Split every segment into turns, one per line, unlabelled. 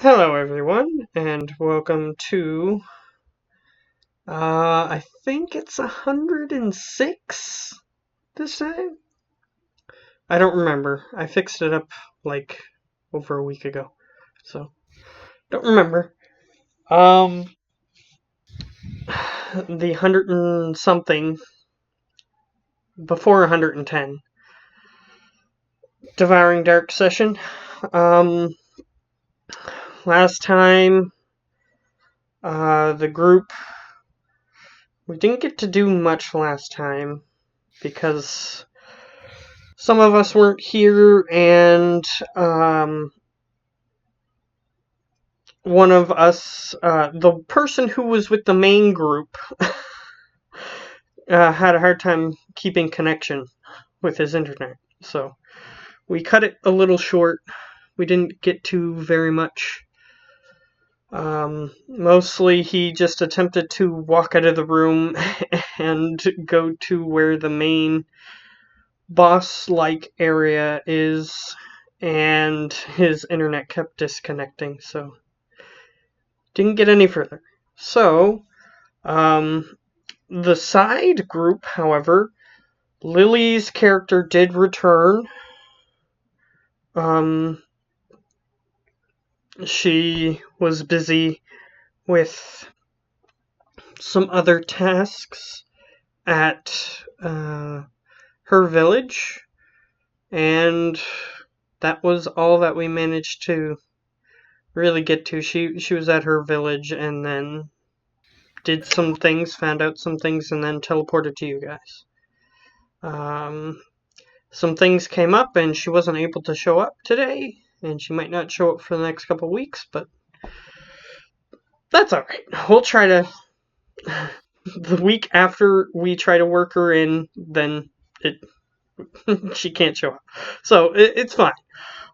Hello, everyone, and welcome to, I think it's 106 this time? I don't remember. I fixed it up, like, over a week ago, so, don't remember. The 100 and something, before 110, Devouring Dark session. Last time, the group, we didn't get to do much last time, because some of us weren't here, and one of us, the person who was with the main group, had a hard time keeping connection with his internet. So we cut it a little short. We didn't get to very much. Mostly he just attempted to walk out of the room and go to where the main boss-like area is, and his internet kept disconnecting, so didn't get any further. So, the side group, however, Lily's character did return. She was busy with some other tasks at her village, and that was all that we managed to really get to. She was at her village and then did some things, found out some things, and then teleported to you guys. Some things came up and she wasn't able to show up today, and she might not show up for the next couple weeks, but that's alright. We'll try to... The week after we try to work her in, then she can't show up. So, it's fine.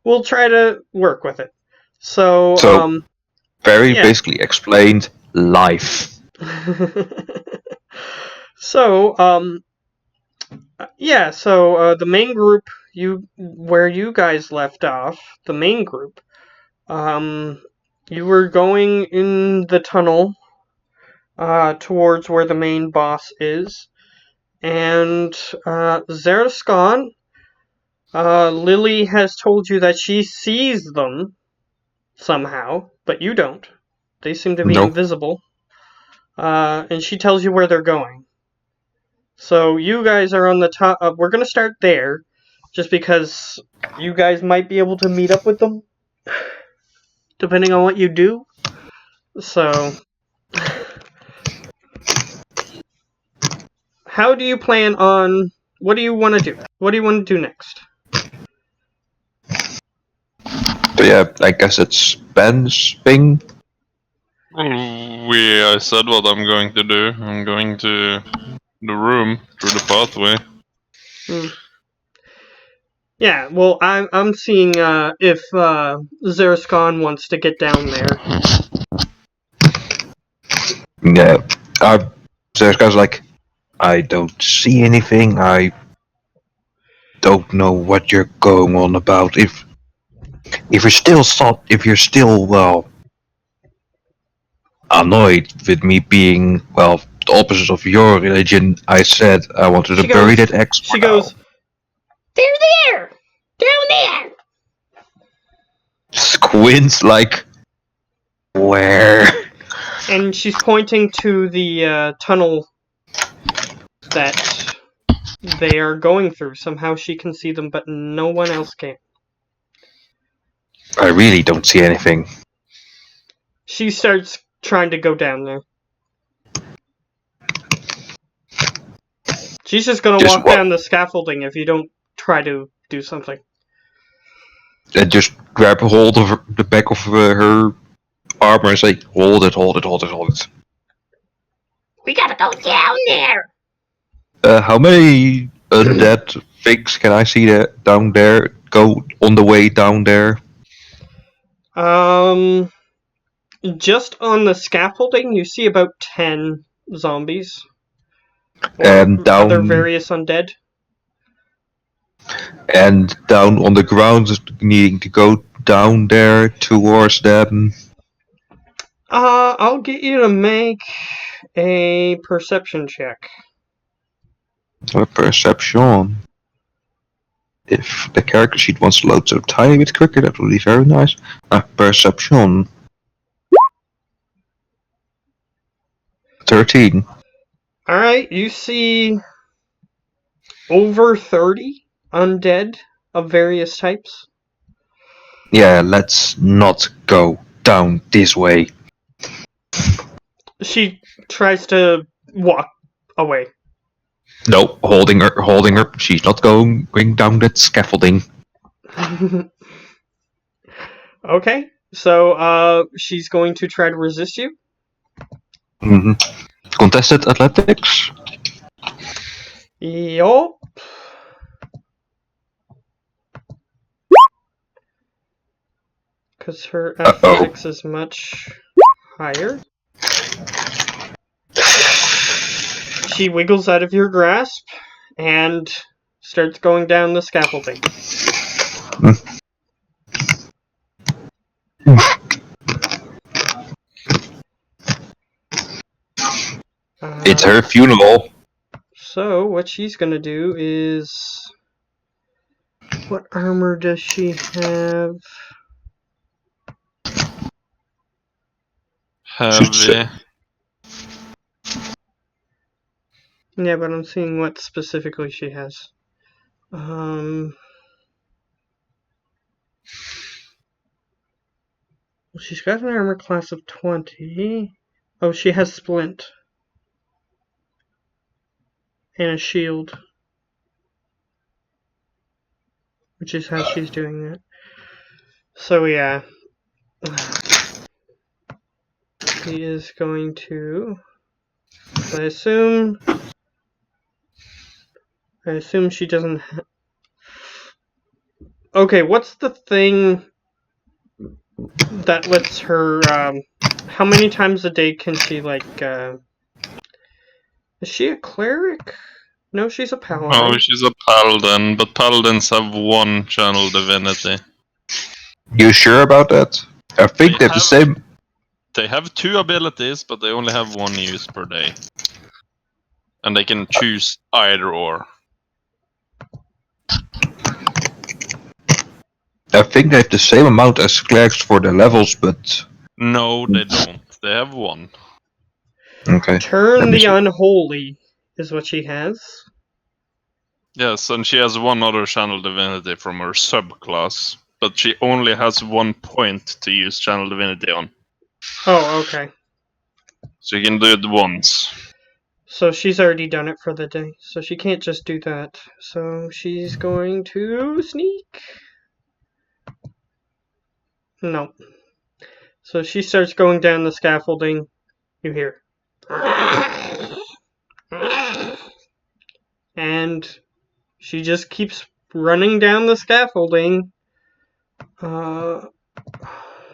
We'll try to work with it. So,
very
yeah.
basically explained life.
So, the main group, where you guys left off, the main group, you were going in the tunnel, towards where the main boss is, and, Zerskan, Lily has told you that she sees them, somehow, but you don't. They seem to be
Nope.
invisible, and she tells you where they're going. So you guys are on the top. We're gonna start there, just because you guys might be able to meet up with them, depending on what you do. So, how do you plan on? What do you want to do? What do you want to do next?
So yeah, I guess it's Ben's thing.
I said what I'm going to do. I'm going to the room through the pathway.
Yeah, well, I'm seeing if Zerskan wants to get down there.
Yeah, there's guys like, I don't see anything. I don't know what you're going on about. If you're still annoyed with me being the opposite of your religion, I said I wanted to bury that ex.
She goes, they're there, down there.
Squints like, where?
And she's pointing to the tunnel that they are going through. Somehow she can see them, but no one else can.
I really don't see anything.
She starts trying to go down there. She's just gonna walk down the scaffolding if you don't try to do something.
And just grab a hold of the back of her armor and say, hold it.
We gotta go down there!
How many undead things can I see that down there? Go on the way down there?
Just on the scaffolding, you see about 10 zombies.
And down...
other various undead.
And down on the ground, needing to go down there towards them?
I'll get you to make a perception check.
A perception. If the character sheet wants to load a tiny bit quicker, that would be very nice. Perception. 13.
Alright, you see over 30 undead of various types.
Yeah, let's not go down this way.
She tries to walk away.
No, holding her. She's not going down that scaffolding.
Okay, so she's going to try to resist you.
Mm-hmm. Contested athletics.
Yup. Because her athletics is much higher. She wiggles out of your grasp and starts going down the scaffolding.
It's her funeral.
So what she's gonna do is... What armor does she have?
Heavy.
Yeah, but I'm seeing what specifically she has. She's got an armor class of 20. Oh, she has splint. And a shield. Which is how she's doing that. So yeah. She is going to... I assume she doesn't... Okay, what's the thing that lets her... how many times a day can she, like... Is she a cleric? No, she's a paladin.
Oh, she's a paladin, but paladins have one channel divinity.
You sure about that? I think they're the same.
They have 2 abilities, but they only have 1 use per day. And they can choose either or.
I think they have the same amount as clerics for the levels, but...
No, they don't. They have 1.
Okay.
Turn the Unholy is what she has.
Yes, and she has 1 other channel divinity from her subclass. But she only has 1 point to use channel divinity on.
Oh, okay.
So you can do it once.
So she's already done it for the day, so she can't just do that. So she's going to sneak. No. So she starts going down the scaffolding. You hear. And she just keeps running down the scaffolding.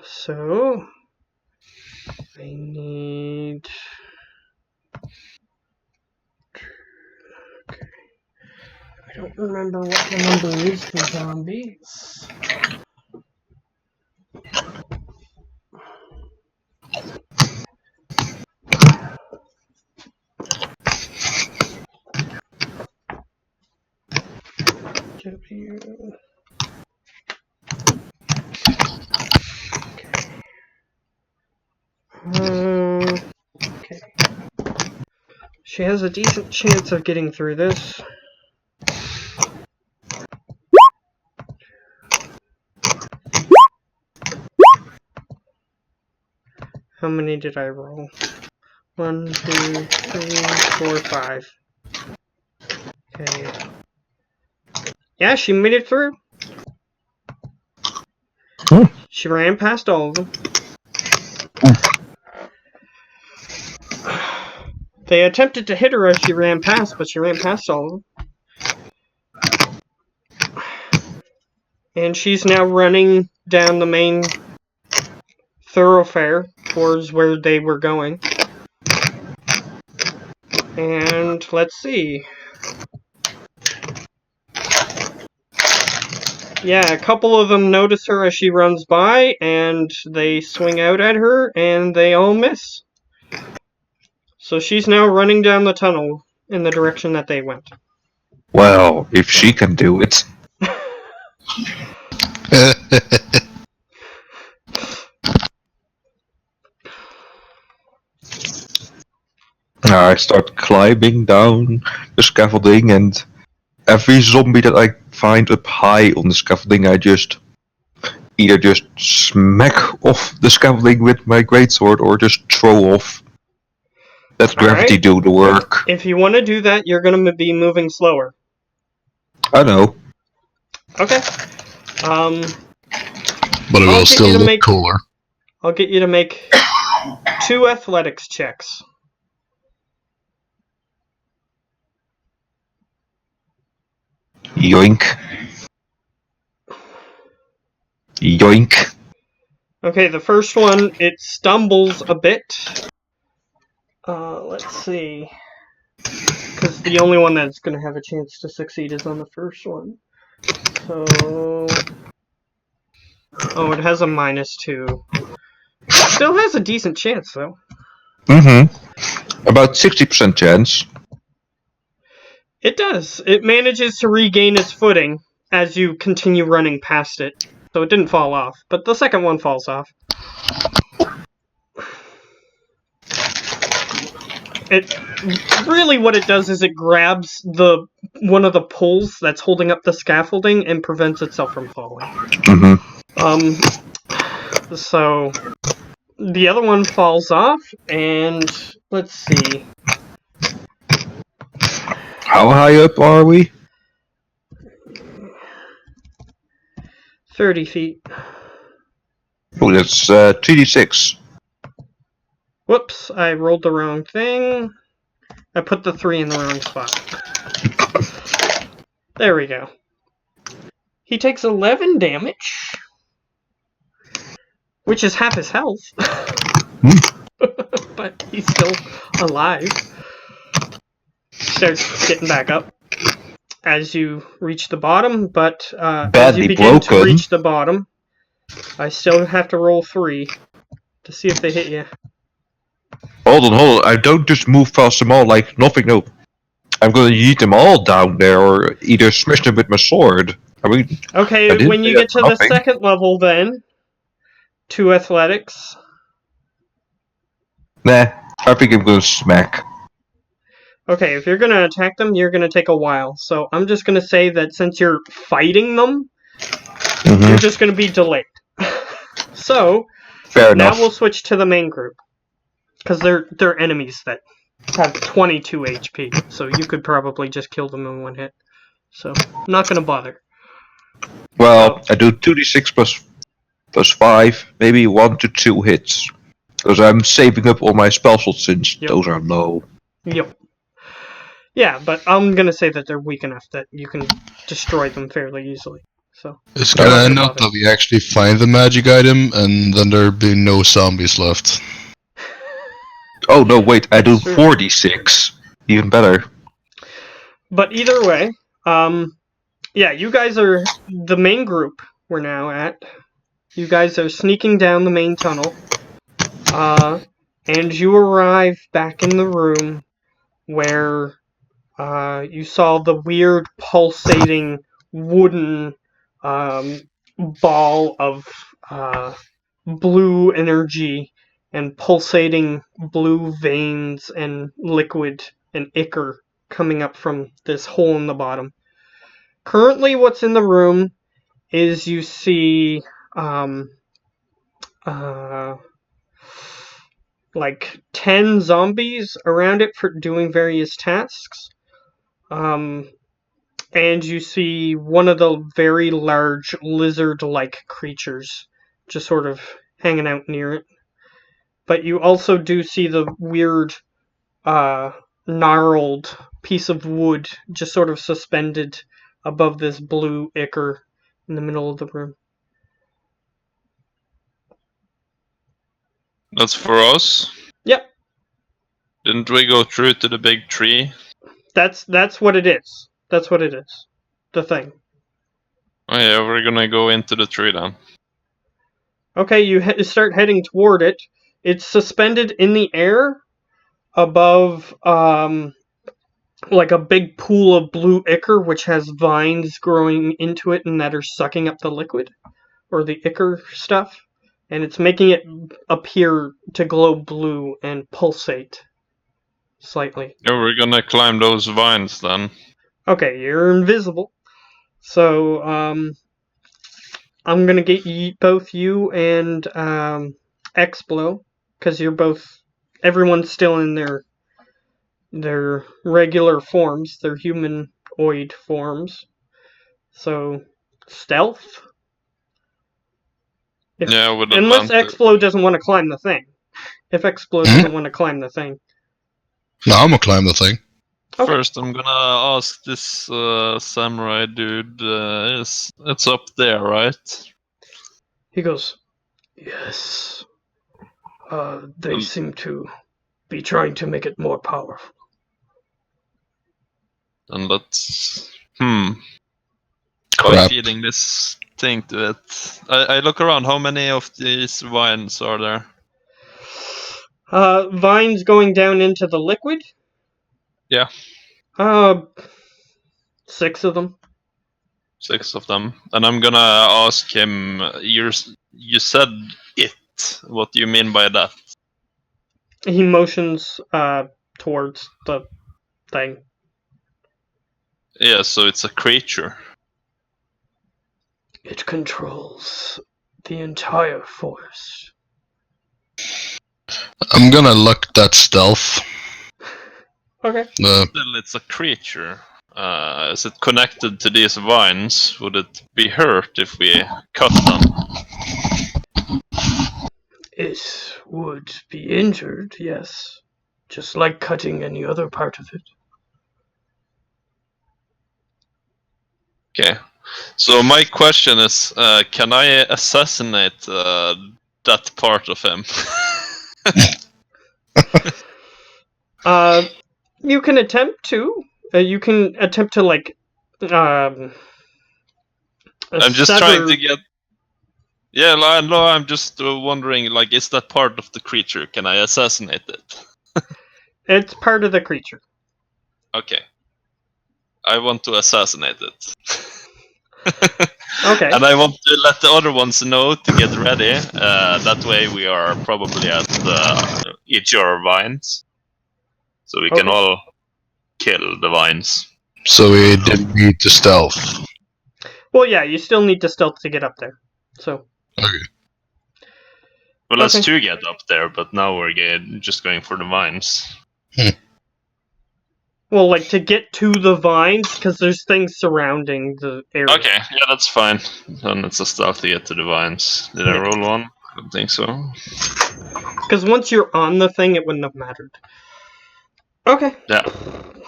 So I need... Okay. I don't remember what the number is for zombies. W. Okay. She has a decent chance of getting through this. How many did I roll? 1, 2, 3, 4, 5. Okay. Yeah, she made it through. She ran past all of them. They attempted to hit her as she ran past, but she ran past all of them. And she's now running down the main thoroughfare towards where they were going. And let's see. Yeah, a couple of them notice her as she runs by, and they swing out at her, and they all miss. So she's now running down the tunnel in the direction that they went.
Well, if she can do it. I start climbing down the scaffolding, and every zombie that I find up high on the scaffolding, I just either just smack off the scaffolding with my greatsword or just throw off. Let gravity
Alright.
do the work.
If you want to do that, you're going to be moving slower.
I know.
Okay.
But it
I'll
will
get
still
you to
look
make-
cooler.
I'll get you to make 2 athletics checks.
Yoink. Yoink.
Okay, the first one, it stumbles a bit. Let's see. Because the only one that's going to have a chance to succeed is on the first one. So... Oh, it has a -2. Still has a decent chance, though.
Mm-hmm. About 60% chance.
It does. It manages to regain its footing as you continue running past it. So it didn't fall off, but the second one falls off. It really what it does is it grabs the one of the poles that's holding up the scaffolding and prevents itself from falling.
Mm-hmm.
So the other one falls off, and let's see.
How high up are we?
30 feet.
Oh, that's 3d6.
Whoops, I rolled the wrong thing. I put the 3 in the wrong spot. There we go. He takes 11 damage, which is half his health. But he's still alive. Starts getting back up as you reach the bottom, but as
Badly
you begin to
broken.
reach the bottom, I still have to roll 3 to see if they hit you.
Hold on. I don't just move past them all like nothing. No. I'm gonna yeet them all down there or either smash them with my sword. I mean, I
Okay,
didn't
when you
say
get
that
to the
nothing.
second level, then 2 athletics.
Nah, I think I'm gonna smack.
Okay, if you're gonna attack them, you're gonna take a while. So I'm just gonna say that since you're fighting them, you're just gonna be delayed. So
Fair
now
enough.
we'll switch to the main group. Because they're enemies that have 22 HP, so you could probably just kill them in one hit. So, I'm not gonna bother.
Well, I do 2d6 plus 5, maybe 1 to 2 hits. Because I'm saving up all my spell slots since
Yep.
those are low.
Yep. Yeah, but I'm gonna say that they're weak enough that you can destroy them fairly easily. So,
It's
I'm not
gonna
gonna
end up
bother.
that we actually find the magic item, and then there'll be no zombies left.
Oh no, wait, I do
That's true.
4d6. Even better.
But either way, yeah, you guys are the main group we're now at. You guys are sneaking down the main tunnel. And you arrive back in the room where you saw the weird pulsating wooden ball of blue energy and pulsating blue veins and liquid and ichor coming up from this hole in the bottom. Currently, what's in the room is you see like 10 zombies around it for doing various tasks. And you see one of the very large lizard-like creatures just sort of hanging out near it. But you also do see the weird, gnarled piece of wood just sort of suspended above this blue ichor in the middle of the room.
That's for us.
Yep,
Didn't we go through to the big tree?
that's what it is. That's what it is. The thing.
Oh yeah, we're gonna go into the tree then.
Okay, you start heading toward it. It's suspended in the air above, like a big pool of blue ichor, which has vines growing into it and that are sucking up the liquid, or the ichor stuff. And it's making it appear to glow blue and pulsate slightly.
Yeah, we're gonna climb those vines then.
Okay, you're invisible. So, I'm gonna get both you and Explo, because you're both. Everyone's still in their regular forms, their humanoid forms. So, stealth.
Yeah, with
Unless
advantage.
Explo doesn't want to climb the thing. If Explo doesn't want to climb the thing.
No, I'm gonna climb the thing.
Okay.
First, I'm gonna ask this samurai dude. It's up there, right?
He goes, yes. They seem to be trying to make it more powerful.
And that's by
Crap.
feeding this thing to it. I look around. How many of these vines are there?
Vines going down into the liquid?
Yeah.
6 of them.
6 of them. And I'm gonna ask him. You said it. What do you mean by that?
He motions towards the thing.
Yeah, so it's a creature.
It controls the entire forest.
I'm gonna look that stealth.
Okay.
Still, it's a creature. Is it connected to these vines? Would it be hurt if we cut them?
It would be injured, yes. Just like cutting any other part of it.
Okay. So my question is, can I assassinate that part of him?
You can attempt to. You can attempt to, like,
I'm just
sever...
trying to get. Yeah, no, I'm just wondering, like, is that part of the creature? Can I assassinate it?
It's part of the creature.
Okay. I want to assassinate it.
Okay.
And I want to let the other ones know to get ready. That way we are probably at each of our vines. So we can
Okay.
all kill the vines.
So we didn't need to stealth.
Well, yeah, you still need to stealth to get up there. So.
Okay.
Well, let's
Okay.
2 get up there, but now we're just going for the vines.
Well, like, to get to the vines, because there's things surrounding the area.
Okay, yeah, that's fine. Then it's a stealth to get to the vines. Did I roll one? I don't think so.
Because once you're on the thing, it wouldn't have mattered. Okay.
Yeah.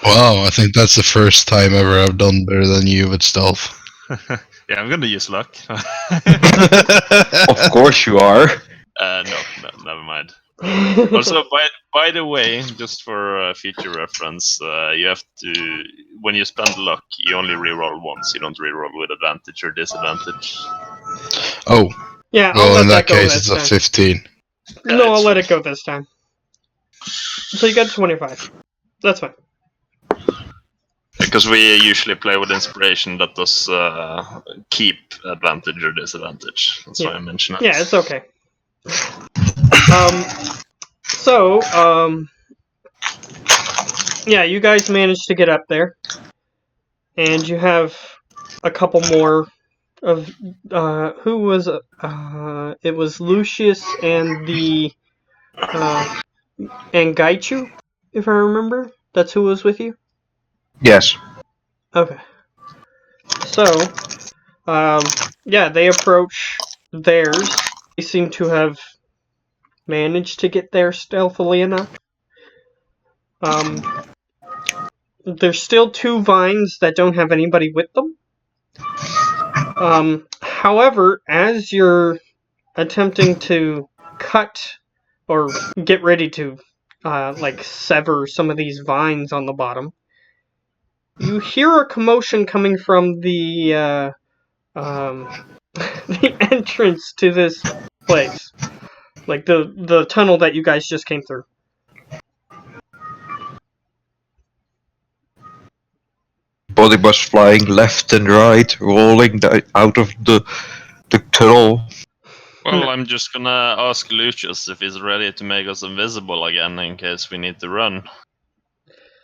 Wow, I think that's the first time ever I've done better than you with stealth.
Yeah, I'm gonna use luck.
Of course you are.
No, never mind. Also, by the way, just for future reference, you have to, when you spend luck, you only reroll once. You don't reroll with advantage or disadvantage.
Oh,
Yeah, I'll
well,
let
in
that
that
go
case,
this
it's a
time.
15.
No, I'll let it go this time. So you got 25. That's fine.
Because we usually play with inspiration that does keep advantage or disadvantage. That's why I mentioned it.
Yeah, it's okay. Yeah, you guys managed to get up there. And you have a couple more of, who was, it was Lucius and the, and Gaichu, if I remember. That's who was with you?
Yes.
Okay. So, yeah, they approach theirs. They seem to have managed to get there stealthily enough. There's still 2 vines that don't have anybody with them. However, as you're attempting to cut or get ready to, like, sever some of these vines on the bottom, you hear a commotion coming from the the entrance to this place, like the tunnel that you guys just came through.
Body was flying left and right, rolling out of the tunnel.
Well,
No.
I'm just gonna ask Lucius if he's ready to make us invisible again in case we need to run.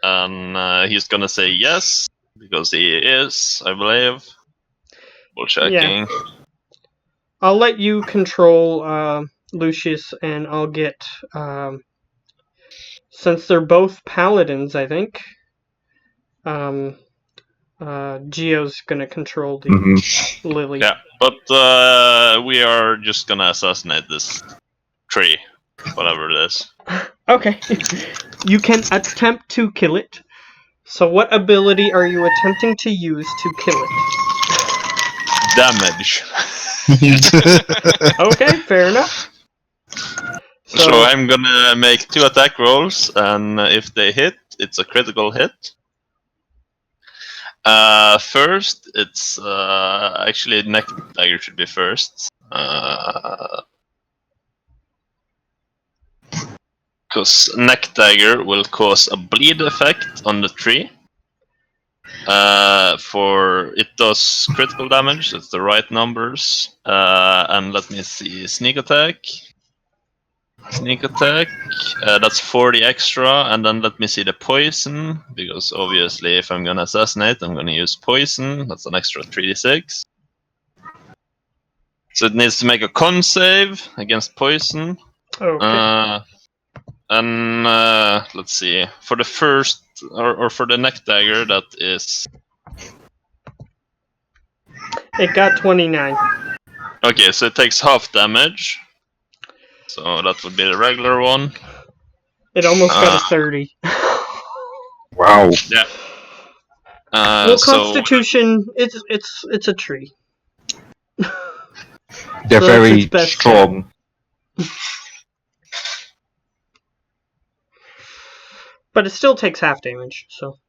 And he's gonna say yes, because he is, I believe. Double checking.
I'll let you control Lucius, and I'll get since they're both paladins, I think. Geo's gonna control the Lily.
Yeah, but we are just gonna assassinate this tree, whatever it is.
Okay. You can attempt to kill it. So what ability are you attempting to use to kill it?
Damage.
Okay, fair enough.
So I'm gonna make 2 attack rolls, and if they hit, it's a critical hit. First, it's actually neck dagger should be first. Because neck dagger will cause a bleed effect on the tree. It does critical damage. It's the right numbers. And let me see, sneak attack. That's 40 extra, and then let me see the poison, because obviously if I'm gonna assassinate, I'm gonna use poison. That's an extra 3d6. So it needs to make a con save against poison.
Okay.
And let's see, for the first, or for the neck dagger, that is...
It got 29.
Okay, so it takes half damage. So that would be the regular one.
It almost got a 30.
Wow.
Yeah.
Well, Constitution, it's a tree.
They're
So that's
very
its best
strong.
But it still takes half damage, so.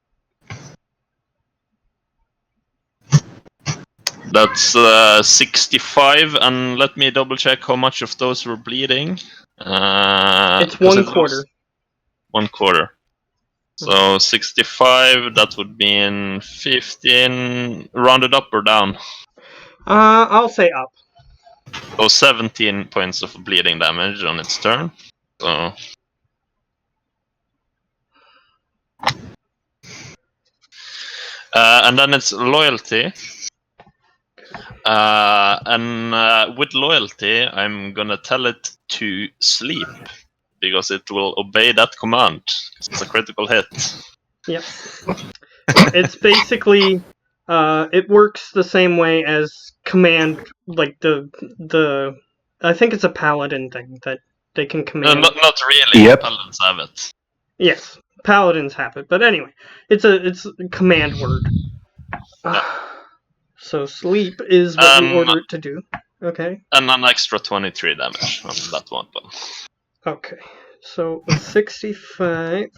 That's 65, and let me double check how much of those were bleeding.
It's 1/4.
1/4. So 65, that would be in 15, rounded up or down?
I'll say up.
So 17 points of bleeding damage on its turn. So... and then it's loyalty. And with loyalty, I'm gonna tell it to sleep, because it will obey that command. It's a critical hit.
Yep. It's basically, it works the same way as command, like the. I think it's a paladin thing that they can command.
Not really.
Yep.
Paladins have it.
Yes, paladins have it, but anyway, it's a command word. So sleep is what you order it to do. Okay.
And an extra 23 damage on that one.
Okay. So 65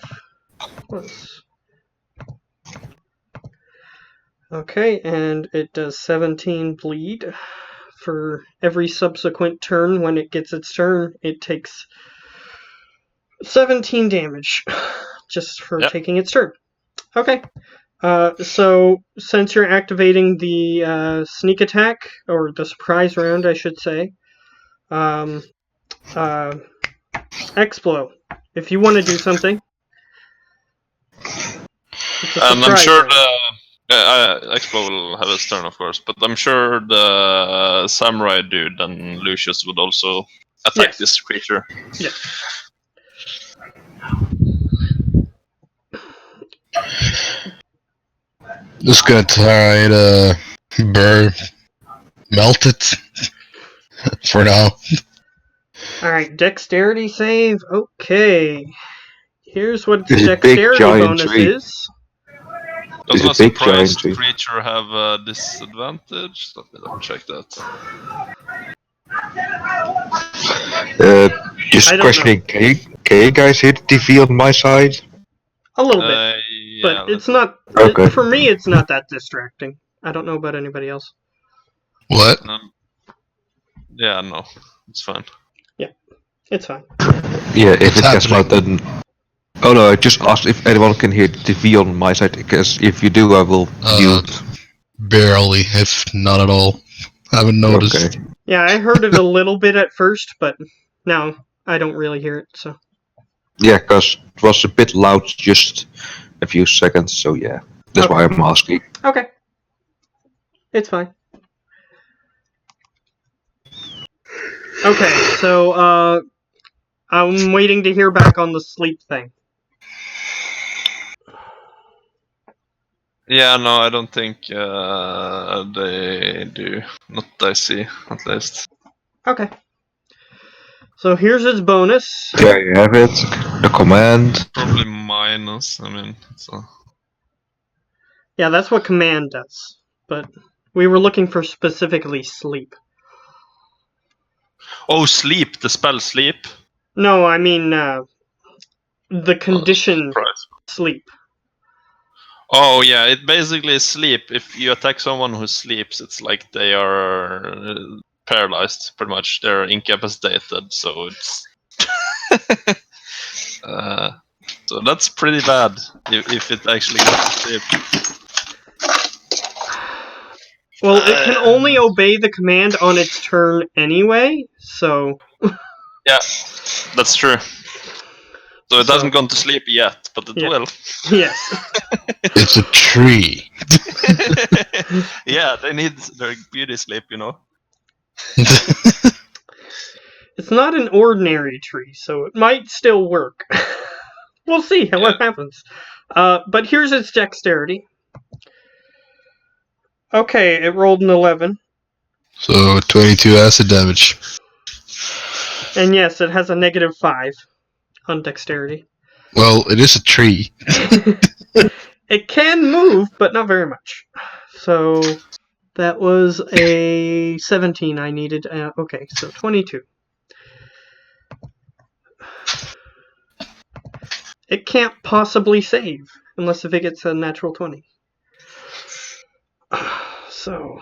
plus. Okay, and it does 17 bleed. For every subsequent turn, when it gets its turn, it takes 17 damage just for taking its turn. Okay. So since you're activating the sneak attack, or the surprise round, I should say, Explo, if you want to do something.
I'm sure Explo will have his turn, of course, but I'm sure the samurai dude and Lucius would also attack this creature.
Yeah.
Just gonna try to melt it for now.
Alright, dexterity save. Okay. Here's what
This is a big,
dexterity
giant
bonus
tree.
is.
Does
It's
a
a big, giant
surprised
tree.
creature have a disadvantage? Let me double check that.
Just
I don't
questioning, can you guys hit TV on my side?
A little bit.
Yeah,
But it's not.
Okay.
For me, it's not that distracting. I don't know about anybody else.
What?
Yeah, no, it's fine.
It's fine.
Yeah, if
What's
it gets loud,
happening?
then. Oh no, I just asked if anyone can hear the TV on my side, because if you do, I will mute.
Barely, if not at all. Haven't noticed.
Okay.
Yeah, I heard it a little bit at first, but now I don't really hear it, so.
Yeah, because it was a bit loud just a few seconds, so yeah. That's why I'm asking.
Okay. It's fine. Okay, so, I'm waiting to hear back on the sleep thing.
Yeah, no, I don't think they do. Not I see, at least.
Okay. So here's its bonus.
There you have it. The command.
Probably minus. I mean, so.
Yeah, that's what command does. But we were looking for specifically sleep.
Oh, sleep. The spell sleep.
No, I mean, the condition
Surprise.
sleep.
Oh yeah, it basically is sleep. If you attack someone who sleeps, it's like they are paralyzed. Pretty much, they're incapacitated. So it's. So that's pretty bad if it actually gets to sleep.
Well, it can only obey the command on its turn anyway, so.
Yeah, that's true. So it hasn't gone to sleep yet, but it
Yeah.
will.
Yes.
It's a tree.
Yeah, they need their beauty sleep, you know.
It's not an ordinary tree, so it might still work. We'll see what happens. But here's its dexterity. Okay, it rolled an 11.
So 22 acid damage.
And yes, it has a -5 on dexterity.
Well, it is a tree.
It can move, but not very much. So that was a 17 I needed. Okay, so 22. It can't possibly save unless if it gets a natural 20. So,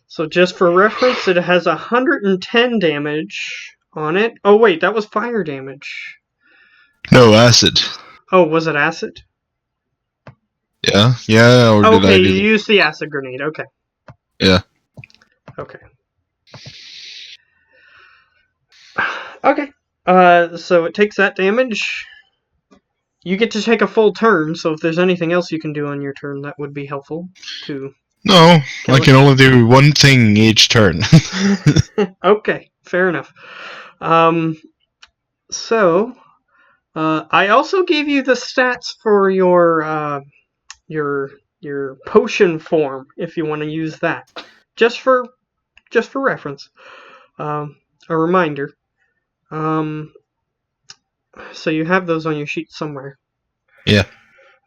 so just for reference, it has 110 damage on it. Oh wait, that was fire damage.
No, acid.
Oh, was it acid?
Yeah? Yeah, or did I
Okay,
do
you used the acid grenade. Okay.
Yeah.
Okay. Okay. So it takes that damage. You get to take a full turn, so if there's anything else you can do on your turn, that would be helpful too.
No,
Kill
I
it.
can only do one thing each turn.
Okay, fair enough. So I also gave you the stats for your potion form if you want to use that, just for reference. A reminder. So you have those on your sheet somewhere.
Yeah.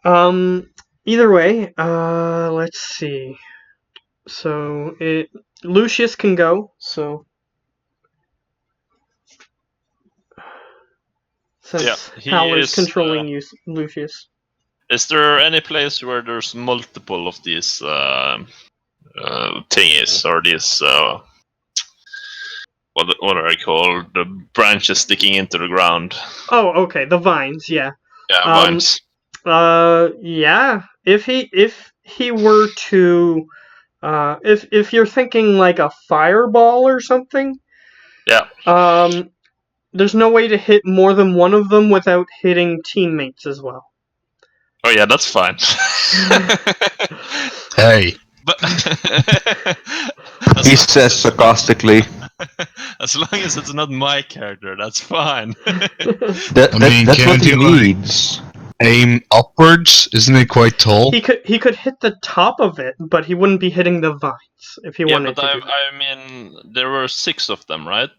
Either way, let's see. So Lucius can go. So since
he
Howler's
is.
controlling you, Lucius.
Is there any place where there's multiple of these thingies or these what are they called? The branches sticking into the ground.
Oh, okay, the vines. Yeah.
Yeah, vines.
Yeah. If he were to, if you're thinking like a fireball or something.
Yeah.
There's no way to hit more than one of them without hitting teammates as well.
Oh yeah, that's fine.
Hey.
But
He says sarcastically.
as long as it's not my character, that's fine.
That's
can't
what he
you, like,
needs.
aim upwards? Isn't it quite tall?
He could hit the top of it, but he wouldn't be hitting the vines if he
Yeah,
wanted
but
to do that.
I mean, there were 6 of them, right?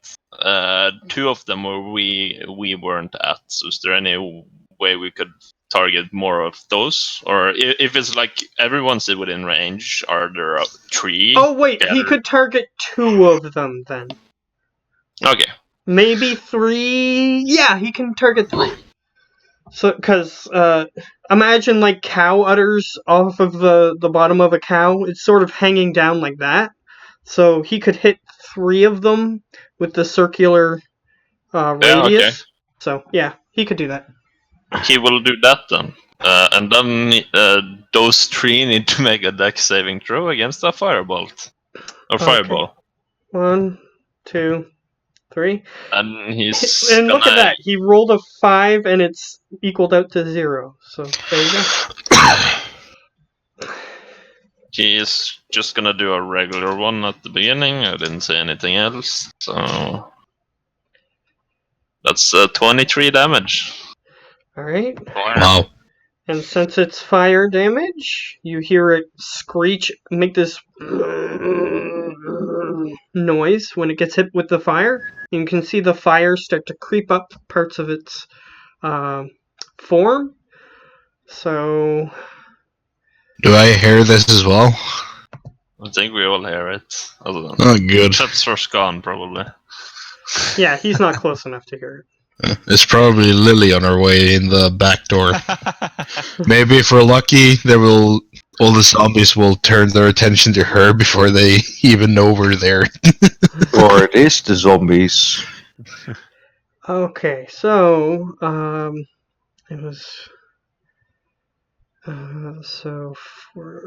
2 of them were we weren't at. So is there any way we could target more of those? Or if it's like everyone's within range, are there 3?
Oh wait, he
gathered?
could target 2 of them then.
Okay.
Maybe 3. Yeah, he can target 3. So, because imagine like cow udders off of the bottom of a cow. It's sort of hanging down like that. So he could hit 3 of them with the circular radius.
okay.
So yeah, he could do that.
He will do that then. And then those 3 need to make a dex saving throw against a firebolt. Or
Okay.
fireball.
1, 2, 3.
And he's
And look at
gonna-
that. He rolled a 5 and it's equaled out to 0. So there you go.
He is just gonna do a regular one at the beginning. I didn't say anything else. So that's 23 damage.
Alright.
Wow.
And since it's fire damage, you hear it screech, make this noise when it gets hit with the fire. You can see the fire start to creep up parts of its form. So,
Do I hear this as well?
I think we all hear it. Other than
Oh, good.
except for Scan, probably.
yeah, he's not close enough to hear
It's probably Lily on her way in the back door. Maybe if we're lucky, all the zombies will turn their attention to her before they even know we're there.
Or it is the zombies.
it. Okay, so, it was. So, for.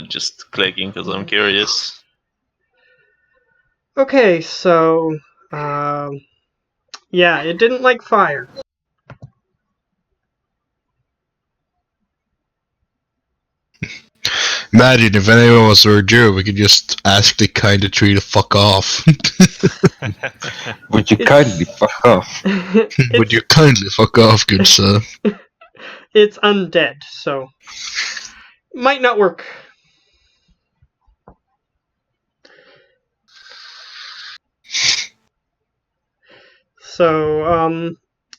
Just clicking because I'm curious.
Okay, so, yeah, it didn't like fire.
Imagine if any of us were a Jew, we could just ask the kind of tree to fuck off.
Would you
It's-
kindly fuck off?
Would you kindly fuck off, good sir?
It's undead, so might not work. So,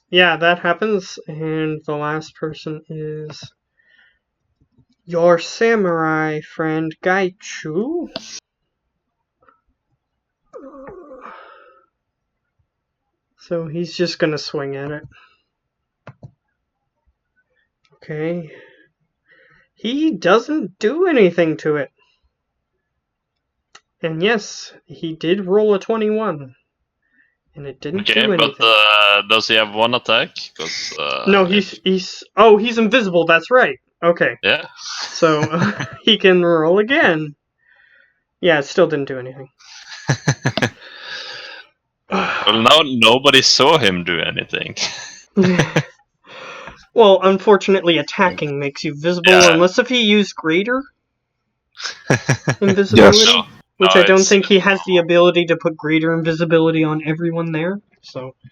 yeah, that happens, and the last person is your samurai friend Gaichu. So he's just gonna swing at it. Okay. He doesn't do anything to it. And yes, he did roll a 21. And it didn't
Okay,
do anything.
but does he have one attack? Cause,
No, he's invisible, that's right. Okay.
Yeah.
So he can roll again. Yeah, it still didn't do anything.
Well, now nobody saw him do anything.
Well, unfortunately, attacking makes you visible
Yeah.
unless if he used greater invisibility,
Yes.
No,
which
no,
I don't
it's-
think he has the ability to put greater invisibility on everyone there.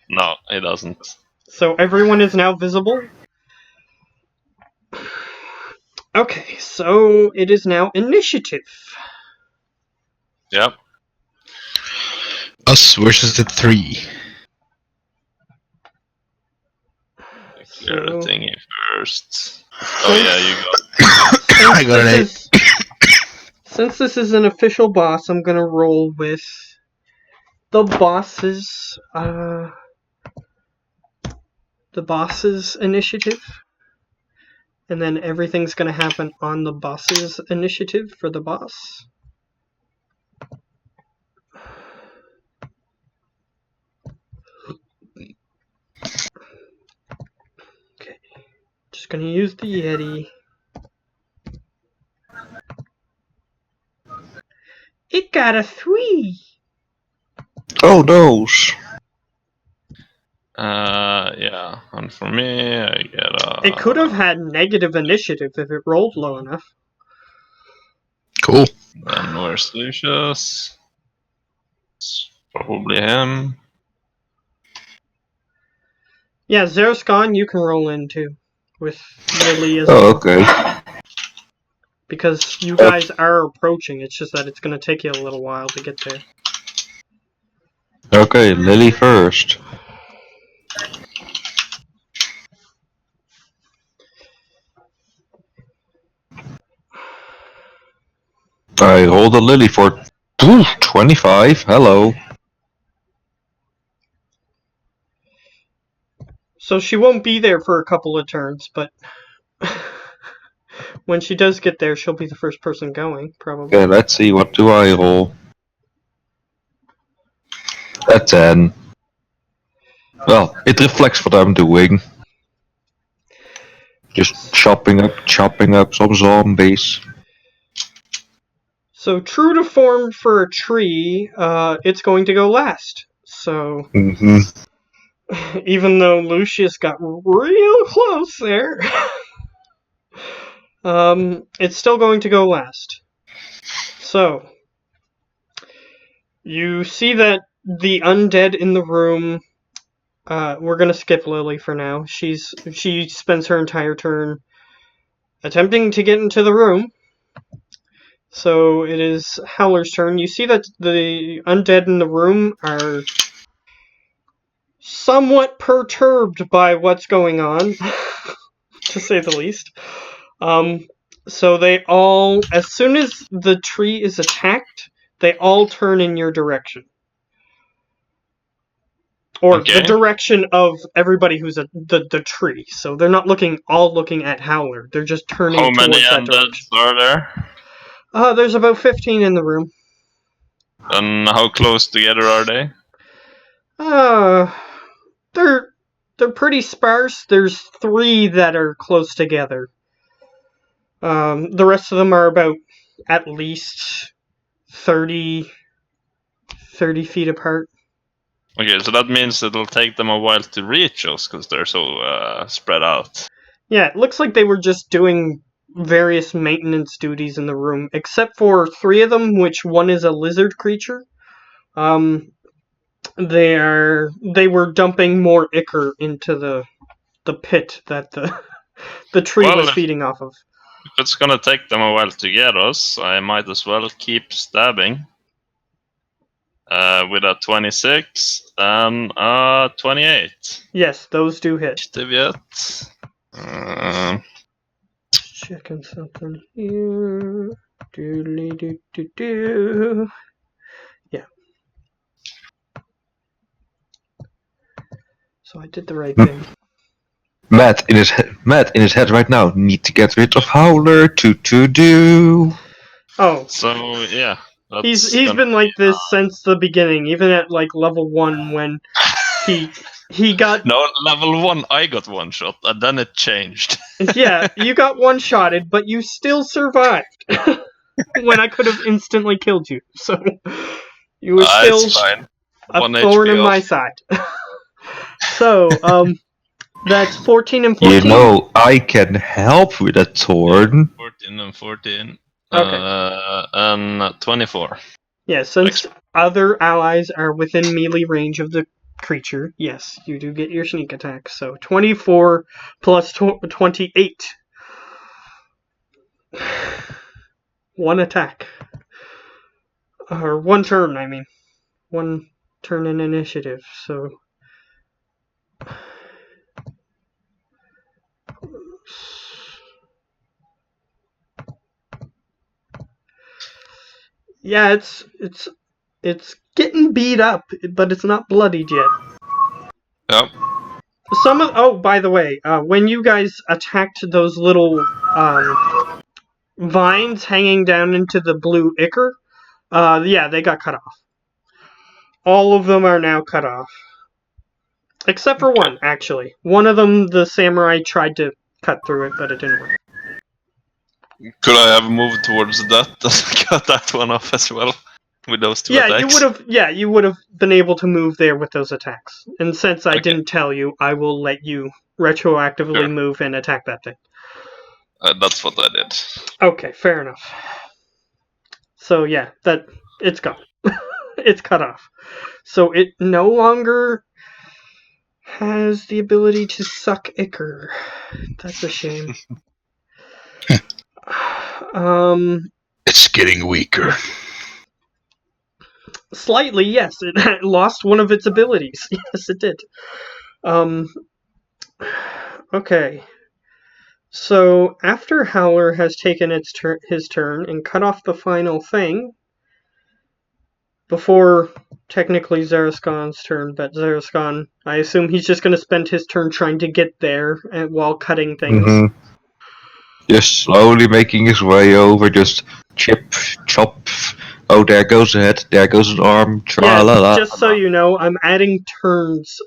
No, he doesn't.
So everyone is now visible. Okay, so it is now initiative.
Yep.
Us versus the 3.
Clear the
So-
thingy first. Oh yeah, you got.
I got an 8.
Since this is an official boss, I'm gonna roll with the boss's initiative. And then everything's gonna happen on the boss's initiative for the boss. Okay. Just gonna use the Yeti. It got a 3!
Oh no!
Yeah, and for me, I get a.
It could have had negative initiative if it rolled low enough.
Cool.
Then where's Lucius? It's probably him.
Yeah, Zeroscon, you can roll in too. With Lily as
Oh,
well.
okay.
Because you guys are approaching, it's just that it's gonna take you a little while to get there.
Okay, Lily first. I rolled a Lily for 25. Hello.
So she won't be there for a couple of turns, but when she does get there, she'll be the first person going, probably.
Okay, let's see, what do I roll? A 10. Well, it reflects what I'm doing. Just chopping up some zombies.
So true to form for a tree, it's going to go last. So
Mm-hmm.
even though Lucius got real close there, it's still going to go last. So you see that the undead in the room. We're gonna skip Lily for now. She spends her entire turn attempting to get into the room. So it is Howler's turn. You see that the undead in the room are somewhat perturbed by what's going on, to say the least. So they all, as soon as the tree is attacked, they all turn in your direction. Or
Okay.
the direction of everybody who's at the tree. So they're not all looking at Howler. They're just turning
How many
towards that
undeads
direction.
are there?
There's about 15 in the room.
And how close together are they?
They're pretty sparse. There's 3 that are close together. The rest of them are about at least 30 feet apart.
Okay, so that means it'll take them a while to reach us because they're so spread out.
Yeah, it looks like they were just doing various maintenance duties in the room, except for 3 of them, which one is a lizard creature. They were dumping more ichor into the pit that the tree was feeding off of.
If it's gonna take them a while to get us, I might as well keep stabbing. With a 26 and a 28.
Yes, those do hit.
Aktivitet.
Checking something here. Do. Yeah. So I did the right thing.
Matt in his head right now. Need to get rid of Howler to do.
Oh,
So yeah,
he's been like this since the beginning, even at like level 1 when he got.
No, level 1 I got one shot and then it changed.
Yeah, you got one-shotted, but you still survived. When I could have instantly killed you, so you were still
It's fine.
a
1
thorn
HP
in my
off.
side. So, that's 14 and 14.
You know, I can help with a thorn.
14 and 14.
Okay.
And 24.
Yeah, since other allies are within melee range of the creature, yes, you do get your sneak attack. So 24 plus 28. 1 attack. Or 1 turn, I mean. 1 turn in initiative, so... Yeah, it's getting beat up, but it's not bloodied yet.
Yep.
Oh, by the way, when you guys attacked those little vines hanging down into the blue ichor, yeah, they got cut off. All of them are now cut off. Except for 1, actually. One of them, the samurai tried to cut through it, but it didn't work.
Could I have moved towards that and cut that one off as well? With those 2 attacks?
You would have been able to move there with those attacks. And since I didn't tell you, I will let you retroactively move and attack that thing.
That's what I did.
Okay, fair enough. So yeah, it's gone. It's cut off. So it no longer has the ability to suck ichor. That's a shame.
It's getting weaker.
Slightly, yes. It lost one of its abilities. Yes, it did. Okay. So after Howler has taken his turn and cut off the final thing, before technically Zaraskon's turn, but Zarascon, I assume he's just going to spend his turn trying to get there while cutting things.
Mm-hmm. Just slowly making his way over, just chop. Oh, there goes a head, there goes an arm, tra-la-la.
Just so you know, I'm adding turns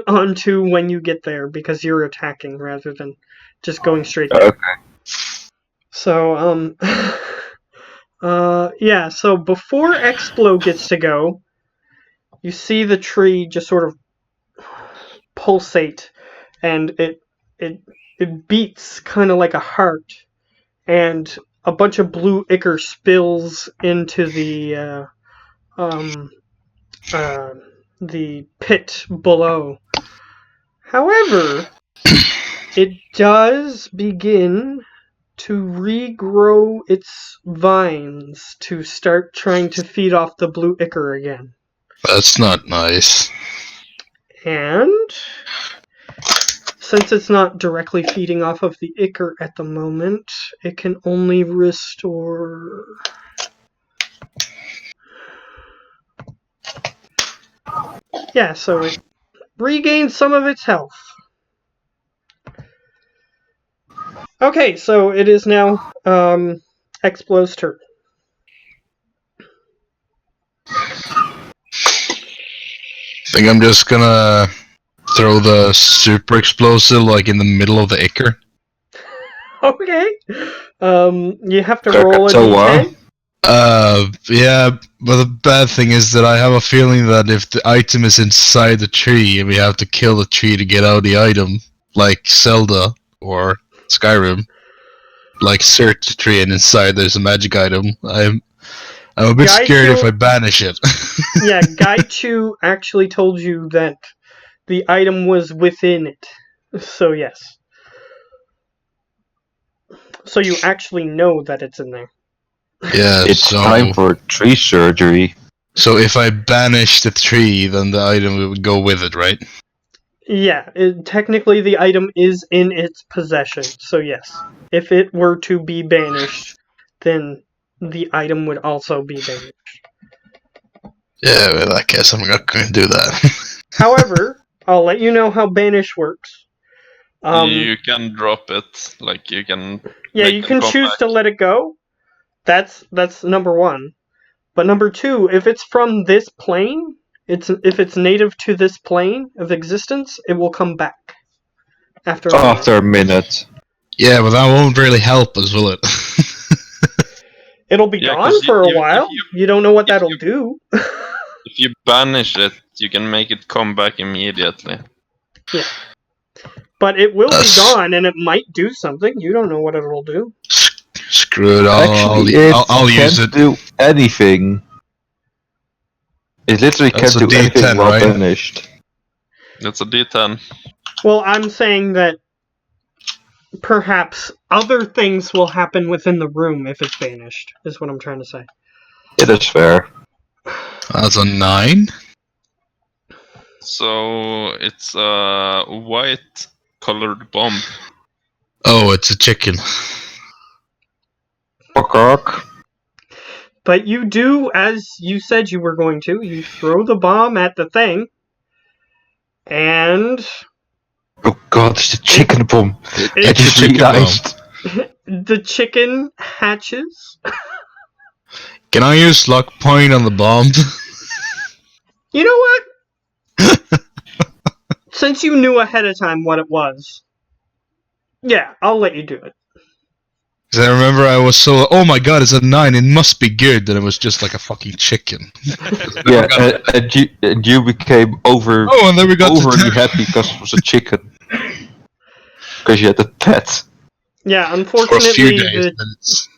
onto when you get there because you're attacking rather than just going straight there.
Okay.
So, yeah, so before Explo gets to go, you see the tree just sort of pulsate, and it beats kind of like a heart, and a bunch of blue ichor spills into the pit below. However, it does begin to regrow its vines to start trying to feed off the blue ichor again.
That's not nice.
And since it's not directly feeding off of the ichor at the moment, it can only restore... Yeah, so it regains some of its health. Okay, so it is now Explo's turn.
I think I'm just gonna throw the super explosive like in the middle of the ichor.
Okay. You have to roll a
Krakatoa.
d10.
Yeah, but the bad thing is that I have a feeling that if the item is inside the tree and we have to kill the tree to get out the item, like Zelda or Skyrim, like search the tree and inside there's a magic item, I'm a bit scared if I banish it.
Yeah, Gaichu actually told you that the item was within it. So yes. So you actually know that it's in there.
Yeah,
It's time for tree surgery.
So if I banish the tree, then the item would go with it, right?
Yeah, technically the item is in its possession, so yes. If it were to be banished, then the item would also be banished.
Yeah, in that case I'm not going to do that.
However, I'll let you know how banish works.
You can drop it, like you can.
Yeah, you can choose to let it go. That's number one. But number two, if it's from this plane, if it's native to this plane of existence, it will come back after
a minute.
Yeah, but that won't really help us, will it?
It'll be gone for a while. You don't know what that'll do.
If you banish it, you can make it come back immediately.
Yeah. But it will be gone, and it might do something. You don't know what it'll do.
Screw it.
I'll use it. Do anything. It literally can't do anything while banished.
It's a D10.
Well, I'm saying that perhaps other things will happen within the room if it's banished, is what I'm trying to say.
It is fair.
That's a 9?
So it's a white colored bomb.
Oh, it's a chicken.
But you do, as you said you were going to, you throw the bomb at the thing, and...
Oh god, it's a chicken bomb.
I just realized.
The chicken hatches.
Can I use luck point on the bomb?
You know what? Since you knew ahead of time what it was, yeah, I'll let you do it.
Because I remember I was so, oh my god, it's a 9, it must be good, and it was just like a fucking chicken.
Yeah, and you became overly happy because it was a chicken. Because you had a pet.
Yeah, unfortunately,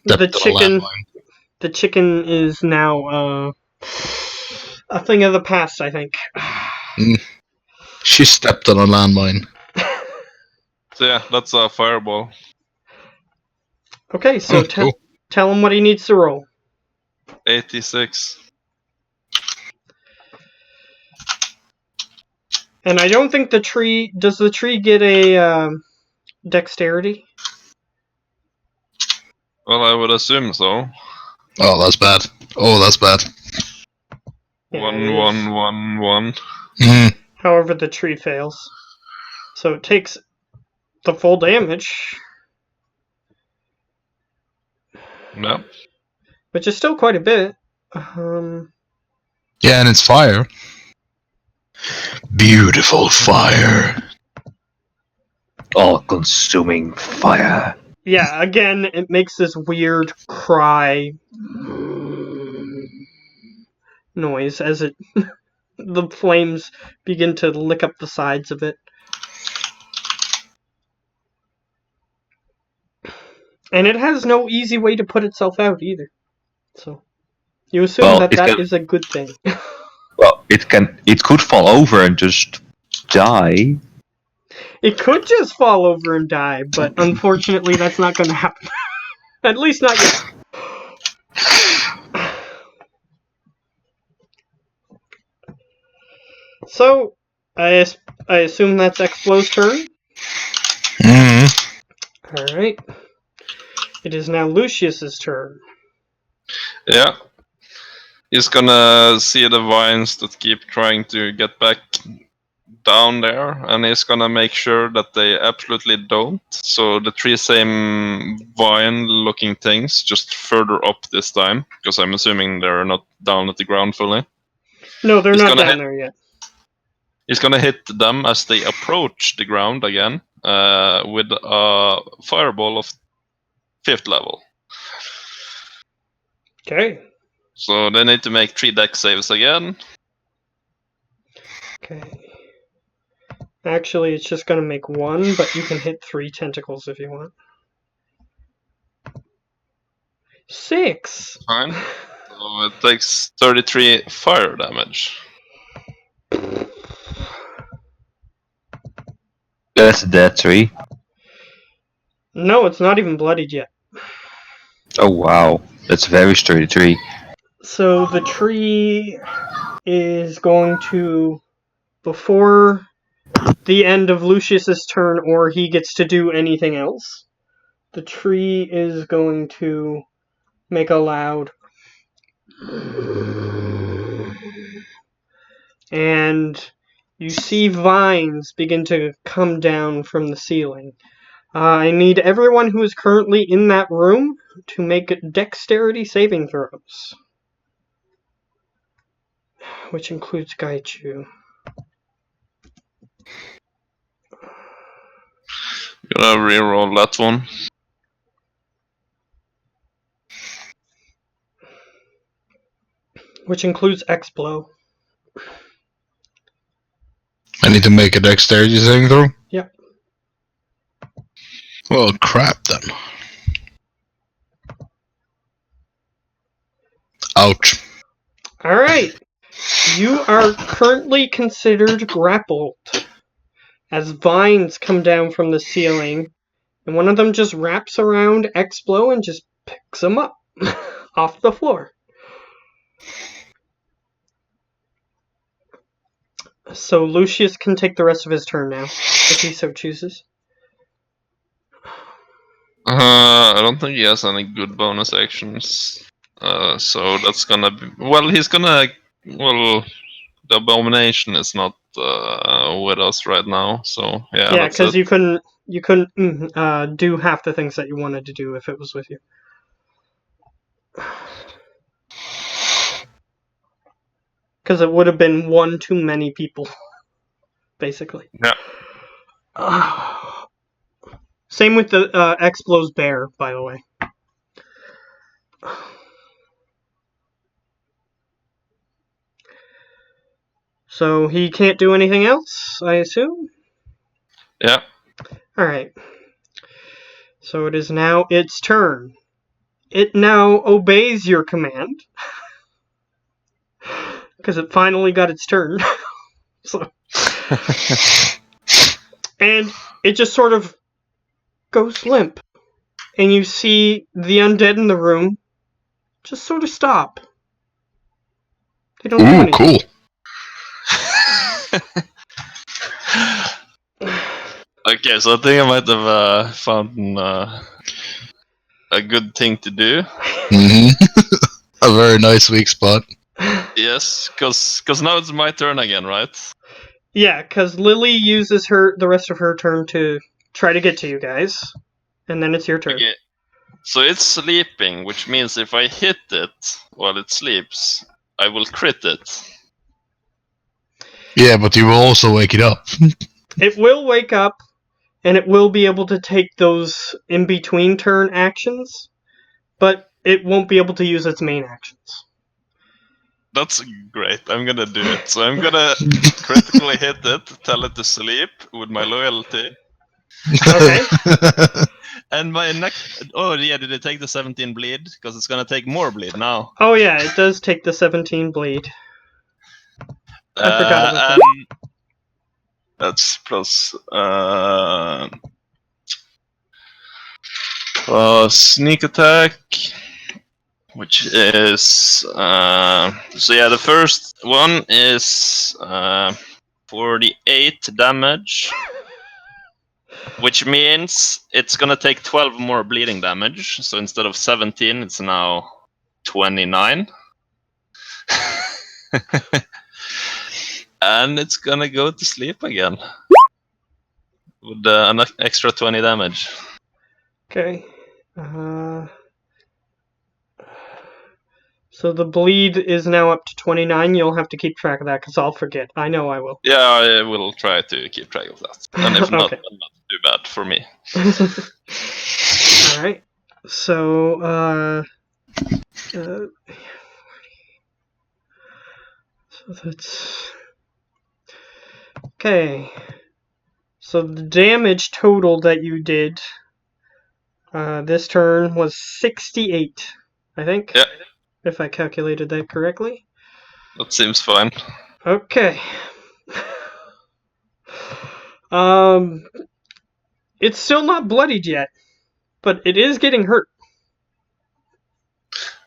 the chicken is now a thing of the past, I think.
She stepped on a landmine.
So yeah, that's a fireball.
Okay, so tell him what he needs to roll.
86.
And I don't think does the tree get a dexterity?
Well, I would assume so.
Oh, that's bad.
Yeah,
One,
it is.
one, one, one.
Mm.
However, the tree fails. So it takes the full damage,
No.
which is still quite a bit.
Yeah, and it's fire. Beautiful fire.
All-consuming fire.
Yeah, again, it makes this weird cry noise as it the flames begin to lick up the sides of it. And it has no easy way to put itself out either. So you assume
Well,
that
it
that
can-
is a good thing.
Well, it could fall over and just die.
It could just fall over and die, but unfortunately that's not going to happen. At least not yet. So, I assume that's Explo's turn.
Mm.
Alright. It is now Lucius's turn.
Yeah. He's gonna see the vines that keep trying to get back down there, and he's gonna make sure that they absolutely don't. So the three same vine-looking things, just further up this time, because I'm assuming they're not down at the ground fully.
No, they're
He's
not
gonna
down
hit-
there yet.
He's gonna hit them as they approach the ground again, with a fireball of 5th level.
Okay.
So they need to make 3 deck saves again.
Okay. Actually, it's just going to make one, but you can hit 3 tentacles if you want. 6!
Fine. So it takes 33 fire damage.
That's a dead tree.
No, it's not even bloodied yet.
Oh wow, that's a very sturdy tree.
So the tree is going to, before the end of Lucius's turn, or he gets to do anything else, the tree is going to make a loud and you see vines begin to come down from the ceiling. I need everyone who is currently in that room to make dexterity saving throws, which includes Gaichu.
Gonna reroll that one.
Which includes X-Blow.
I need to make a dexterity saving throw?
Yep.
Well, crap then. Ouch.
Alright. You are currently considered grappled as vines come down from the ceiling, and one of them just wraps around X-Blow and just picks him up off the floor. So Lucius can take the rest of his turn now, if he so chooses.
I don't think he has any good bonus actions. So that's gonna be. Well, he's gonna. Well, the abomination is not with us right now, so yeah.
Yeah,
That's
because
it.
you couldn't do half the things that you wanted to do if it was with you. Because it would have been one too many people, basically.
Yeah.
Same with the X-Blow's bear, by the way. So he can't do anything else, I assume?
Yeah.
Alright. So it is now its turn. It now obeys your command. Because it finally got its turn. So, and it just sort of goes limp. And you see the undead in the room just sort of stop. They don't do
Ooh,
anything.
cool.
Okay, so I think I might have found a good thing to do.
Mm-hmm. A very nice weak spot.
Yes, because now it's my turn again, right?
Yeah, because Lily uses the rest of her turn to try to get to you guys, and then it's your turn.
Okay. So it's sleeping, which means if I hit it while it sleeps, I will crit it.
Yeah, but you will also wake it up.
It will wake up, and it will be able to take those in-between turn actions, but it won't be able to use its main actions.
That's great. I'm gonna do it. So I'm gonna critically hit it, tell it to sleep with my loyalty.
Okay.
And my next... Oh yeah, did it take the 17 bleed? Because it's gonna take more bleed now.
Oh yeah, it does take the 17 bleed. I forgot about that.
That's plus sneak attack, which is so yeah. The first one is 48 damage, which means it's gonna take 12 more bleeding damage. So instead of 17, it's now 29. And it's gonna go to sleep again with an extra 20 damage.
Okay. So the bleed is now up to 29. You'll have to keep track of that because I'll forget. I know I will.
Yeah, I will try to keep track of that. And if not,
Okay.
then not too bad for me.
Alright. So, so that's... Okay. So the damage total that you did this turn was 68, I think.
Yeah.
If I calculated that correctly.
That seems fine.
Okay. It's still not bloodied yet, but it is getting hurt.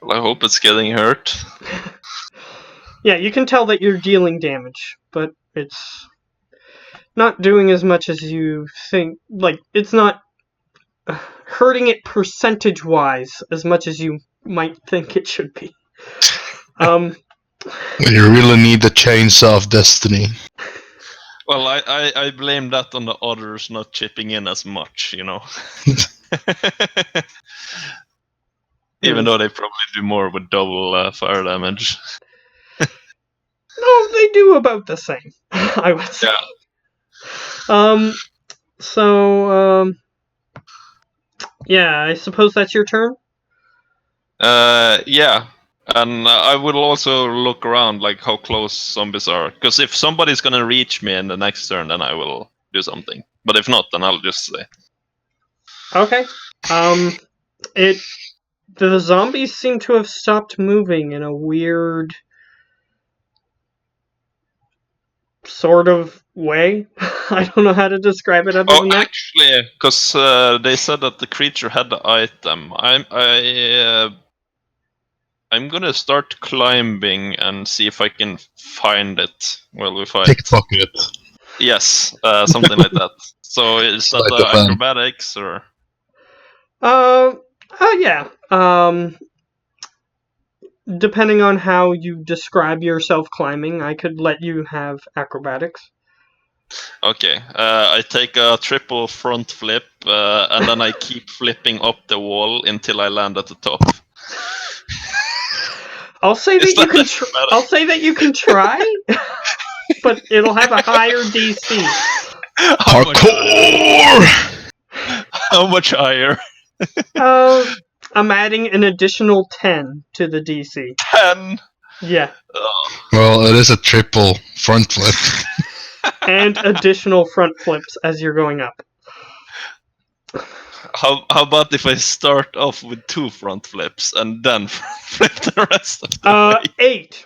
Well, I hope it's getting hurt.
Yeah, you can tell that you're dealing damage, but it's not doing as much as you think. Like, it's not hurting it percentage-wise as much as you might think it should be.
When you really need the chainsaw of destiny.
Well, I blame that on the others not chipping in as much, you know. Even though they probably do more with double fire damage.
No, they do about the same, I would say.
Yeah.
Yeah, I suppose that's your turn?
Yeah. And I will also look around, like, how close zombies are. Because if somebody's gonna reach me in the next turn, then I will do something. But if not, then I'll just stay.
Okay. The zombies seem to have stopped moving in a weird sort of way. I don't know how to describe it other than that.
Actually, because they said that the creature had the item. I'm gonna start climbing and see if I can find it while we fight.
Pickpocket it.
Yes, something like that. So is that
Like the fan.
acrobatics or?
Yeah. Depending on how you describe yourself climbing, I could let you have acrobatics.
Okay, I take a triple front flip, and then I keep flipping up the wall until I land at the top.
I'll say that you can. I'll say that you can try, but it'll have a higher DC.
Parkour!
How much higher?
I'm adding an additional 10 to the DC.
10.
Yeah.
Well, it is a triple front flip.
And additional front flips as you're going up.
How about if I start off with 2 front flips and then flip the rest of the way?
8.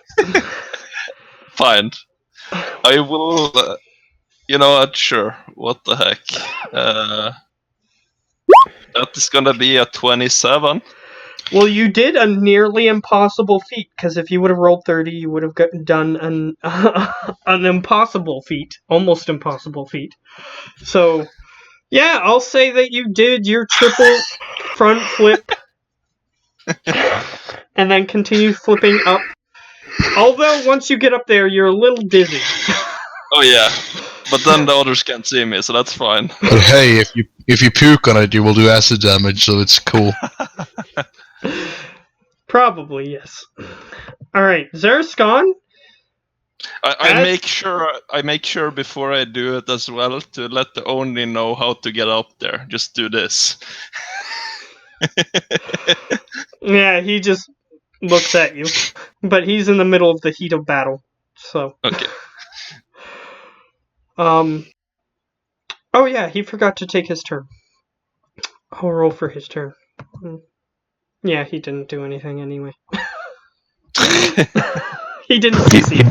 Fine. I will. You know what? Sure. What the heck? That is gonna be a 27.
Well, you did a nearly impossible feat, because if you would have rolled 30, you would have done an impossible feat. Almost impossible feat. So, yeah, I'll say that you did your triple front flip and then continue flipping up Although once you get up there, you're a little dizzy.
Oh yeah, but then the others can't see me, so that's fine.
But hey, if you puke on it, you will do acid damage, so it's cool.
Probably, yes. Alright, Zerscon?
I make sure before I do it as well to let the Oni know how to get up there. Just do this.
Yeah, he just looks at you. But he's in the middle of the heat of battle, so.
Okay.
Oh yeah, he forgot to take his turn. I'll roll for his turn. Yeah, he didn't do anything anyway. He didn't succeed.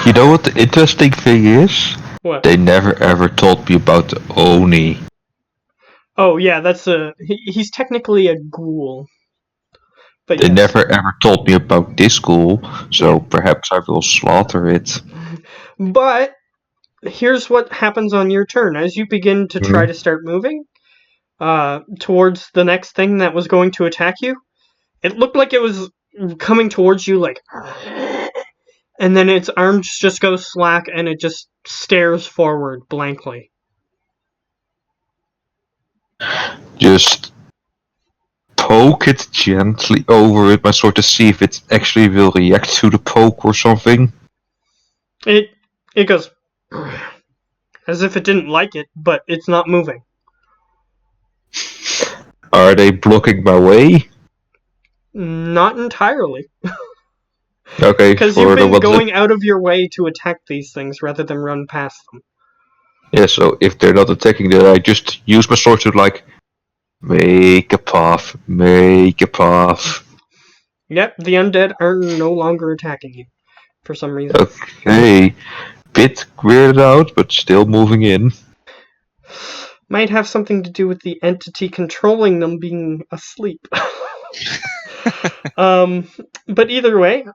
You know what the interesting thing is?
What?
They never ever told me about the Oni.
Oh yeah, that's he's technically a ghoul. But
They
yes.
never ever told me about this ghoul, so perhaps I will slaughter it.
But here's what happens on your turn. As you begin to try to start moving towards the next thing that was going to attack you, it looked like it was coming towards you like, and then its arms just go slack and it just stares forward blankly.
Just poke it gently over with my sword to see if it actually will react to the poke or something.
It goes as if it didn't like it, but it's not moving.
Are they blocking my way?
Not entirely.
Okay,
Because you've been going out of your way to attack these things rather than run past them.
Yeah, so if they're not attacking, then I just use my sword to like make a path.
Yep, the undead are no longer attacking you for some reason.
Okay, bit weirded out, but still moving in.
Might have something to do with the entity controlling them being asleep. But either way,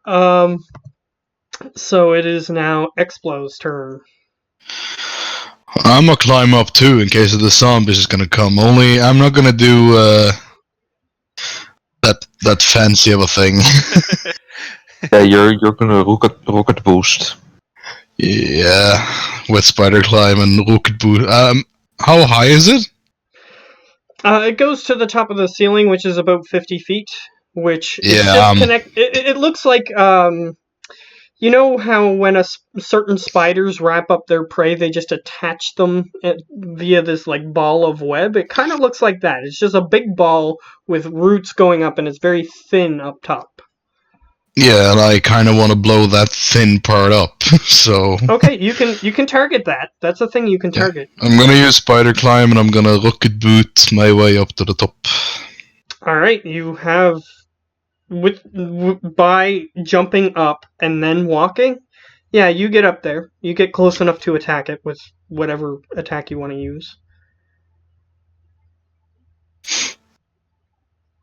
so it is now Explo's turn.
I'm gonna climb up too in case of the zombies is gonna come. Only I'm not gonna do that fancy of a thing.
Yeah, you're gonna rocket boost.
Yeah, with spider climb and rocket boost. How high is it?
It goes to the top of the ceiling, which is about 50 feet, which is
Yeah,
just connect. It looks like you know how when certain spiders wrap up their prey, they just attach them via this like ball of web. It kind of looks like that. It's just a big ball with roots going up, and it's very thin up top.
Yeah, and I kind of want to blow that thin part up. So
Okay, you can target that. That's a thing you can target.
I'm gonna use spider climb and I'm gonna rocket boot my way up to the top.
All right, you have by jumping up and then walking. Yeah, you get up there. You get close enough to attack it with whatever attack you want to use.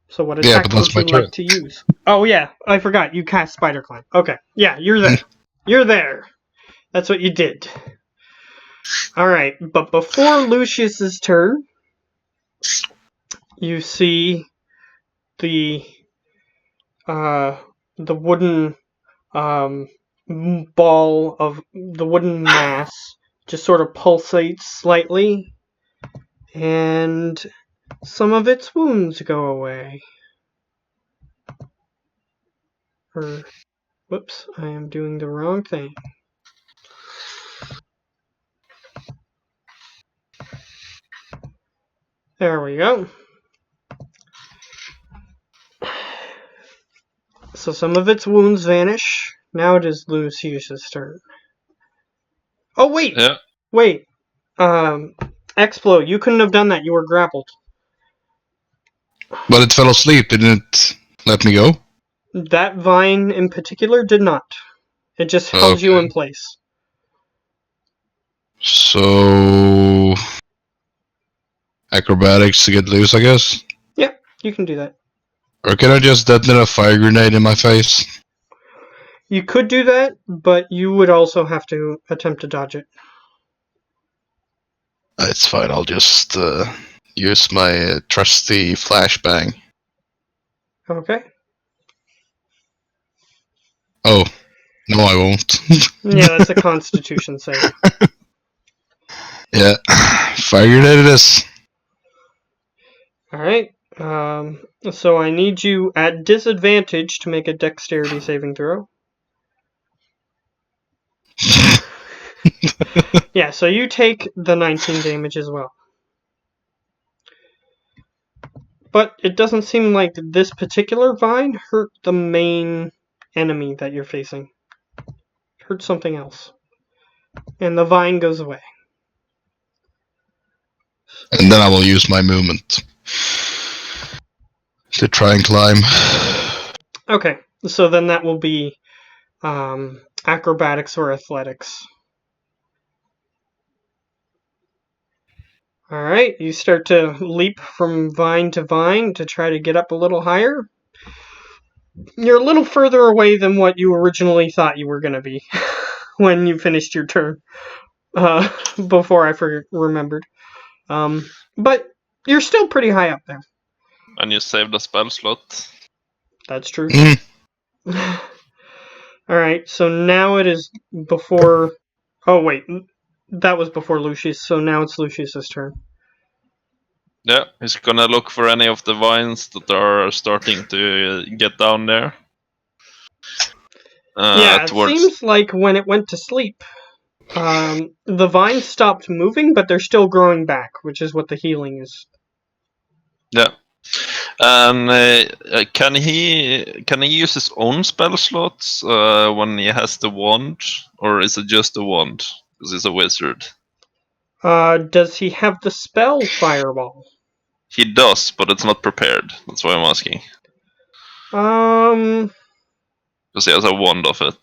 So what
Yeah,
attack
but
would
that's
you
my turn.
like to use? Oh yeah, I forgot. You cast Spider Climb. Okay, yeah, you're there. You're there. That's what you did. All right, but before Lucius's turn, you see the wooden ball of the wooden mass just sort of pulsates slightly, and some of its wounds go away. Whoops, I am doing the wrong thing. There we go. So some of its wounds vanish. Now it is Lucius's turn. Oh wait!
Yeah.
Wait. Explo, you couldn't have done that. You were grappled.
But it fell asleep. It didn't let me go.
That vine in particular did not. It just held you in place.
So acrobatics to get loose, I guess.
Yep, you can do that.
Or can I just detonate a fire grenade in my face?
You could do that, but you would also have to attempt to dodge it.
It's fine. I'll just use my trusty No, I won't.
Yeah, that's a Constitution save.
Yeah, figured it is.
Alright. So I need you at disadvantage to make a dexterity saving throw. Yeah, so you take the 19 damage as well. But it doesn't seem like this particular vine hurt the main enemy that you're facing. It hurt something else. And the vine goes away.
And then I will use my movement to try and climb.
Okay, so then that will be acrobatics or athletics. Alright, you start to leap from vine to vine to try to get up a little higher. You're a little further away than what you originally thought you were going to be when you finished your turn. Before I remembered. But you're still pretty high up there.
And you saved a spell slot.
That's true. Alright, so now it is before... Oh, wait. That was before Lucius, so now it's Lucius's turn.
Yeah, he's gonna look for any of the vines that are starting to get down there.
Yeah, it
towards...
seems like when it went to sleep, the vines stopped moving, but they're still growing back, which is what the healing is.
Yeah. And can he use his own spell slots when he has the wand, or is it just the wand? Because he's a wizard.
Does he have the spell Fireball?
He does, but it's not prepared. That's why I'm asking. Because he has a wand of it.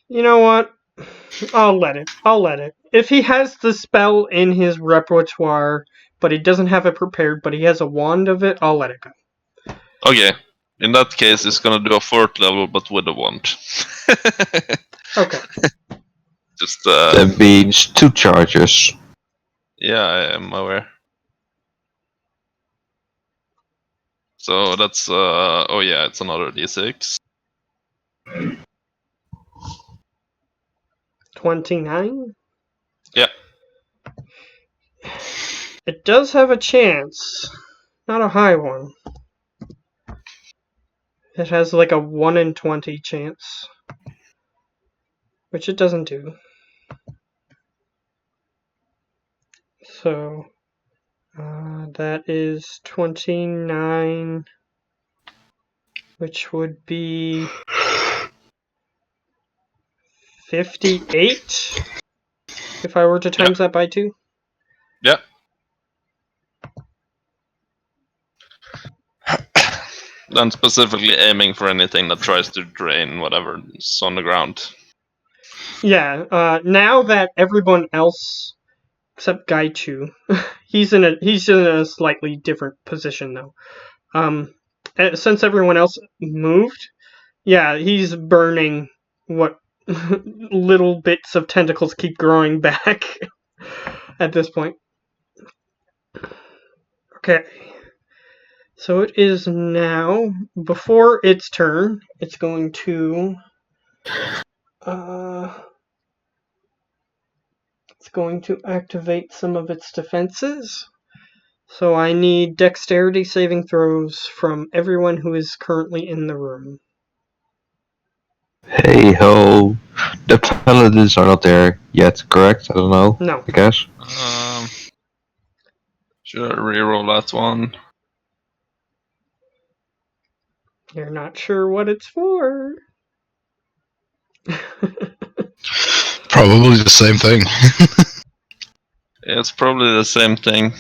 You know what? I'll let it. If he has the spell in his repertoire, but he doesn't have it prepared, but he has a wand of it, I'll let it go.
Okay. In that case, he's gonna do a 4th level, but with a wand.
Okay.
Just that means 2 charges.
Yeah, I am aware. So that's oh yeah, it's another d6.
29?
Yeah.
It does have a chance. Not a high one. It has like a 1 in 20 chance. Which it doesn't do. So, that is 29, which would be 58, if I were to times that by 2.
Yeah. Then specifically aiming for anything that tries to drain whatever is on the ground.
Yeah, now that everyone else except Gaichu, he's in a slightly different position though. Since everyone else moved, yeah, he's burning what little bits of tentacles keep growing back at this point. Okay. So it is now, before its turn, it's going to activate some of its defenses. So I need dexterity saving throws from everyone who is currently in the room.
Hey ho. The paladins are not there yet, correct? I don't know.
No.
I guess.
Should I reroll that one?
You're not sure what it's for.
Probably the same thing.
Yeah, it's probably the same thing.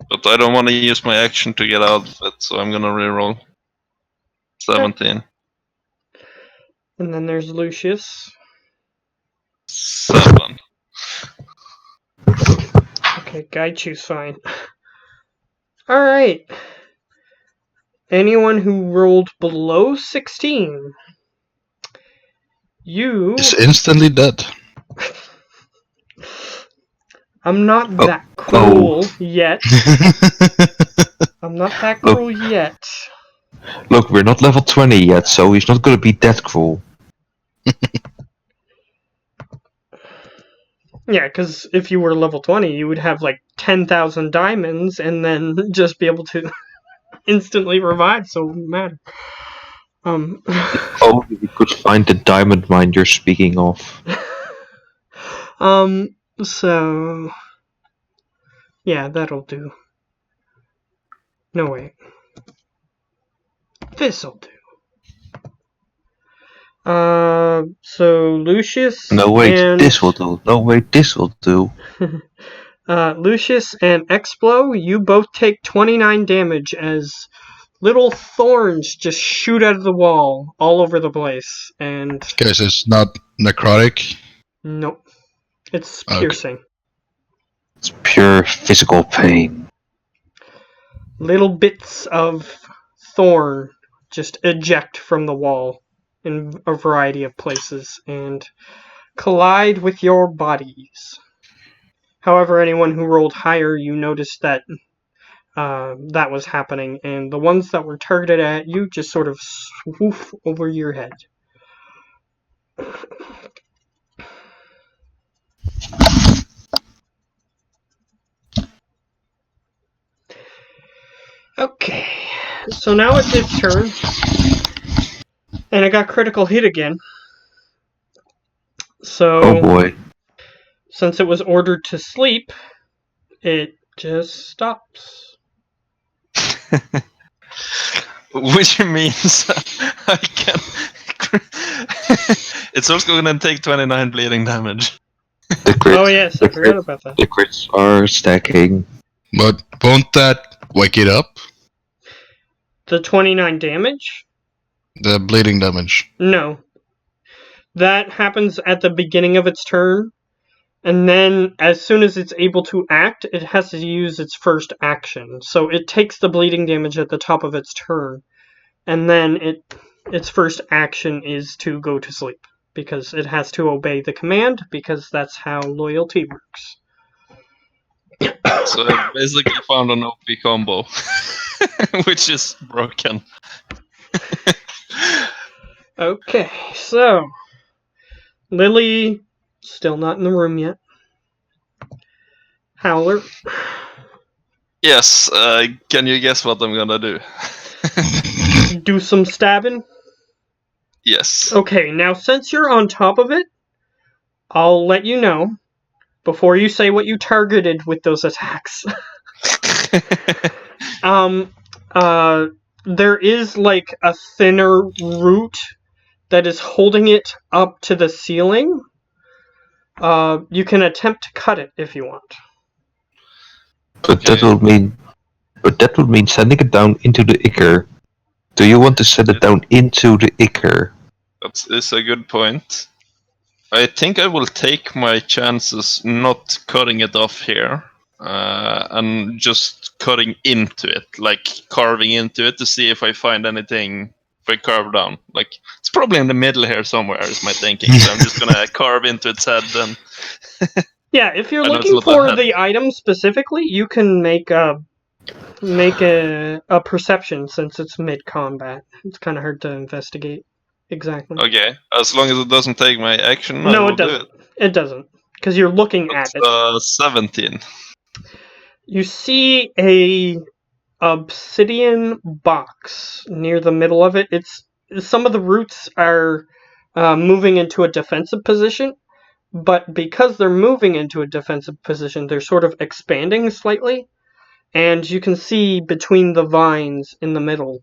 But I don't want to use my action to get out of it, so I'm gonna reroll. 17.
And then there's Lucius.
7.
Okay, Gaichu's fine. Alright. Anyone who rolled below 16, you...
It's instantly dead.
I'm not that cruel yet. I'm not that cruel yet.
Look, we're not level 20 yet, so he's not gonna be that cruel.
Yeah, because if you were level 20, you would have like 10,000 diamonds and then just be able to instantly revive, so it wouldn't matter.
Only we could find the diamond mine you're speaking of.
So. Yeah, that'll do. No, wait. This'll do. So Lucius
No, wait,
and
this will do. No, wait, this will do.
Lucius and Explo, you both take 29 damage as little thorns just shoot out of the wall all over the place. And
Guys, it's not necrotic.
nope, it's
Okay.
piercing.
It's pure physical pain.
Little bits of thorn just eject from the wall in a variety of places and collide with your bodies. However, anyone who rolled higher, you noticed that that was happening, and the ones that were targeted at you just sort of swoof over your head. Okay, so now it's its turn, and it got critical hit again. So,
Oh boy.
since it was ordered to sleep, it just stops.
Which means I can. It's also going to take 29 bleeding damage.
The crits,
Oh yes, I forgot about that.
the crits are stacking.
But won't that wake it up?
The 29 damage?
The bleeding damage.
No. That happens at the beginning of its turn, and then as soon as it's able to act, it has to use its first action. So it takes the bleeding damage at the top of its turn, and then its first action is to go to sleep, because it has to obey the command, because that's how loyalty works.
So I basically found an OP combo, which is broken.
Okay, so Lily still not in the room yet. Howler.
Yes, can you guess what I'm gonna do?
Do some stabbing.
Yes.
Okay, now since you're on top of it, I'll let you know before you say what you targeted with those attacks. There is like a thinner root that is holding it up to the ceiling. You can attempt to cut it if you want.
But
Okay.
that would mean sending it down into the Ichor. Do you want to send it down into the Ichor?
That's a good point. I think I will take my chances not cutting it off here, and just cutting into it, like carving into it to see if I find anything. If I carve down, like it's probably in the middle here somewhere, is my thinking. So I'm just gonna carve into its head then.
Yeah, if you're
I know it's
looking
not that
for
heavy.
the item specifically, you can make a perception since it's mid combat. It's kind of hard to investigate exactly.
Okay, as long as it doesn't take my action, I
No,
will
it doesn't. It doesn't, because you're looking at
do it.
it.
17.
You see a obsidian box near the middle of it. It's some of the roots are moving into a defensive position, but because they're moving into a defensive position, they're sort of expanding slightly, and you can see between the vines in the middle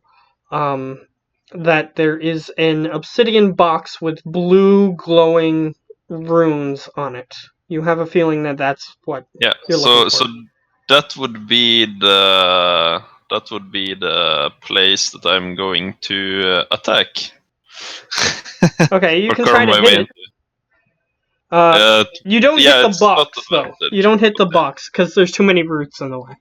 that there is an obsidian box with blue glowing runes on it. You have a feeling that that's what
Yeah.
you're
So
looking for.
so that would be the place that I'm going to attack.
Okay, you
Or
can
carve
try to
my
hit
way
it.
into.
You don't
Yeah,
hit the
it's not
box though.
advantage.
You don't hit the
Okay.
box because there's too many roots in the way.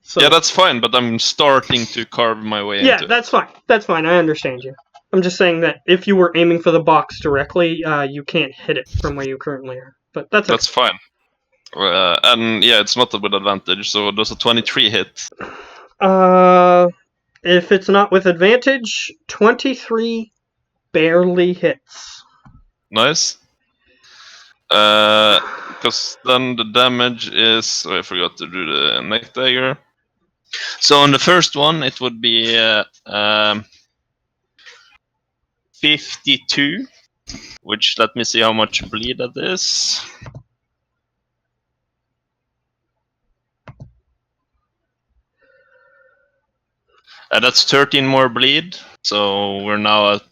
So
Yeah, that's fine, but I'm starting to carve my way
yeah,
into it.
that's fine. That's fine. I understand you. I'm just saying that if you were aiming for the box directly, you can't hit it from where you currently are. But that's okay.
That's fine. And yeah, it's not with advantage, so does a 23 hit?
If it's not with advantage, 23 barely hits.
Nice. Because then the damage is... Oh, I forgot to do the neck dagger. So on the first one, it would be 52, which, let me see how much bleed that is. That's 13 more bleed, so we're now at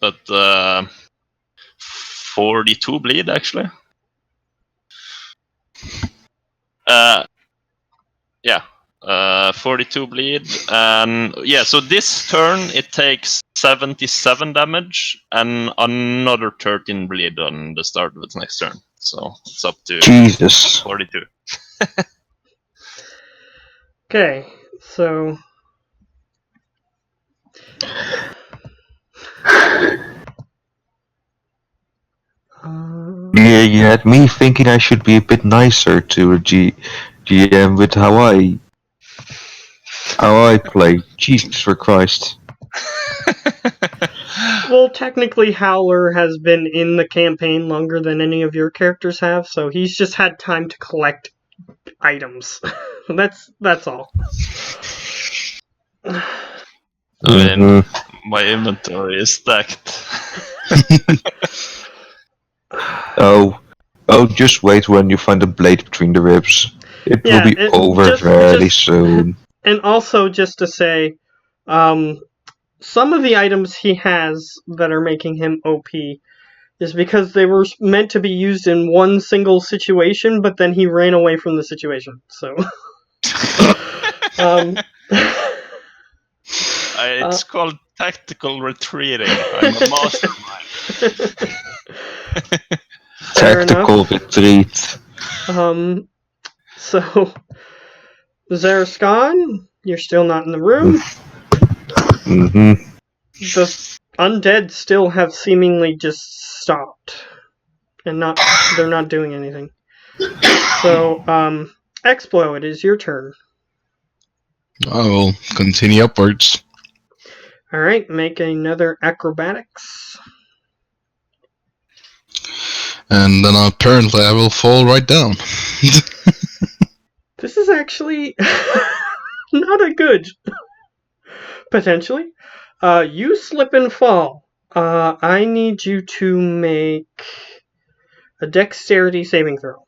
42 bleed, actually. Yeah, 42 bleed, and yeah. So this turn it takes 77 damage and another 13 bleed on the start of its next turn. So it's up to
Jesus.
42.
Okay, so
Yeah, you had me thinking I should be a bit nicer to a GM with how I play. Jesus for Christ.
well, technically, Howler has been in the campaign longer than any of your characters have, so he's just had time to collect items. that's all.
I mean, my inventory is stacked.
Oh, just wait when you find a blade between the ribs. It will be over fairly soon.
And also, just to say, some of the items he has that are making him OP is because they were meant to be used in one single situation, but then he ran away from the situation. So,
It's called tactical retreating. I'm a mastermind.
Tactical retreat.
So, Zaraskan, you're still not in the room.
Mm-hmm.
The undead still have seemingly just stopped. And they're not doing anything. So, Explo, it is your turn.
I will continue upwards.
Alright, make another acrobatics.
And then apparently I will fall right down.
This is actually not a good. Potentially. You slip and fall. I need you to make a dexterity saving throw.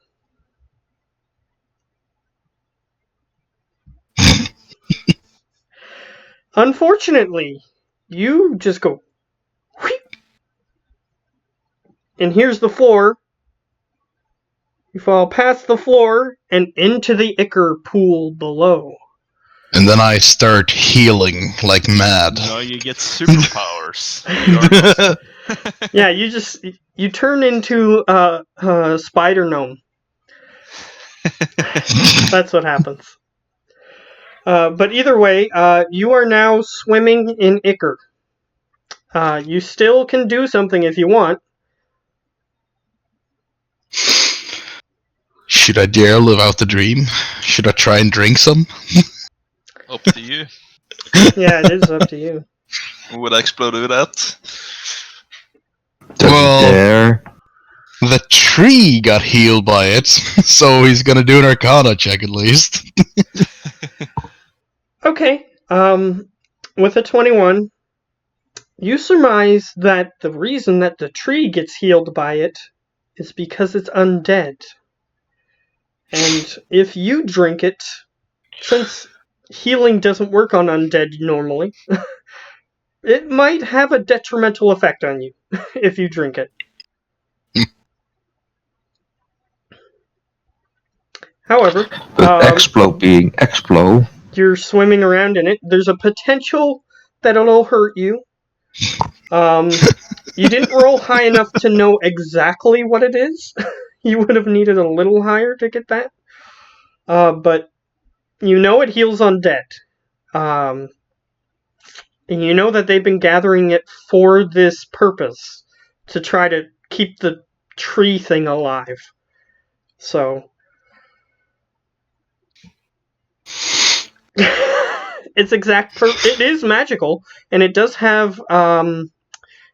Unfortunately, you just go, wheep, and here's the floor. You fall past the floor and into the ichor pool below.
And then I start healing like mad.
Now you get superpowers.
Yeah, you turn into a spider gnome. That's what happens. But either way, you are now swimming in ichor. You still can do something if you want.
Should I dare live out the dream? Should I try and drink some?
Up to you.
Yeah, it is up to you.
Would Explo do that?
Well, the tree got healed by it, so he's gonna do an Arcana check at least.
Okay. With a 21, you surmise that the reason that the tree gets healed by it is because it's undead. And if you drink it, since healing doesn't work on undead normally, it might have a detrimental effect on you if you drink it. However,
Explo being Explo,
you're swimming around in it. There's a potential that it'll hurt you. You didn't roll high enough to know exactly what it is. You would have needed a little higher to get that. But you know it heals undead. And you know that they've been gathering it for this purpose, to try to keep the tree thing alive. So its exact it is magical, and it does have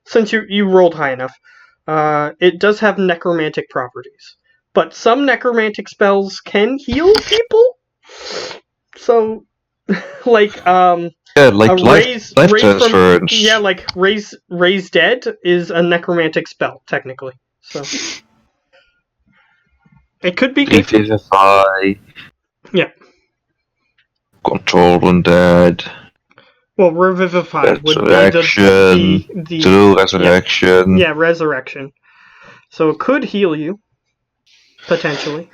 since you rolled high enough, it does have necromantic properties. But some necromantic spells can heal people. So, like
Yeah, like
a
life
raise from
transference.
like raise dead is a necromantic spell technically. So it could be good.
Revivify.
Yeah.
Control undead.
Well, revivify would be
Resurrection.
the
True resurrection.
yeah, resurrection. So it could heal you potentially.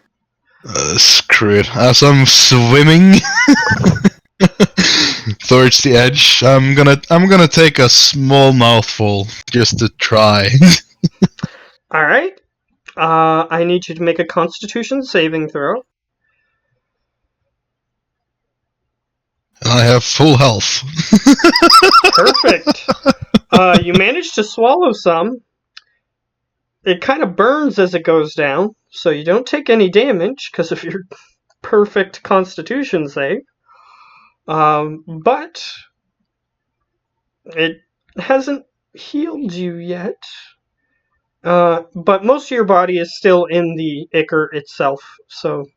Screw it. As I'm swimming towards the edge, I'm gonna take a small mouthful just to try.
All right. I need you to make a Constitution saving throw.
I have full health.
Perfect. You manage to swallow some. It kind of burns as it goes down, so you don't take any damage because of your perfect Constitution save. But it hasn't healed you yet. But most of your body is still in the ichor itself, so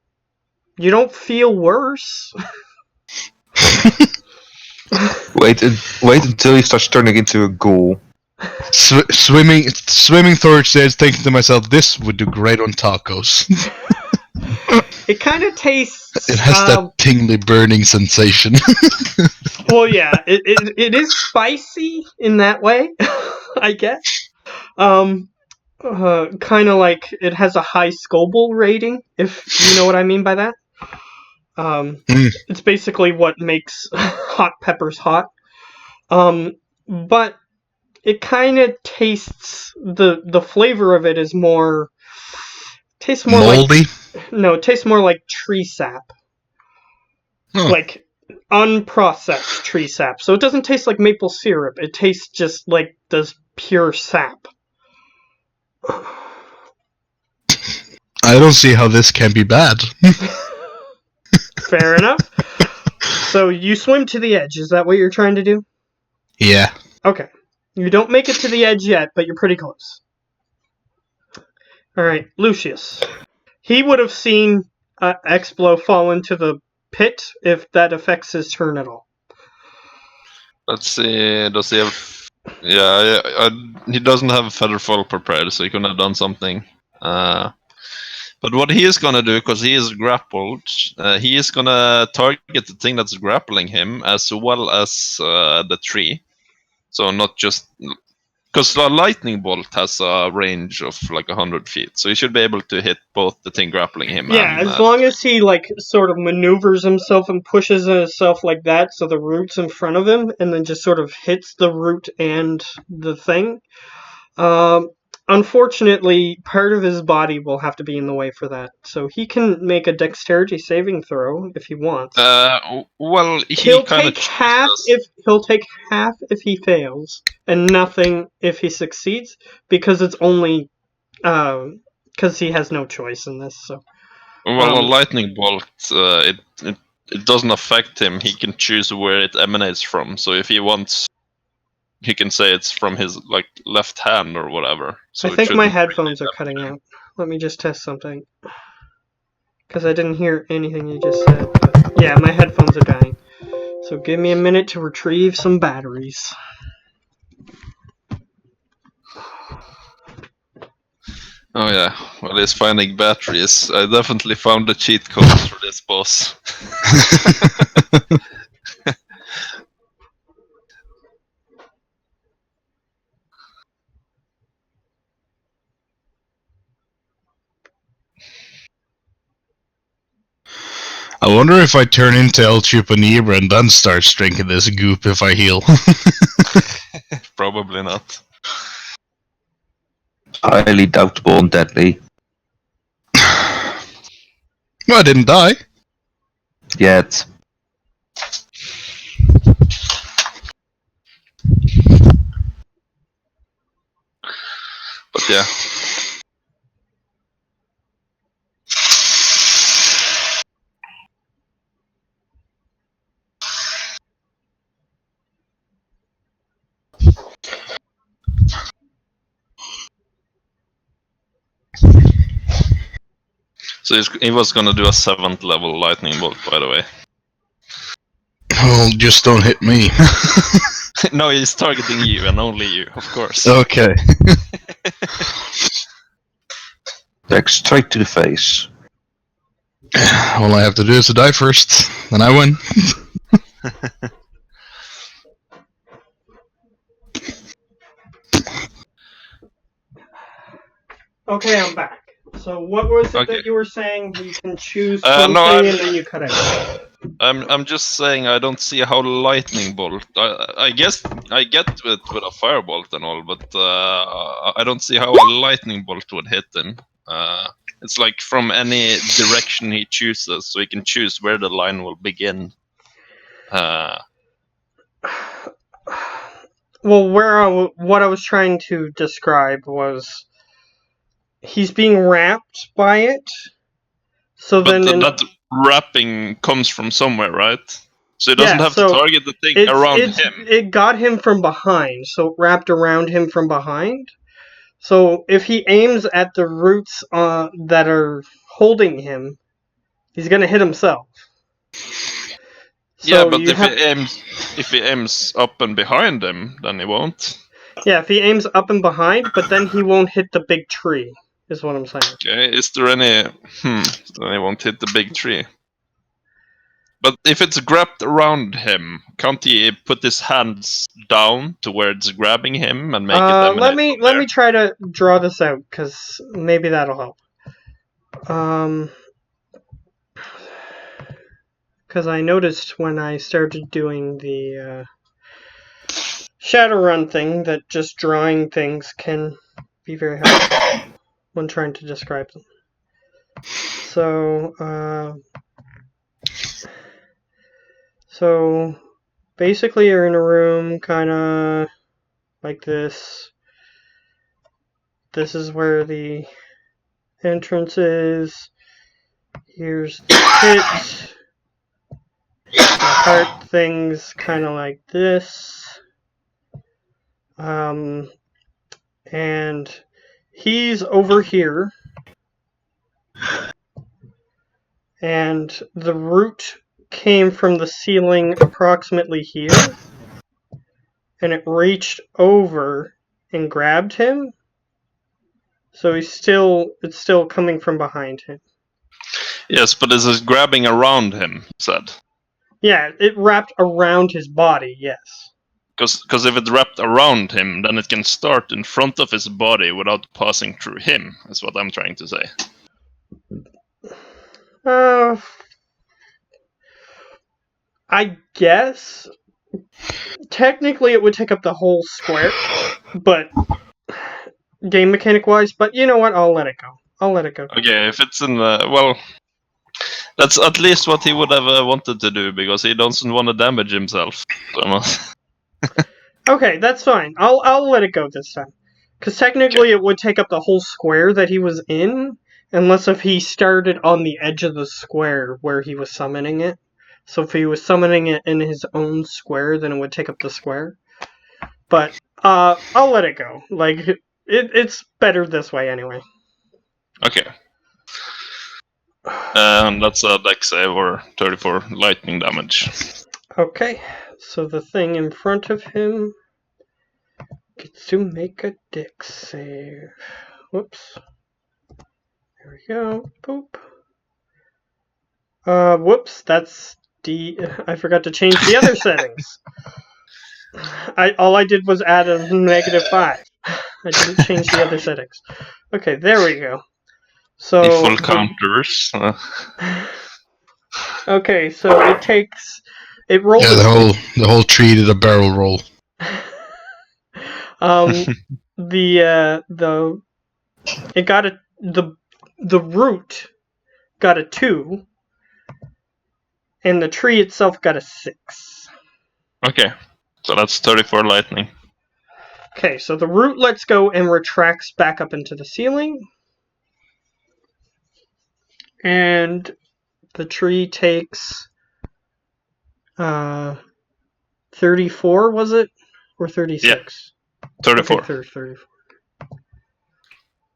you don't feel worse.
Wait until he starts turning into a ghoul.
Swimming towards the edge, thinking to myself, this would do great on tacos.
It kind of tastes.
It has that tingly burning sensation.
Well, yeah, it is spicy in that way, I guess. Kind of like it has a high Scoville rating, if you know what I mean by that. It's basically what makes hot peppers hot. But it kind of tastes the flavor of it is more tastes more
moldy?
It tastes more like tree sap.
Huh.
Like unprocessed tree sap. So it doesn't taste like maple syrup. It tastes just like this pure sap.
I don't see how this can be bad.
Fair enough. So you swim to the edge. Is that what you're trying to do?
Yeah.
Okay. You don't make it to the edge yet, but you're pretty close. Alright, Lucius. He would have seen Explo fall into the pit if that affects his turn at all.
Let's see. Does he have? Yeah, he doesn't have Featherfall prepared, so he couldn't have done something. But what he is gonna do, because he is grappled, he is gonna target the thing that's grappling him as well as the tree. So not just because the lightning bolt has a range of like 100 feet, so he should be able to hit both the thing grappling him.
Yeah,
and,
as long as he like sort of maneuvers himself and pushes himself like that, so the root's in front of him, and then just sort of hits the root and the thing. Unfortunately, part of his body will have to be in the way for that, so he can make a dexterity saving throw if he wants.
Well,
He'll take half if he fails, and nothing if he succeeds, because it's only because he has no choice in this. So.
Well, a lightning bolt, it doesn't affect him. He can choose where it emanates from. So if he wants, he can say it's from his like left hand or whatever. So
I think my headphones are cutting out. Let me just test something. Because I didn't hear anything you just said. But yeah, my headphones are dying. So give me a minute to retrieve some batteries.
Oh yeah, well, he's finding batteries. I definitely found the cheat codes for this boss.
I wonder if I turn into El Chupanibra and then start drinking this goop if I heal.
Probably not.
Highly doubtable and deadly.
Well, I didn't die.
Yet.
But yeah. So he was gonna do a 7th level lightning bolt, by the way.
Well, just don't hit me.
No, he's targeting you and only you, of course.
Okay.
Like straight to the face.
All I have to do is to die first, then I win.
Okay, I'm back. So what was it
Okay.
that you were saying? You can choose
No,
something
I'm-
and then you cut out.
I'm just saying I don't see how lightning bolt. I guess I get it with a firebolt and all, but I don't see how a lightning bolt would hit him. It's like from any direction he chooses, so he can choose where the line will begin.
Well, what I was trying to describe was he's being wrapped by it. So
But
then,
that wrapping comes from somewhere, right? So he doesn't
Yeah,
have
so
to target the thing around him.
it got him from behind, so it wrapped around him from behind. So if he aims at the roots that are holding him, he's gonna hit himself.
Yeah,
So
but
you
if he aims up and behind him, then he won't.
Yeah, if he aims up and behind, but then he won't hit the big tree, is what I'm saying.
Okay, is there any? Then he won't hit the big tree. But if it's grabbed around him, can't he put his hands down to where it's grabbing him and make it emanate
Let
from
me
there?
try to draw this out because maybe that'll help. Because I noticed when I started doing the Shadowrun thing that just drawing things can be very helpful when trying to describe them. So basically you're in a room kind of like this. This is where the entrance is. Here's the pit. The heart thing's kind of like this. And he's over here. And the root came from the ceiling approximately here. And it reached over and grabbed him. So it's still coming from behind him.
Yes, but is it grabbing around him? Said.
Yeah, it wrapped around his body, yes.
Because if it's wrapped around him, then it can start in front of his body without passing through him. Is what I'm trying to say.
I guess technically it would take up the whole square, but game mechanic wise, but you know what? I'll let it go.
Okay, if it's in the well, that's at least what he would have wanted to do because he doesn't want to damage himself.
Okay, that's fine. I'll let it go this time. Because technically it would take up the whole square that he was in, unless if he started on the edge of the square where he was summoning it. So if he was summoning it in his own square, then it would take up the square. But I'll let it go. Like it's better this way anyway.
Okay. And that's a dex save or 34 lightning damage.
Okay, so the thing in front of him gets to make a dex save. Whoops. There we go. Boop. Whoops, that's I forgot to change the other settings. All I did was add a -5. I didn't change the other settings. Okay, there we go. So
Default counters.
Okay, so it rolls.
Yeah, the whole tree did a barrel roll.
It got the root got a 2, and the tree itself got a 6.
Okay, so that's 34 lightning.
Okay, so the root lets go and retracts back up into the ceiling. And the tree takes 34, was it? Or 36?
Yeah, 34.
Okay, 34.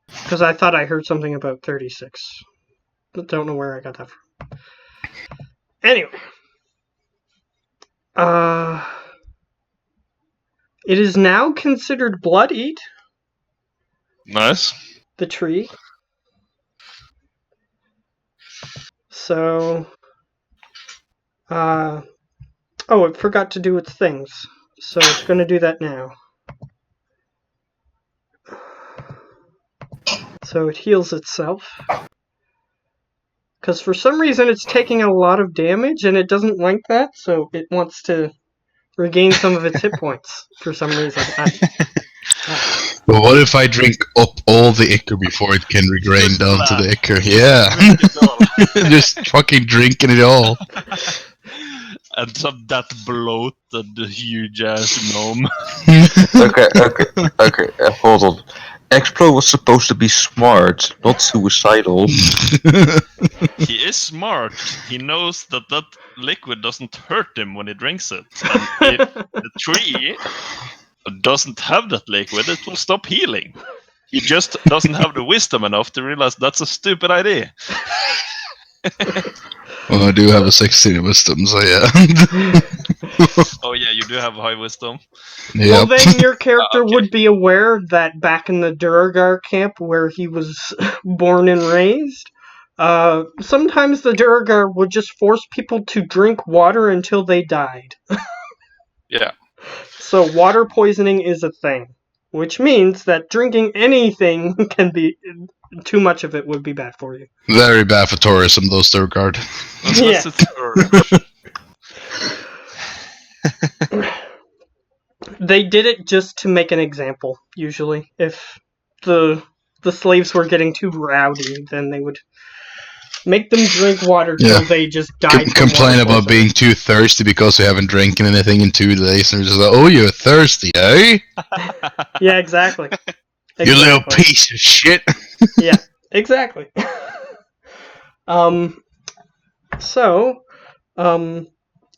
Because I thought I heard something about 36. don't know where I got that from. Anyway. It is now considered bloodied,
Nice.
the tree. So, oh, it forgot to do its things. So it's going to do that now. So it heals itself. Because for some reason it's taking a lot of damage and it doesn't like that, so it wants to regain some of its hit points for some reason.
But what if I drink up all the ichor before it can regain
Just
down to
that.
the ichor? Yeah.
Drink it all.
Just fucking drinking it all.
And some that bloated huge ass gnome.
Okay, hold on. Explo was supposed to be smart, not suicidal.
He is smart. He knows that that liquid doesn't hurt him when he drinks it. And if the tree doesn't have that liquid, it will stop healing. He just doesn't have the wisdom enough to realize that's a stupid idea.
Well, I do have a 16 in wisdom, so yeah.
Oh yeah, you do have high wisdom.
Well,
Yep.
then your character
Okay.
would be aware that back in the Duragar camp where he was born and raised, sometimes the Duragar would just force people to drink water until they died.
Yeah.
So water poisoning is a thing, which means that drinking anything can be too much of it would be bad for you.
Very bad for tourism, those Durgard.
Unless
Yeah.
it's urge.
They did it just to make an example, usually. If the slaves were getting too rowdy, then they would make them drink water till
Yeah.
they just died. from
Complain
water
about
poisoning.
being too thirsty because we haven't drinking anything in 2 days, and they're just like, oh, you're thirsty, eh?
Yeah, exactly.
You little
Exactly.
piece of shit.
Yeah, exactly. So,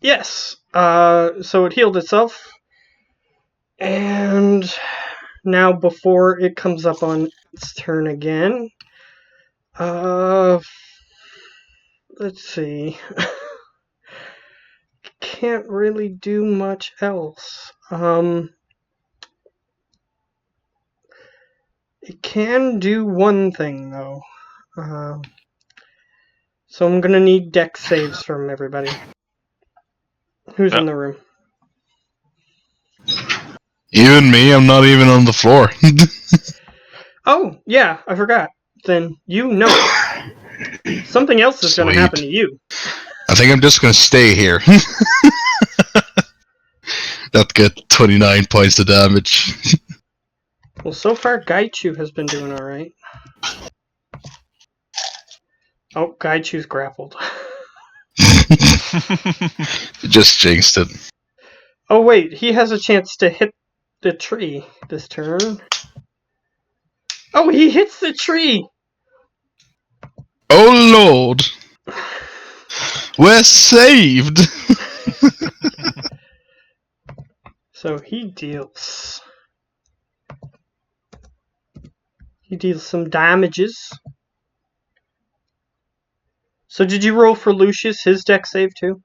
yes. So it healed itself. And now before it comes up on its turn again, let's see. Can't really do much else. It can do one thing though. So I'm gonna need dex saves from everybody. Who's in the room?
Even me, I'm not even on the floor.
Oh, yeah, I forgot. Then you know something else is gonna
Sweet.
happen to you.
I think I'm just gonna stay here. That get 29 points of damage.
Well, so far Gaichu has been doing alright. Oh, Gaichu's grappled.
Just jinxed it.
Oh wait, he has a chance to hit the tree this turn. Oh, he hits the tree!
Oh lord! We're saved!
So he deals some damages. So did you roll for Lucius his dex save too?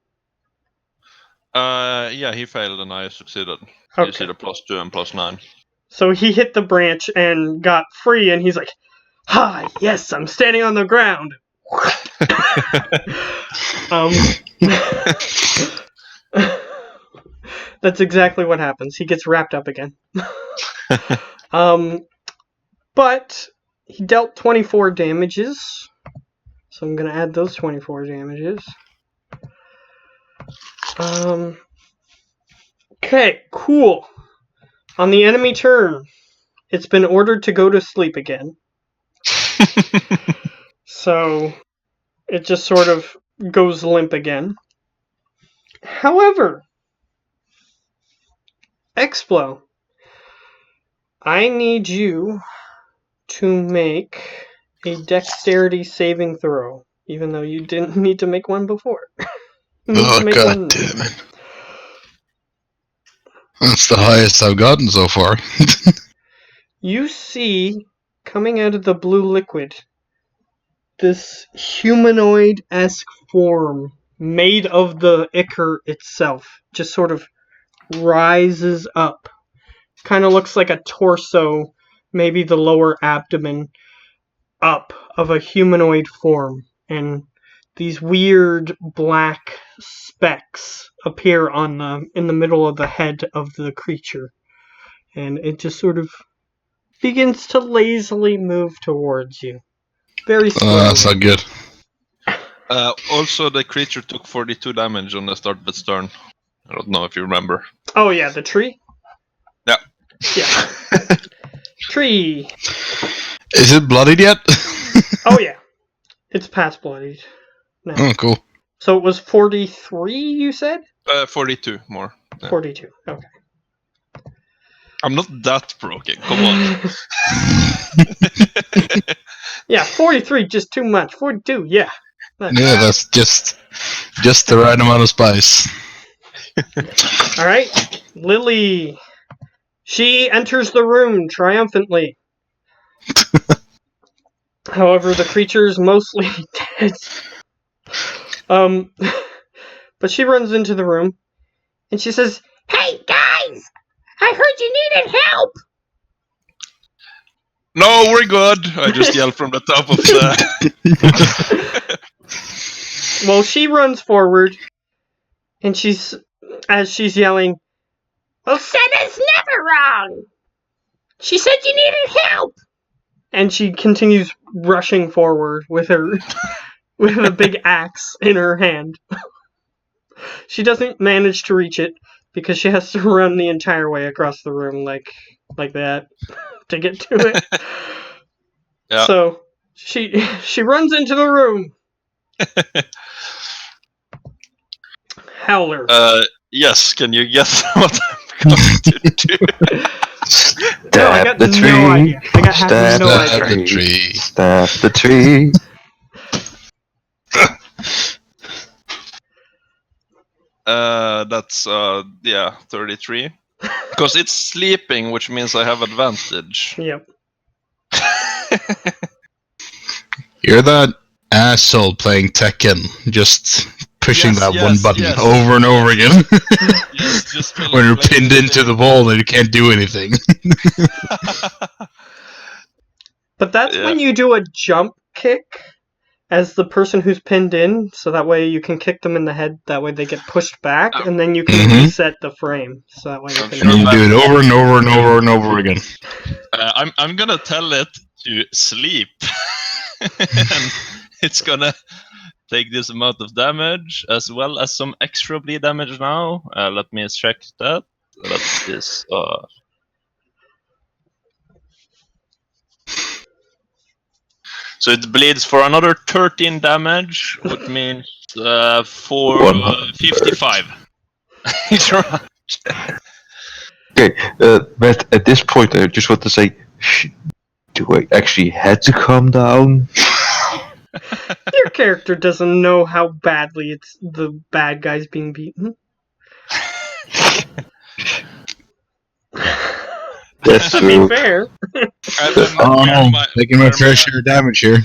Yeah, he failed and I succeeded. You see
Okay.
the +2 and +9.
So he hit the branch and got free, and he's like, "Hi, yes, I'm standing on the ground." That's exactly what happens. He gets wrapped up again. But he dealt 24 damages. So I'm going to add those 24 damages. Okay, cool. On the enemy turn, it's been ordered to go to sleep again. So it just sort of goes limp again. However, Explo, I need you to make a dexterity saving throw, even though you didn't need to make one before. You need
Oh
to make
god
one.
damn it. That's the highest I've gotten so far.
You see, coming out of the blue liquid, this humanoid-esque form made of the ichor itself just sort of rises up. Kind of looks like a torso, maybe the lower abdomen, up of a humanoid form. And these weird black specks appear in the middle of the head of the creature. And it just sort of begins to lazily move towards you. Very slowly.
That's not good.
Also, the creature took 42 damage on the start of its turn. I don't know if you remember.
Oh yeah, the tree?
Yeah.
Yeah. Tree.
Is it bloodied yet?
Oh yeah. It's past bloodied. No.
Oh, cool.
So it was 43, you said?
42 more. Yeah.
42. Okay.
I'm not that broken. Come on.
Yeah, 43 just too much. 42, yeah.
Yeah, that's just the right amount of spice.
All right, Lily. She enters the room triumphantly. However, the creature's mostly dead. But she runs into the room and she says, "Hey guys, I heard you needed help."
No, we're good. I just yelled from the top of the.
Well, she runs forward and as she's yelling, "Well, Senna's never wrong. She said you needed help." And she continues rushing forward with a big axe in her hand. She doesn't manage to reach it because she has to run the entire way across the room like that to get to it.
Yeah.
So she runs into the room. Howler.
Yes, can you guess what I'm going to do?
No, I got
the tree.
no idea. I got half
Stab
no
the
idea.
tree. Stab the tree.
That's 33. Because it's sleeping, which means I have advantage.
Yep.
You're that asshole playing Tekken, just pushing
Yes,
that
yes,
one button
yes.
over and over again.
Yes, just
When you're pinned into the wall and you can't do anything.
But that's
Yeah.
when you do a jump kick as the person who's pinned in, so that way you can kick them in the head, that way they get pushed back, and then you can
Mhm.
reset the frame. So that way you
I'm
can...
sure
And you do it over and over and over and over again.
I'm gonna tell it to sleep, and it's gonna take this amount of damage as well as some extra bleed damage now. Let me check that. That is so it bleeds for another 13 damage, which means for 55. It's right.
Okay, but at this point, I just want to say, do I actually had to calm down?
Your character doesn't know how badly it's the bad guy's being beaten.
That's
To be
true.
fair.
And then
Oh no,
my-
taking my
where
fair
my-
share of damage here.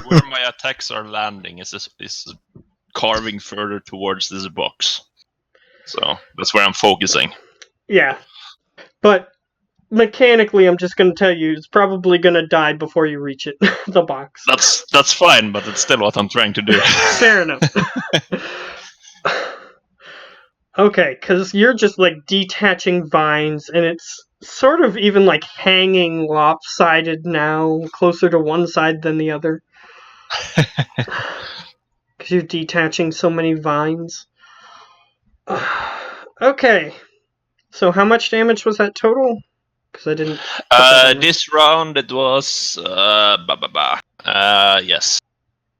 where my attacks are landing is carving further towards this box. So that's where I'm focusing.
Yeah. But mechanically, I'm just going to tell you, it's probably going to die before you reach it, the box.
That's fine, but it's still what I'm trying to do.
Fair enough. Okay, because you're just like detaching vines, and it's sort of even like hanging lopsided now, closer to one side than the other. Because you're detaching so many vines. Okay, so how much damage was that total? Because I didn't. put that in.
This round it was yes,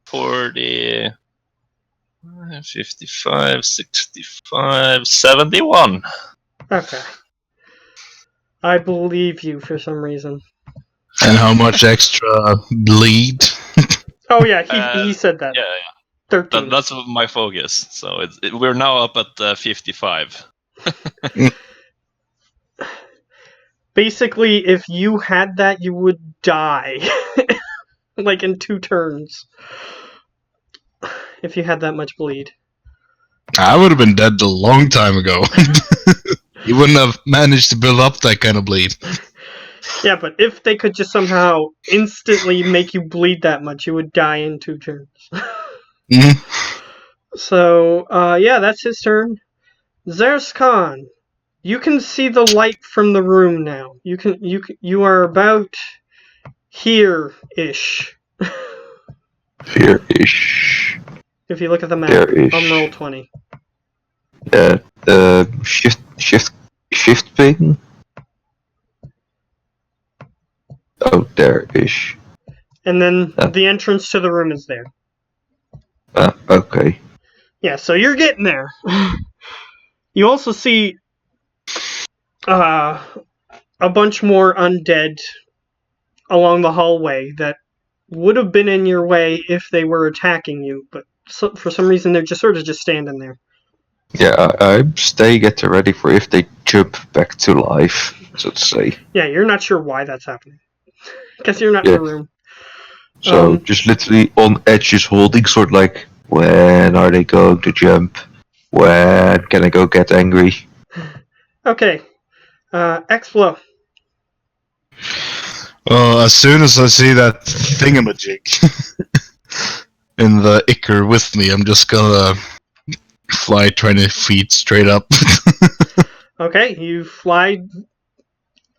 40, 55, 65, 71.
Okay. I believe you for some reason.
And how much extra bleed?
Oh yeah, he said that.
Yeah,
13.
that's my focus. So we're now up at 55.
Basically, if you had that, you would die. like in 2 turns. If you had that much bleed.
I would have been dead a long time ago. You wouldn't have managed to build up that kind of bleed.
Yeah, but if they could just somehow instantly make you bleed that much, you would die in 2 turns.
Mhm.
So, yeah, that's his turn. Zeus Khan, you can see the light from the room now. You are about here-ish.
Here-ish.
If you look at the map
There-ish.
on roll 20.
Shift ping. Oh, there-ish.
And then the entrance to the room is there.
Okay.
Yeah, so you're getting there. You also see a bunch more undead along the hallway that would have been in your way if they were attacking you, but for some reason they're just sort of just standing there.
Yeah, I'm staying at the ready for if they jump back to life, so to say.
Yeah, you're not sure why that's happening. Because you're not in the room.
So just literally on edges holding, sort of like, when are they going to jump? When can I go get angry?
Okay. X-Flow.
As soon as I see that thingamajig in the Icar with me, I'm just gonna fly 20 feet straight up.
Okay, you fly.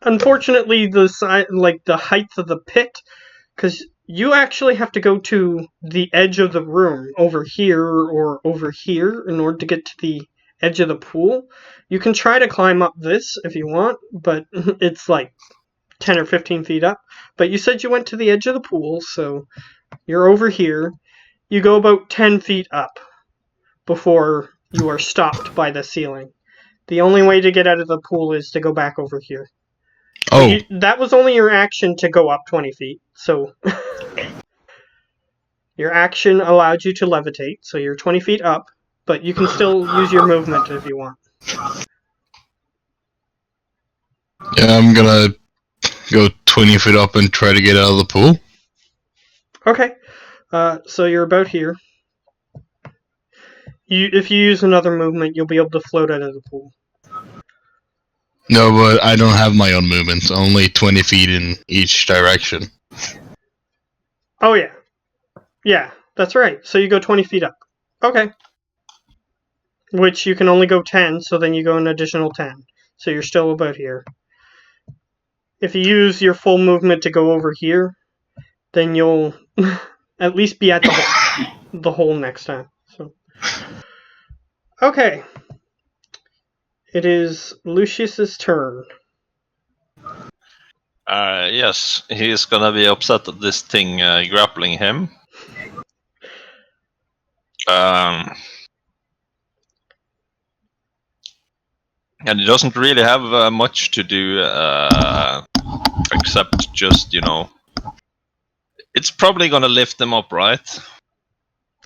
Unfortunately, the height of the pit, because you actually have to go to the edge of the room over here or over here in order to get to the edge of the pool. You can try to climb up this if you want, but it's like 10 or 15 feet up. But you said you went to the edge of the pool, so you're over here. You go about 10 feet up before you are stopped by the ceiling. The only way to get out of the pool is to go back over here.
Oh,
That was only your action to go up 20 feet, so your action allowed you to levitate, so you're 20 feet up, but you can still use your movement if you want.
yeah, I'm gonna go 20 feet up and try to get out of the pool.
Okay, so you're about here. If you use another movement, you'll be able to float out of the pool.
No, but I don't have my own movement. Only 20 feet in each direction.
Oh, yeah. Yeah, that's right. So you go 20 feet up. Okay. Which you can only go 10, so then you go an additional 10. So you're still about here. If you use your full movement to go over here, then you'll at least be at the hole next time. So, okay. It is Lucius's turn.
Yes, he's gonna be upset at this thing grappling him. And he doesn't really have much to do except just, it's probably gonna lift him up, right?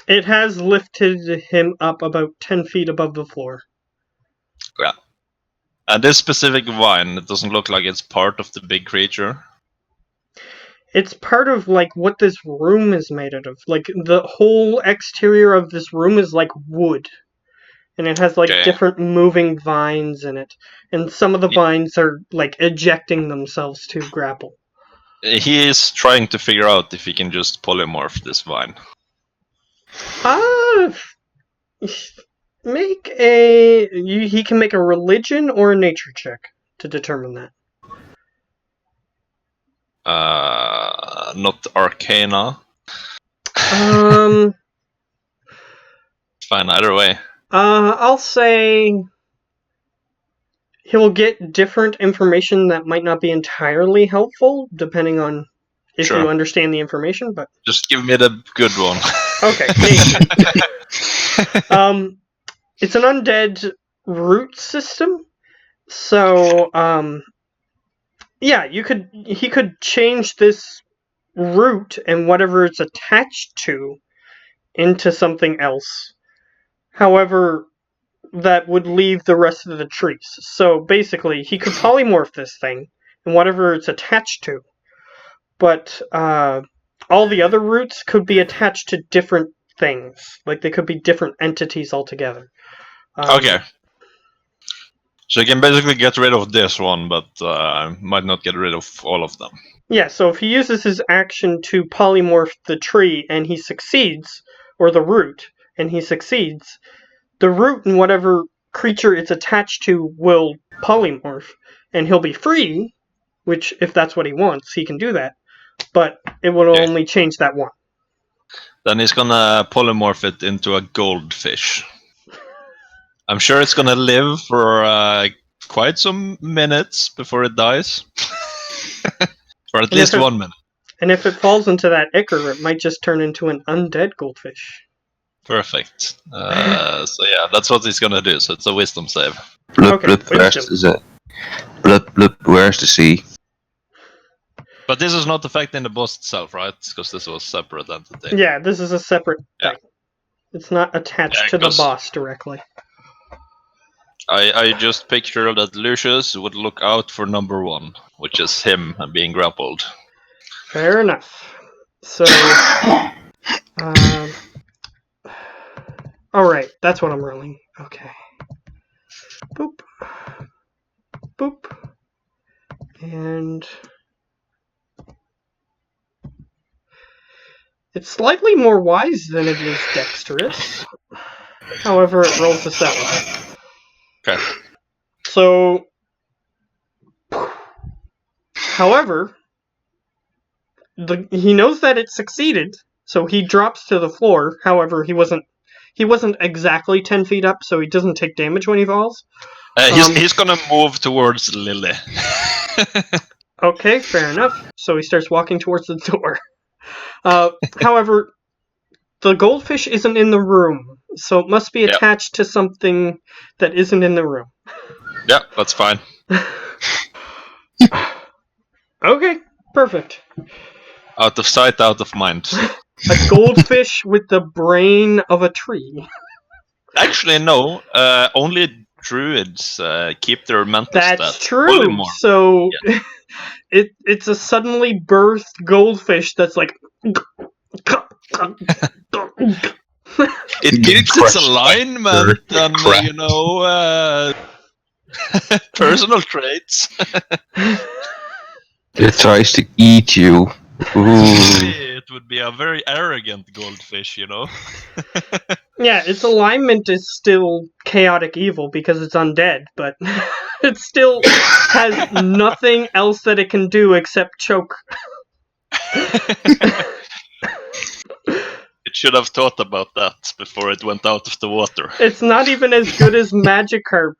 It has lifted him up about 10 feet above the floor.
Yeah. And this specific vine, it doesn't look like it's part of the big creature.
It's part of like what this room is made out of. Like the whole exterior of this room is like wood. And it has like different moving vines in it. And some of the vines are like ejecting themselves to grapple.
He is trying to figure out if he can just polymorph this vine.
He can make a religion or a nature check to determine that.
Not Arcana.
Fine,
either way.
I'll say he will get different information that might not be entirely helpful, depending on if you understand the information. But
just give me the good one.
Okay, nature. It's an undead root system, so yeah, he could change this root and whatever it's attached to into something else. However, that would leave the rest of the trees. So basically, he could polymorph this thing and whatever it's attached to. But all the other roots could be attached to different things. Like they could be different entities altogether.
Okay. So you can basically get rid of this one, but might not get rid of all of them.
Yeah, so if he uses his action to polymorph the tree and he succeeds, or the root, and he succeeds, the root and whatever creature it's attached to will polymorph, and he'll be free, which, if that's what he wants, he can do that, but it will
Okay.
only change that one.
Then he's gonna polymorph it into a goldfish. I'm sure it's gonna live for quite some minutes before it dies. For at
And
least
if it-
1 minute.
And if it falls into that ichor, it might just turn into an undead goldfish.
Perfect. So yeah, that's what he's gonna do. So it's a wisdom save.
Blub,
Okay,
blub, where's
wisdom.
where's the sea?
But this is not affecting the boss itself, right? Because this was a separate entity.
Yeah, this is a separate
Yeah.
thing. It's not attached
Yeah,
to the
'cause-
boss directly.
I just picture that Lucius would look out for number 1, which is him and being grappled.
Fair enough. So, alright, that's what I'm rolling. Okay. Boop. Boop. And it's slightly more wise than it is dexterous. However, it rolls a 7.
Okay.
So, however, he knows that it succeeded, so he drops to the floor. However, he wasn't exactly 10 feet up, so he doesn't take damage when he falls.
He's gonna move towards Lily.
Okay, fair enough. So he starts walking towards the door. However, the goldfish isn't in the room, so it must be
Yep.
attached to something that isn't in the room.
Yeah, that's fine.
Okay, perfect.
Out of sight, out of mind.
A goldfish with the brain of a tree.
Actually, no. Only druids keep their mental
That's
stats.
true.
Polymorph.
So it's a suddenly birthed goldfish that's like.
It keeps its
Crushed
alignment and
crap.
personal traits.
It tries to eat you. Ooh.
It would be a very arrogant goldfish, you know.
Yeah, its alignment is still chaotic evil because it's undead, but it still has nothing else that it can do except choke.
It should have thought about that before it went out of the water.
It's not even as good as Magikarp.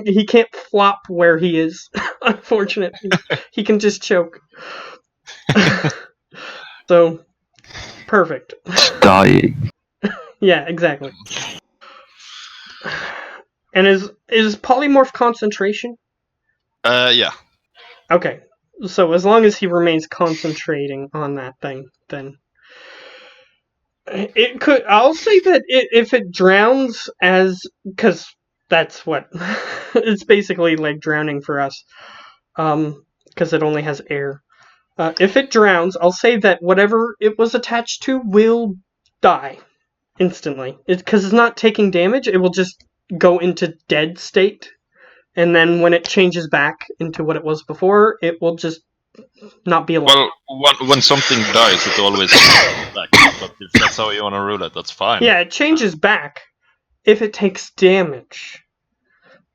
He can't flop where he is, unfortunately. He can just choke. So, perfect.
Dying.
Yeah, exactly. And is polymorph concentration?
Yeah.
Okay. So as long as he remains concentrating on that thing, then it could. I'll say that if it drowns, because that's what it's basically like drowning for us, because it only has air. If it drowns, I'll say that whatever it was attached to will die instantly. Because it's not taking damage, it will just go into dead state, and then when it changes back into what it was before, it will just not be alive.
Well, when something dies, it always comes back. But if that's how you want to rule it, that's fine.
Yeah, it changes back if it takes damage.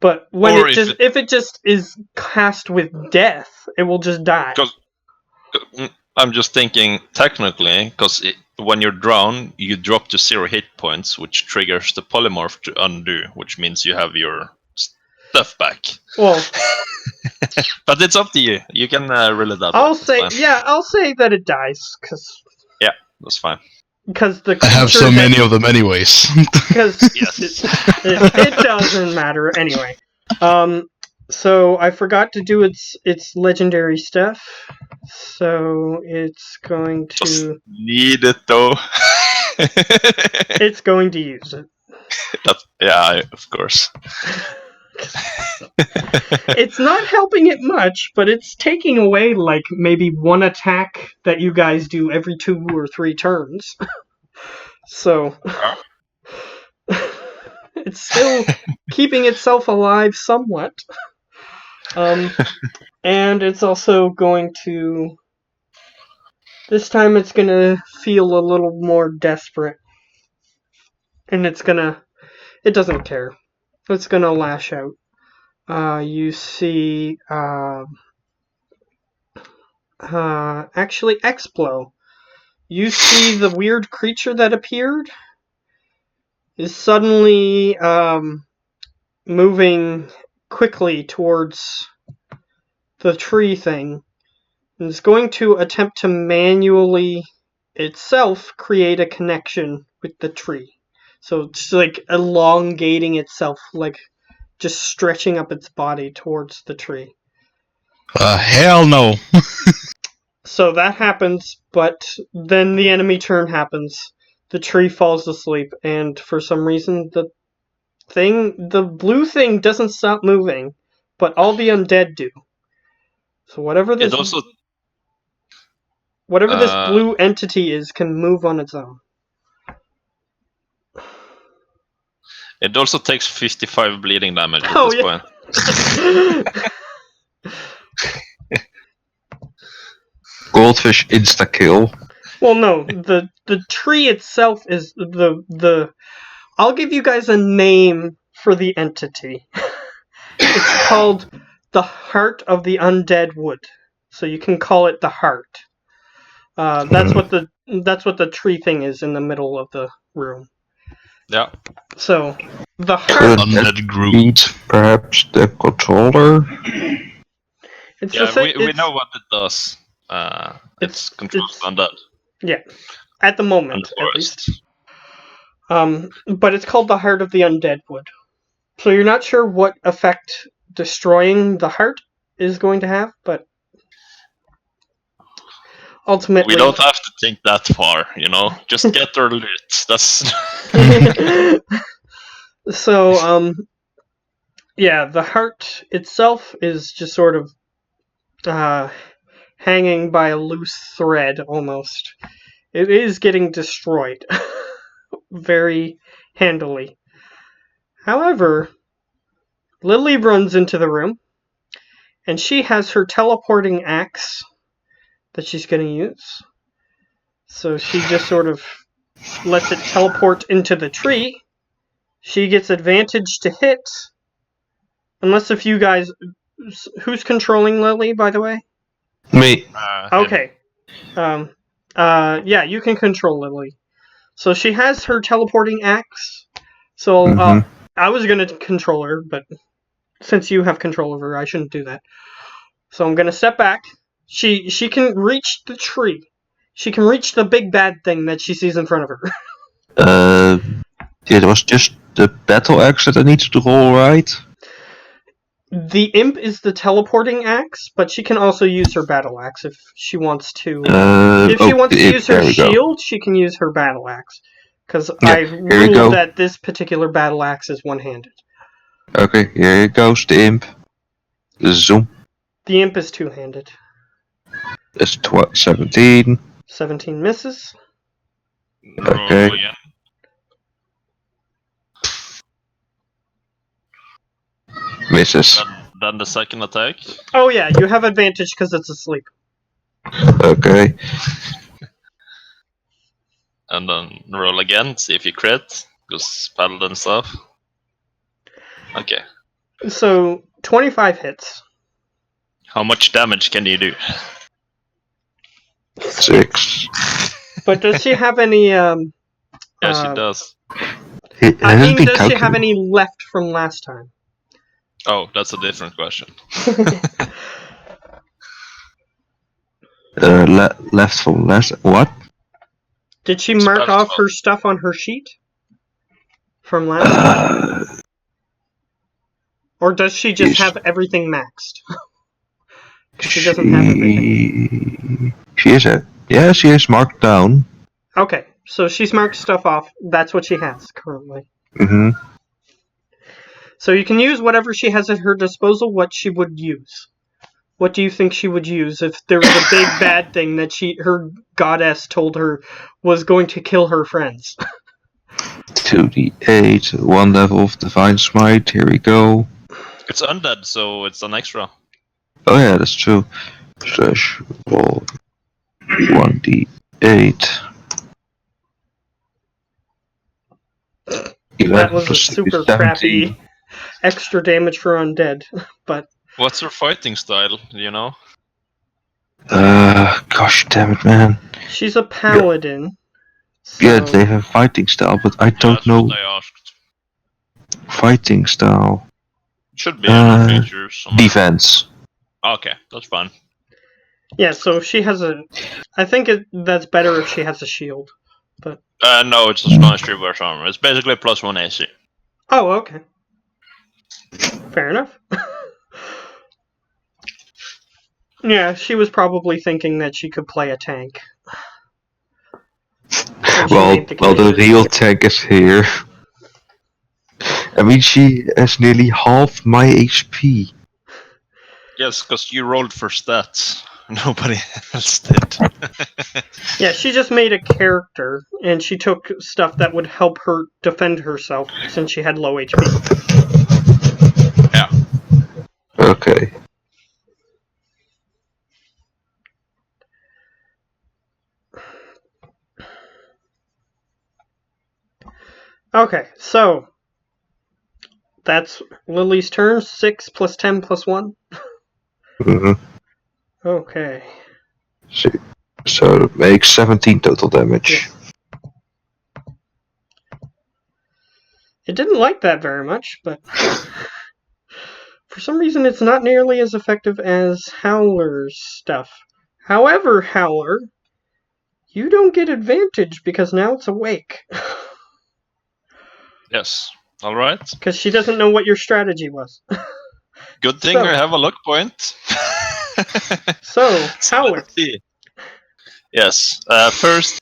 But when
Or
if it just is cast with death, it will just die.
I'm just thinking technically, because when you're drowned, you drop to 0 hit points, which triggers the polymorph to undo, which means you have your stuff back.
Well,
but it's up to you. You can rule it out.
I'll
That's
say
fine.
I'll say that it dies
That's fine.
because the
I have
creature
so
that-
many of them anyways.
because
Yes.
it doesn't matter anyway. So I forgot to do its legendary stuff. So it's going
Just
to
need it though.
it's going to use it.
Yeah, of course.
It's not helping it much, but it's taking away like maybe one attack that you guys do every 2 or 3 turns. So it's still keeping itself alive somewhat. And it's also going to... This time it's going to feel a little more desperate. And it's going to... It doesn't care. It's going to lash out. You see... actually, Explo. You see the weird creature that appeared is suddenly moving quickly towards the tree thing. And is going to attempt to manually itself create a connection with the tree. So it's like elongating itself, like just stretching up its body towards the tree.
Hell no.
So that happens, but then the enemy turn happens. The tree falls asleep, and for some reason the blue thing doesn't stop moving, but all the undead do. So whatever this blue entity is can move on its own.
It also takes 55 bleeding damage at this point.
Goldfish insta-kill.
Well, no, the tree itself is the... I'll give you guys a name for the entity. It's called the Heart of the Undead Wood. So you can call it the Heart. That's what the tree thing is in the middle of the room.
Yeah.
So the Heart...
Undead Groot.
Perhaps the controller?
We know what it does. It's controlled undead.
Yeah, at the moment, at least. But it's called the Heart of the Undead Wood. So you're not sure what effect destroying the heart is going to have, but ultimately...
We don't have to think that far, Just get our loot. That's...
So, yeah, the heart itself is just sort of hanging by a loose thread, almost. It is getting destroyed. Very handily. However, Lily runs into the room, and she has her teleporting axe that she's going to use. So she just sort of lets it teleport into the tree. She gets advantage to hit, unless if you guys... Who's controlling Lily, by the way?
Me.
Okay. Yeah, you can control Lily. So she has her teleporting axe. So I was going to control her, but since you have control over her, I shouldn't do that. So I'm going to step back. She can reach the tree. She can reach the big bad thing that she sees in front of her.
It was just the battle axe that I need to roll, right?
The imp is the teleporting axe, but she can also use her battle axe if she wants to. If she wants to use her shield, she can use her battle axe. Because I ruled that this particular battle axe is one-handed.
Okay, here goes the imp. Zoom.
The imp is two-handed.
It's 17.
17 misses.
Okay. Misses.
Then the second attack.
Oh yeah, you have advantage because it's asleep.
Okay.
And then roll again, see if you crit. Just paladin stuff. Okay.
So, 25 hits.
How much damage can you do?
6.
But does she have any,
Yes, she does.
I mean, does she have any left from last time?
Oh, that's a different question.
Left from last... What?
Did she mark off her stuff on her sheet? From last time? Or does she just have everything maxed? She doesn't have everything.
She is marked down.
Okay, so she's marked stuff off. That's what she has currently.
Mm-hmm.
So you can use whatever she has at her disposal, what she would use. What do you think she would use if there was a big bad thing that her goddess told her was going to kill her friends?
2d8, 1 level of Divine Smite, here we go.
It's undead, so it's an extra.
Oh yeah, that's true. Slash roll 1d8.
That was a
plus 6 is
super
17.
crappy extra damage for undead, but
What's her fighting style? Do you know?
Gosh damn it, man.
she's a paladin.
Yeah,
So
they have fighting style, but I don't
That's
know
what I asked.
fighting style.
Should be in a
Uh,
feature somewhere.
Defense.
Okay, that's fine.
yeah, so if she has a, I think that's better if she has a shield.
No, it's a Spanish reverse armor. It's basically +1 AC.
Oh, okay. Fair enough. Yeah, she was probably thinking that she could play a tank. And she
Well,
made the
the
connection.
real tank is here. I mean, she has nearly half my HP.
Yes, because you rolled for stats. Nobody else did.
Yeah, she just made a character, and she took stuff that would help her defend herself since she had low HP.
Okay.
Okay, so that's Lily's turn. 6 plus 10 plus 1.
Mm-hmm.
Okay.
So it makes 17 total damage.
Yeah. It didn't like that very much, but for some reason it's not nearly as effective as Howler's stuff. However, Howler, you don't get advantage because now it's awake.
Yes. All right.
Because she doesn't know what your strategy was.
Good thing
So-
I have a luck point.
So, Howler,
let's see. Yes. First,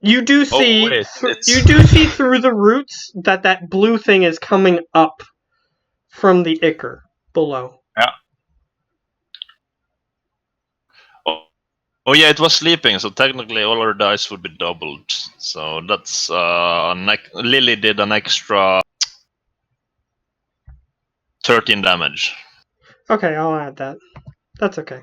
you do see
wait, it's-
you do see through the roots that blue thing is coming up from the ichor below.
Oh yeah, it was sleeping, so technically all our dice would be doubled. So that's Lily did an extra 13 damage.
Okay, I'll add that. That's okay.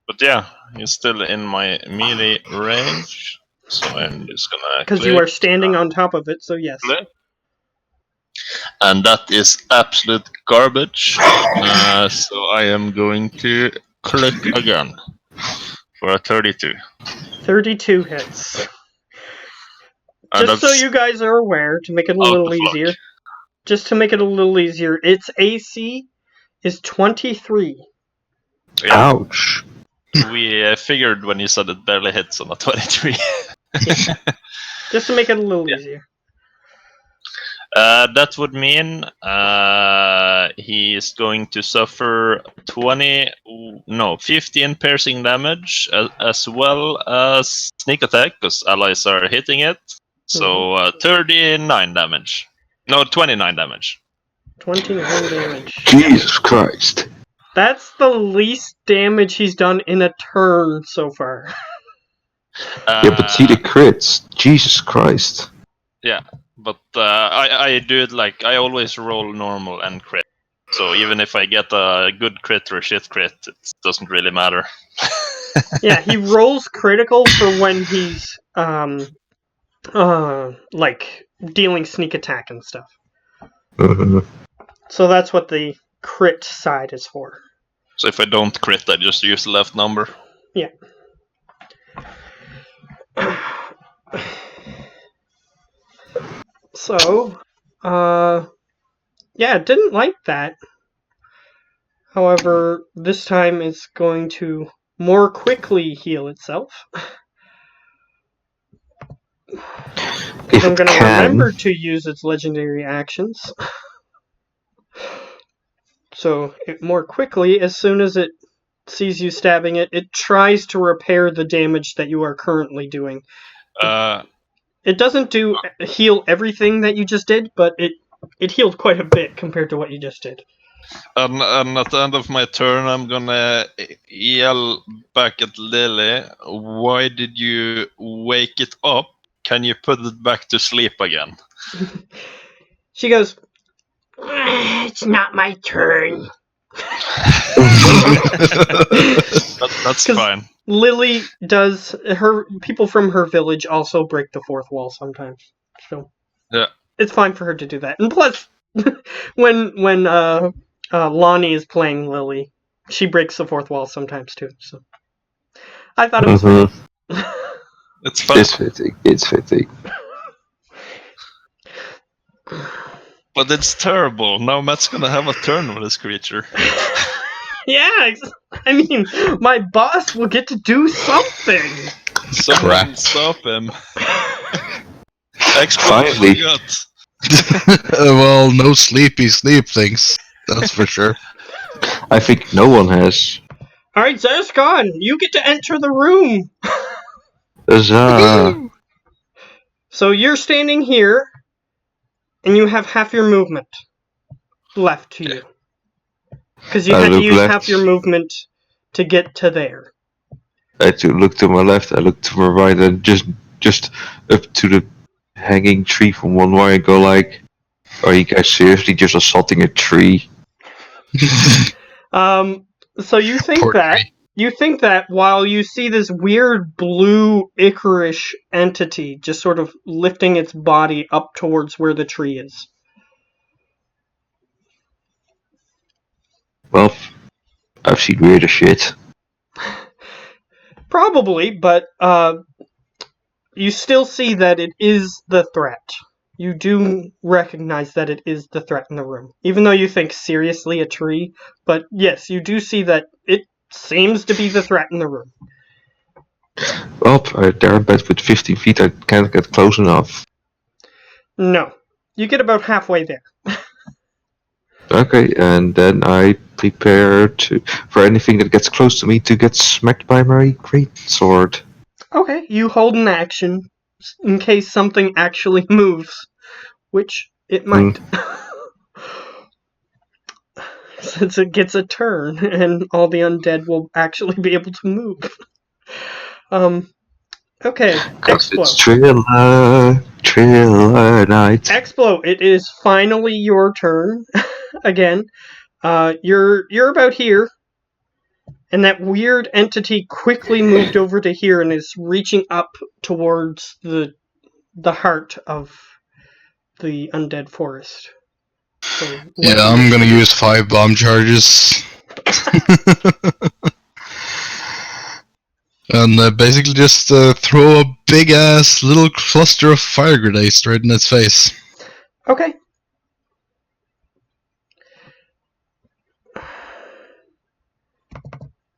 But yeah, he's still in my melee range, so I'm just gonna.
Because you
click,
are standing on top of it, so yes.
click. And that is absolute garbage. So I am going to click again for a 32.
32 hits.
And
Just so
that's
you guys are aware, to make it a
out
little
of luck.
easier. Just to make it a little easier, its AC is 23.
Yeah,
Ouch.
we figured when you said it barely hits on a 23.
Just to make it a little easier.
That would mean he is going to suffer 15 piercing damage as well as sneak attack because allies are hitting it. So 39 damage. No, 29 damage.
29 damage.
Jesus Christ.
That's the least damage he's done in a turn so far.
Yeah, but see the crits. Jesus Christ.
But I do it like I always roll normal and crit. So even if I get a good crit or a shit crit, it doesn't really matter.
Yeah, he rolls critical for when he's like dealing sneak attack and stuff.
Mhm.
So that's what the crit side is for.
So if I don't crit, I just use the left number.
Yeah. So, yeah, it didn't like that. However, this time it's going to more quickly heal itself.
If
I'm
it
going to
can.
remember to use its legendary actions. So, it more quickly, as soon as it sees you stabbing it, it tries to repair the damage that you are currently doing. It doesn't heal everything that you just did, but it healed quite a bit compared to what you just did.
And at the end of my turn, I'm gonna yell back at Lily. Why did you wake it up? Can you put it back to sleep again?
She goes, "It's not my turn."
That's
'Cause
fine.
Lily does people from her village also break the fourth wall sometimes, so
Yeah.
it's fine for her to do that. And plus, when Lonnie is playing Lily, she breaks the fourth wall sometimes too. So I thought it was funny.
It's fun.
It's fitting. It's fitting.
But it's terrible. Now Matt's gonna have a turn with this creature.
Yeah, I mean, my boss will get to do something.
Someone stop him.
Finally.
Well, no sleepy sleep things. That's for sure.
I think no one has.
Alright, Zerscon, you get to enter the room.
Huzzah!
So you're standing here, and you have half your movement left to you. Because you
I
had to
look
use
left.
half your movement to get to there.
I look to my left, I look to my right, and just up to the hanging tree from one wire and go like, are you guys seriously just assaulting a tree?
So you think
Poor
that
tree.
you think that while you see this weird blue Icarish entity just sort of lifting its body up towards where the tree is.
Well, I've seen weirder shit.
Probably, but you still see that it is the threat. You do recognize that it is the threat in the room. Even though you think seriously a tree, but yes, you do see that it seems to be the threat in the room.
Well, they're in bed with 15 feet, I can't get close enough.
No. You get about halfway there.
Okay, and then I prepare for anything that gets close to me to get smacked by my great sword.
Okay, you hold an action in case something actually moves, which it might. Since it gets a turn, and all the undead will actually be able to move. Okay,
Cause it's
Explo.
Triller night.
Explo, it is finally your turn again. You're about here, and that weird entity quickly moved over to here and is reaching up towards the heart of the undead forest. So
Yeah, I'm gonna use 5 bomb charges. And basically just throw a big ass little cluster of fire grenades straight in its face.
Okay.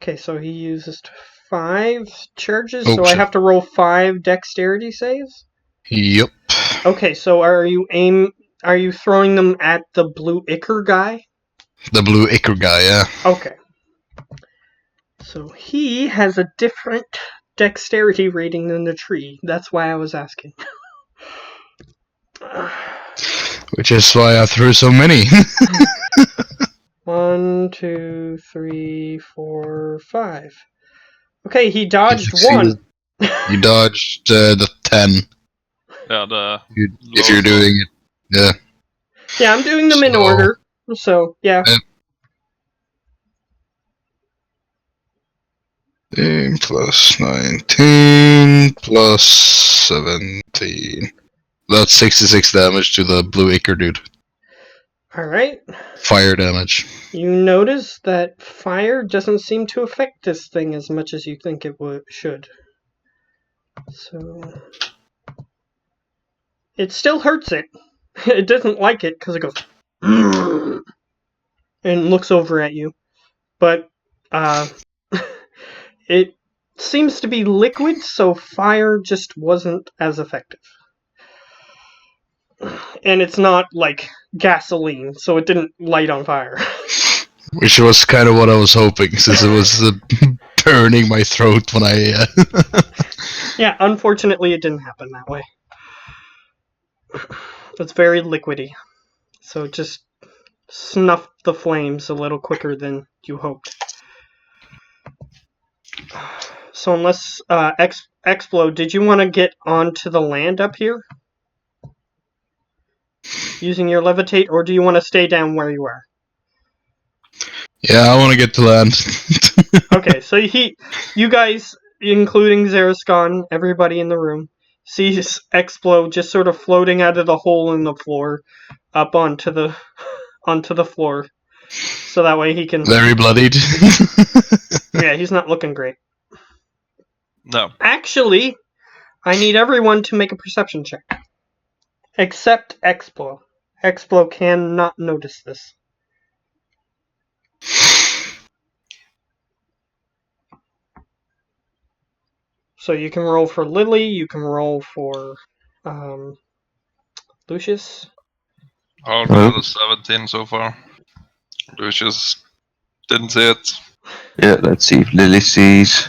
Okay, so he uses 5 charges,
Oh,
so I
shit.
have to roll 5 dexterity saves?
Yep.
Okay, so are you throwing them at the blue ichor guy?
The blue ichor guy, yeah.
Okay. So he has a different dexterity rating than the tree. That's why I was asking.
Which is why I threw so many.
1, 2, 3, 4, 5. Okay, he dodged
succeeded.
1.
You dodged the 10.
Yeah,
If you're doing it. Yeah.
Yeah, I'm doing them in
So-
order. So, yeah.
18 plus 19 plus 17. That's 66 damage to the blue ichor dude.
Alright.
Fire damage.
You notice that fire doesn't seem to affect this thing as much as you think it should. So... it still hurts it. It doesn't like it because it goes... and looks over at you. But, it seems to be liquid, so fire just wasn't as effective. And it's not like gasoline, so it didn't light on fire.
Which was kind of what I was hoping, since it was burning my throat when I...
Yeah, unfortunately it didn't happen that way. It's very liquidy. So it just snuffed the flames a little quicker than you hoped. So unless Explode, did you want to get onto the land up here? Using your levitate, or do you want to stay down where you are?
Yeah, I want to get to land.
Okay, so you guys, including Xeriscon, everybody in the room, sees Explode just sort of floating out of the hole in the floor, up onto the floor, so that way he can.
Very bloodied.
Yeah, he's not looking great.
No.
Actually, I need everyone to make a perception check, except Explo. Explo cannot notice this. So you can roll for Lily, you can roll for Lucius.
I rolled a 17 so far. Lucius didn't see it.
Yeah, let's see if Lily sees.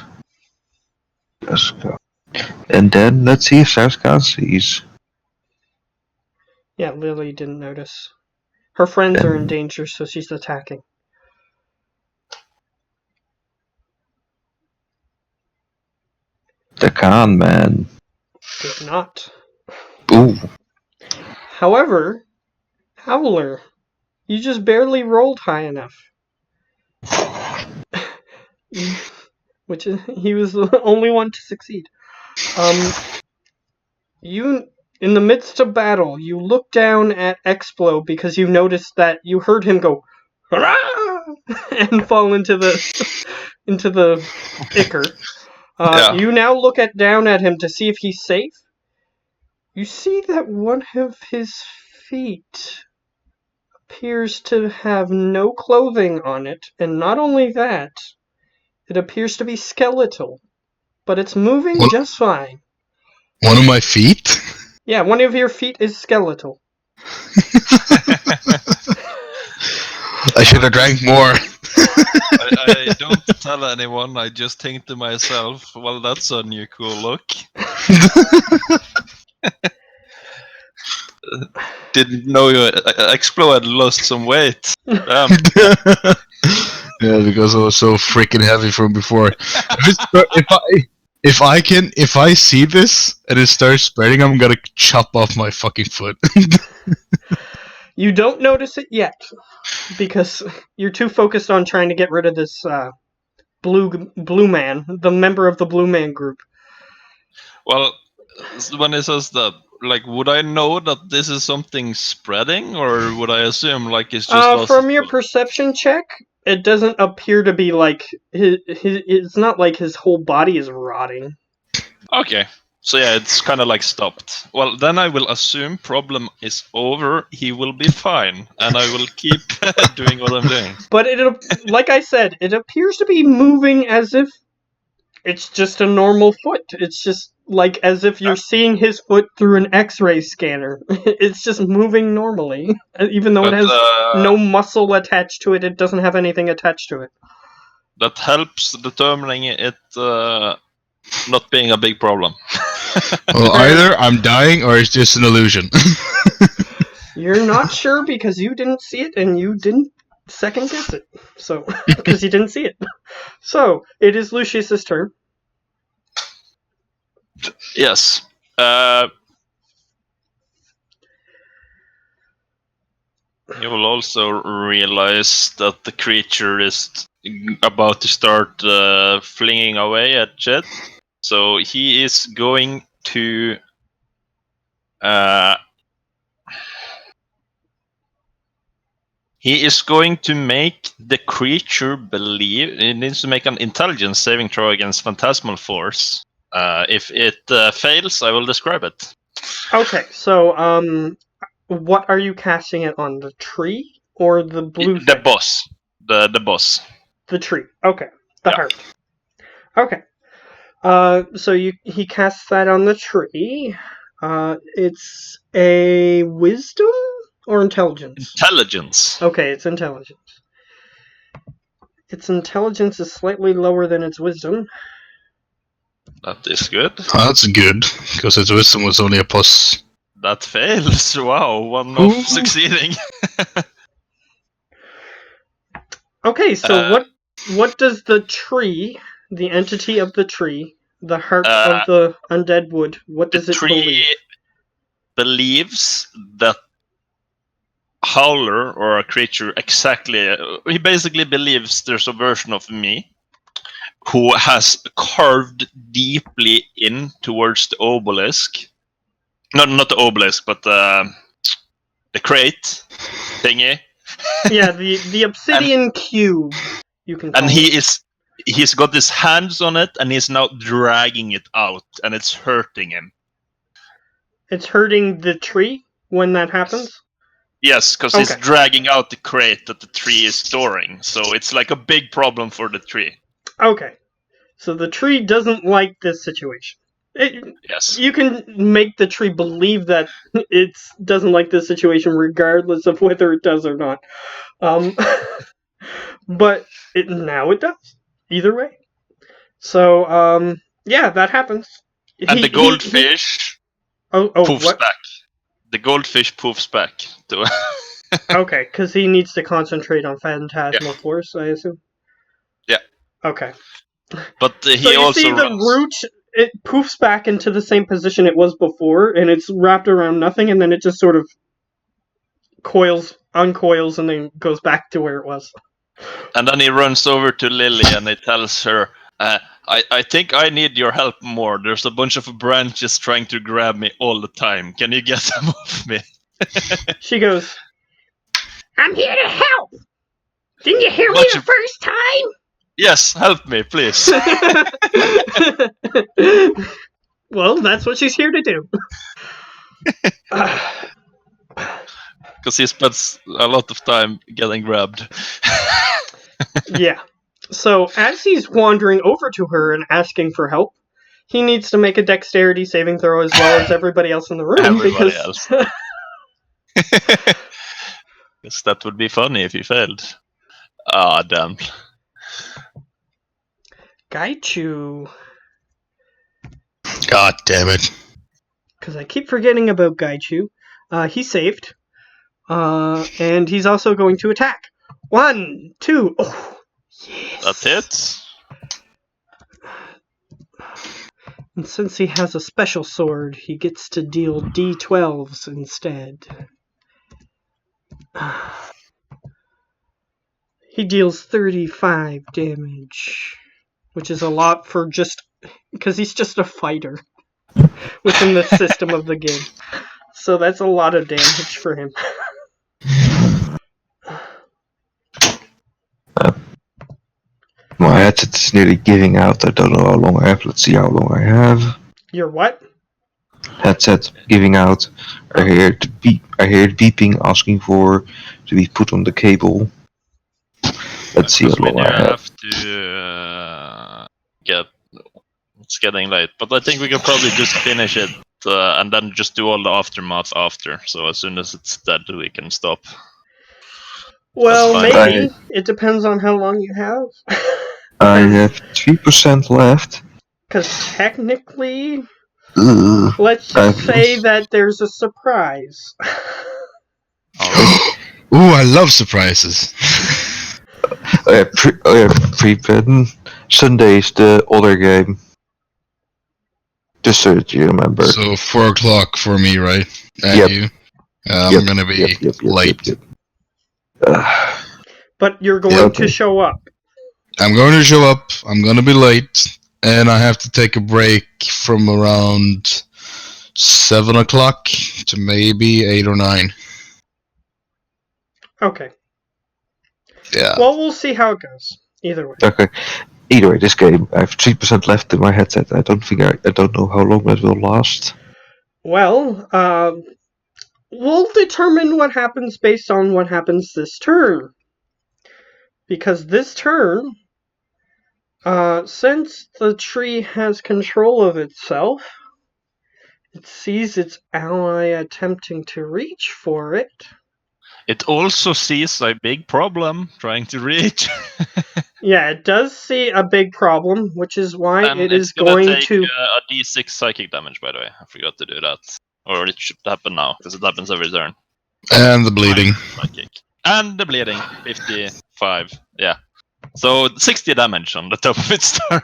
And then let's see if Sarskan sees.
Yeah, Lily didn't notice. Her friends are in danger, so she's attacking.
The con man.
Did not.
Ooh.
However, Howler, you just barely rolled high enough. Which is, he was the only one to succeed. You, in the midst of battle, you look down at Explo because you noticed that you heard him go, "Hurrah!" and fall into the ichor.
Yeah.
You now look down at him to see if he's safe. You see that one of his feet appears to have no clothing on it, and not only that, it appears to be skeletal, but it's moving
What?
just fine.
One of my feet?
Yeah, one of your feet is skeletal.
I should have drank more.
I don't tell anyone, I just think to myself, well, that's a new cool look. Didn't know Explo had lost some weight. Damn.
Yeah, because I was so freaking heavy from before. If I see this and it starts spreading, I'm gonna chop off my fucking foot.
You don't notice it yet, because you're too focused on trying to get rid of this blue man, the member of the blue man group.
Well, when it says that, like, would I know that this is something spreading, or would I assume like it's just lost
From
its
your
blood?
perception check, it doesn't appear to be like it's not like his whole body is rotting.
Okay. So yeah, it's kind of like stopped. Well, then I will assume problem is over. He will be fine, and I will keep doing what I'm doing.
But like I said, it appears to be moving as if it's just a normal foot. It's just like as if you're seeing his foot through an X-ray scanner. It's just moving normally, even though it has no muscle attached to it. It doesn't have anything attached to it.
That helps determining it not being a big problem.
Well, either I'm dying or it's just an illusion.
You're not sure because you didn't see it and you didn't second guess it. So, because you didn't see it. So, it is Lucius's turn.
Yes. You will also realize that the creature is about to start flinging away at Jet. So he is going to make the creature believe it needs to make an intelligence saving throw against phantasmal force. If it fails, I will describe it.
Okay, so what are you casting it on? The tree or the blue
The
thing?
boss. The boss.
The tree. Okay. The
Yeah.
heart. Okay. So he casts that on the tree. It's a wisdom or intelligence?
Intelligence.
Okay, it's intelligence. Its intelligence is slightly lower than its wisdom.
That is good.
Oh, that's good, because its wisdom was only a plus.
That fails. Wow, one off
Ooh.
succeeding.
Okay, so
Uh,
what does the tree, the entity of the tree, the heart
Uh,
of the undead wood, what
the
does it
tree
believe?
believes that Howler, or a creature exactly, he basically believes there's a version of me who has carved deeply in towards the obelisk. No, not the obelisk, but the crate thingy.
Yeah, the obsidian cube, you can call
And
it.
he's got his hands on it, and he's now dragging it out, and it's hurting him.
It's hurting the tree when that happens?
Yes, because he's
Okay.
dragging out the crate that the tree is storing. So it's like a big problem for the tree.
Okay. So the tree doesn't like this situation.
Yes.
You can make the tree believe that it doesn't like this situation regardless of whether it does or not. But now it does. Either way. So, yeah, that happens.
And the goldfish poofs
What?
back. The goldfish poofs back.
Okay, because he needs to concentrate on Phantasmal Force, I assume?
Yeah.
Okay.
But
So
he
you
also
see the
runs.
root, it poofs back into the same position it was before, and it's wrapped around nothing, and then it just sort of uncoils, and then goes back to where it was.
And then he runs over to Lily and he tells her, I think I need your help more. There's a bunch of branches trying to grab me all the time. Can you get them off me?
She goes, I'm here to help! Didn't you hear me
Much
the
ap-
first time?
Yes, help me, please.
Well, that's what she's here to do.
Because he spends a lot of time getting grabbed.
Yeah. So, as he's wandering over to her and asking for help, he needs to make a dexterity saving throw as well as everybody else in the room
Everybody
because
else. Guess that would be funny if he failed. Ah, damn.
Gaichu.
God damn it.
Because I keep forgetting about Gaichu. He saved. And he's also going to attack. 1, 2. Oh, yes.
That hits.
And since he has a special sword, he gets to deal d12s instead. He deals 35 damage, which is a lot for just because he's just a fighter within the system of the game. So that's a lot of damage for him.
My headset is nearly giving out. I don't know how long I have. Let's see how long I have.
Your what?
Headset giving out. I hear it beeping, asking for to be put on the cable. Let's see how
Because we
long I have.
have to get. It's getting late, but I think we can probably just finish it and then just do all the aftermath after. So as soon as it's dead, we can stop.
Well,
That's fine.
maybe. It depends on how long you have.
I have 3% left.
Because technically,
Ugh.
let's just say that there's a surprise.
Ooh, I love surprises.
Pre-pen. Sunday is the other game. Just so that you remember.
So 4 o'clock for me, right? And
Yep.
you? I'm gonna be late.
But you're going to
okay.
show up.
I'm going to show up, I'm gonna be late, and I have to take a break from around 7 o'clock to maybe 8 or 9.
Okay.
Yeah.
Well, we'll see how it goes. Either way.
Okay. Either way, this game, I have 3% left in my headset. I don't know how long that will last.
Well, we'll determine what happens based on what happens this turn. Because this turn, since the tree has control of itself, it sees its ally attempting to reach for it.
It also sees a big problem trying to reach.
Yeah, it does see a big problem, which is why
And
it
it's
is
gonna
going
take
to.
a d6 psychic damage, by the way. I forgot to do that. Or it should happen now, because it happens every turn.
And the bleeding.
Psychic. And the bleeding. 55. Yeah. So 60 damage on the top of its turn.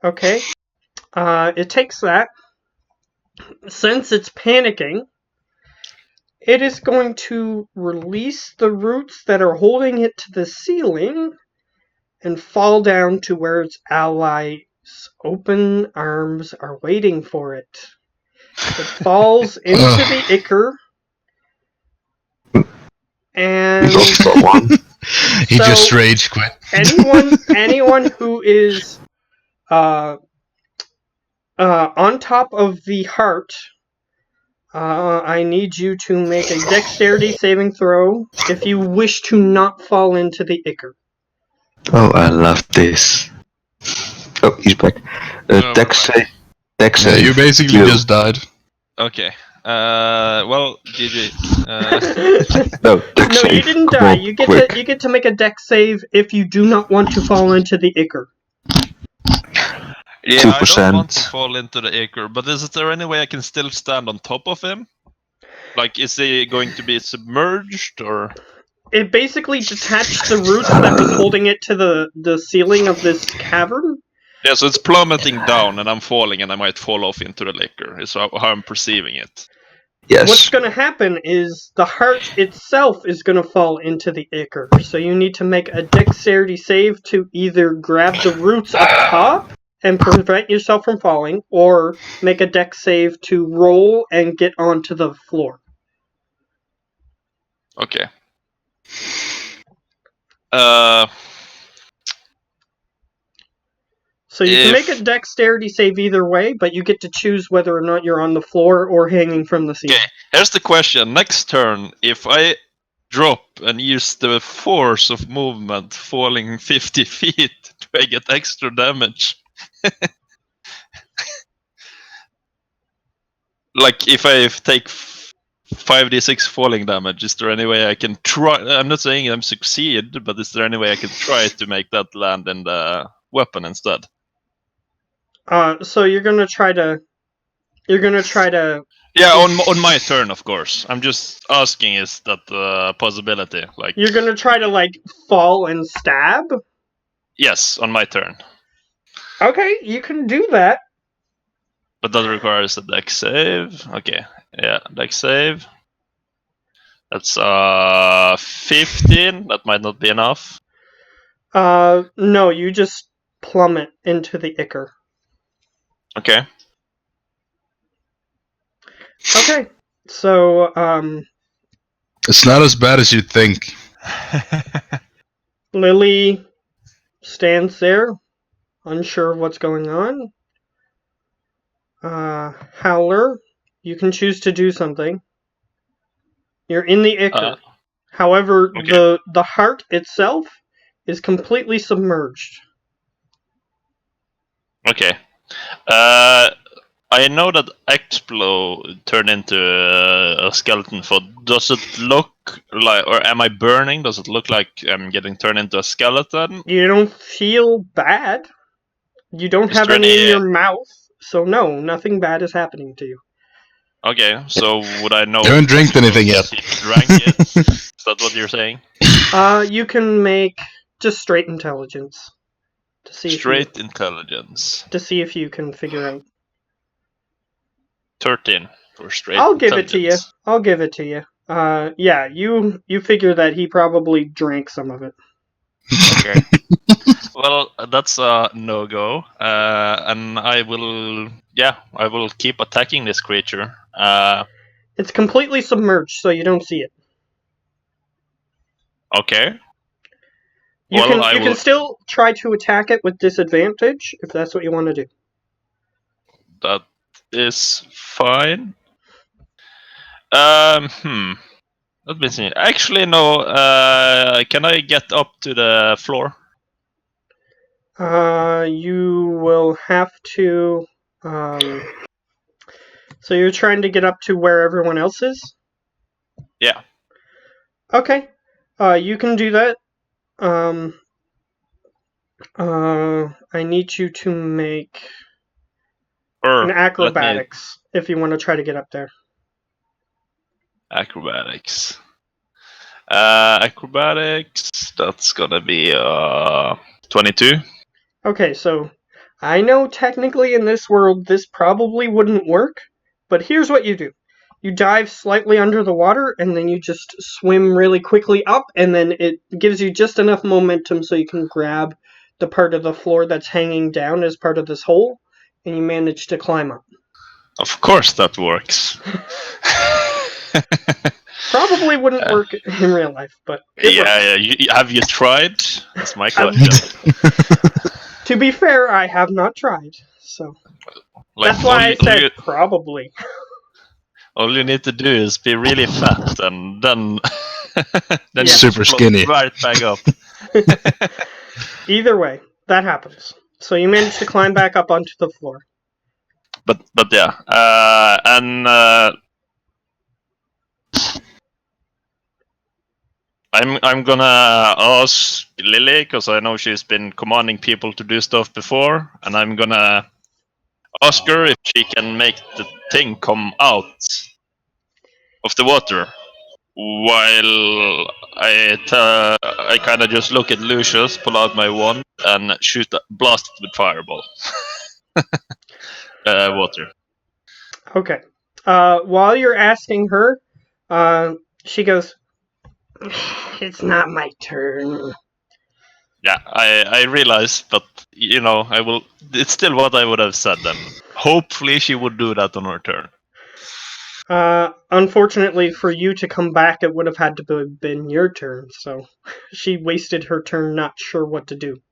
Okay. It takes that. Since it's panicking, it is going to release the roots that are holding it to the ceiling and fall down to where its allies' open arms are waiting for it. It falls into the ichor. And
We lost that one.
He
So-
just rage quit.
anyone who is on top of the heart, I need you to make a dexterity saving throw if you wish to not fall into the ichor.
Oh, I love this. Oh, he's back.
Oh,
Dex
we're back.
save. Dex
Yeah,
save.
you basically
You.
just died.
Okay. Well, GG.
No, Dex
No,
save.
you didn't
Come
die.
on,
You get
quick.
to make a dex save if you do not want to fall into the ichor.
Yeah, I
2%.
don't want to fall into the acre, but is there any way I can still stand on top of him? Like, is he going to be submerged, or?
It basically detached the roots that was holding it to the ceiling of this cavern.
Yeah, so it's plummeting down, and I'm falling, and I might fall off into the liquor. Is how I'm perceiving it.
Yes.
What's going to happen is the heart itself is going to fall into the ichor. So you need to make a dexterity save to either grab the roots up top and prevent yourself from falling, or make a dex save to roll and get onto the floor.
Okay.
So you can make
If-
a dexterity save either way, but you get to choose whether or not you're on the floor or hanging from the ceiling.
Okay, here's the question. Next turn, if I drop and use the force of movement falling 50 feet, do I get extra damage? Like, if I take 5d6 falling damage, is there any way I can try? I'm not saying I'm succeed, but is there any way I can try to make that land in the weapon instead?
So you're gonna try to.
Yeah, on my turn, of course. I'm just asking, is that a possibility? Like,
You're gonna try to like fall and stab.
yes, on my turn.
Okay, you can do that.
But that requires a dex save. Okay, yeah, dex save. That's 15. That might not be enough.
No, you just plummet into the ichor.
Okay.
Okay, so
It's not as bad as you'd think.
Lily stands there, unsure of what's going on. Howler, you can choose to do something. You're in the ichor. However,
okay.
the heart itself is completely submerged.
Okay. I know that Explo turned into a skeleton foot. Does it look like, or am I burning? Does it look like I'm getting turned into a skeleton?
You don't feel bad. You don't
Is
have
there
any in
any-
your mouth, so no, nothing bad is happening to you.
Okay, so would I know?
You haven't drank anything yet.
He drank it? Is that what you're saying?
You can make just straight intelligence to see
Straight intelligence.
to see if you can figure out.
13 for straight
I'll give it to you.
intelligence.
I'll give it to you. Yeah, you figure that he probably drank some of it.
Okay. Well, that's a no-go, and I will keep attacking this creature.
It's completely submerged, so you don't see it.
Okay.
You
Well,
can
I
you
will-
can still try to attack it with disadvantage if that's what you want to do.
That is fine. Let me see. Actually, no. Can I get up to the floor?
You will have to. So you're trying to get up to where everyone else is?
Yeah.
Okay. You can do that. I need you to make
Or
an
let me
acrobatics if you want to try to get up there.
acrobatics. Acrobatics. That's gonna be 22.
Okay, so I know technically in this world this probably wouldn't work, but here's what you do. You dive slightly under the water and then you just swim really quickly up, and then it gives you just enough momentum so you can grab the part of the floor that's hanging down as part of this hole, and you manage to climb up.
Of course that works.
Probably wouldn't work in real life, but it works.
Yeah. Have you tried? That's my question.
To be fair, I have not tried, so
Like,
that's why I
all
said
you-
probably.
all you need to do is be really fat, and then then
Yeah.
you
Super
float
skinny.
right back up.
Either way, that happens. So you manage to climb back up onto the floor.
But yeah, and I'm gonna ask Lily, because I know she's been commanding people to do stuff before, and I'm gonna ask her if she can make the thing come out of the water. While I kind of just look at Lucius, pull out my wand, and blast it with fireball. Water.
Okay. While you're asking her, she goes, "It's not my turn."
Yeah, I realize, but I will. It's still what I would have said then. Hopefully, she would do that on her turn.
Unfortunately for you to come back, it would have had to have been your turn, so she wasted her turn not sure what to do.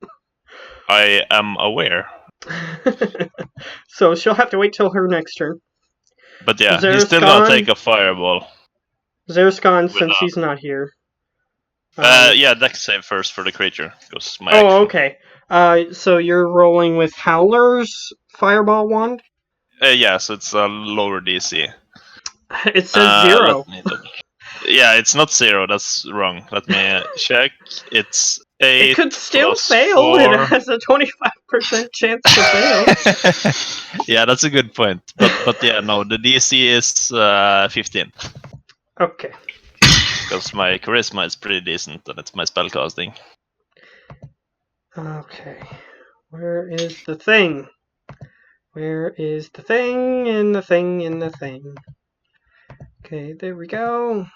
I am aware,
So she'll have to wait till her next turn.
but yeah, he's still gonna
Zerskan?
take a fireball.
Zerskan, since he's not here.
Yeah, dex save first for the creature, because my action.
Okay. So you're rolling with Howler's Fireball Wand?
Yeah, so it's a lower DC.
It says 0.
Yeah, it's not 0. That's wrong. Let me check. It's 8.
It could still
plus
fail.
4.
It has a 25% chance to fail.
Yeah, that's a good point. But yeah, no, the DC is 15.
Okay.
Because my charisma is pretty decent, and it's my spellcasting.
Okay. Where is the thing? Where is the thing in the thing in the thing? Okay, there we go.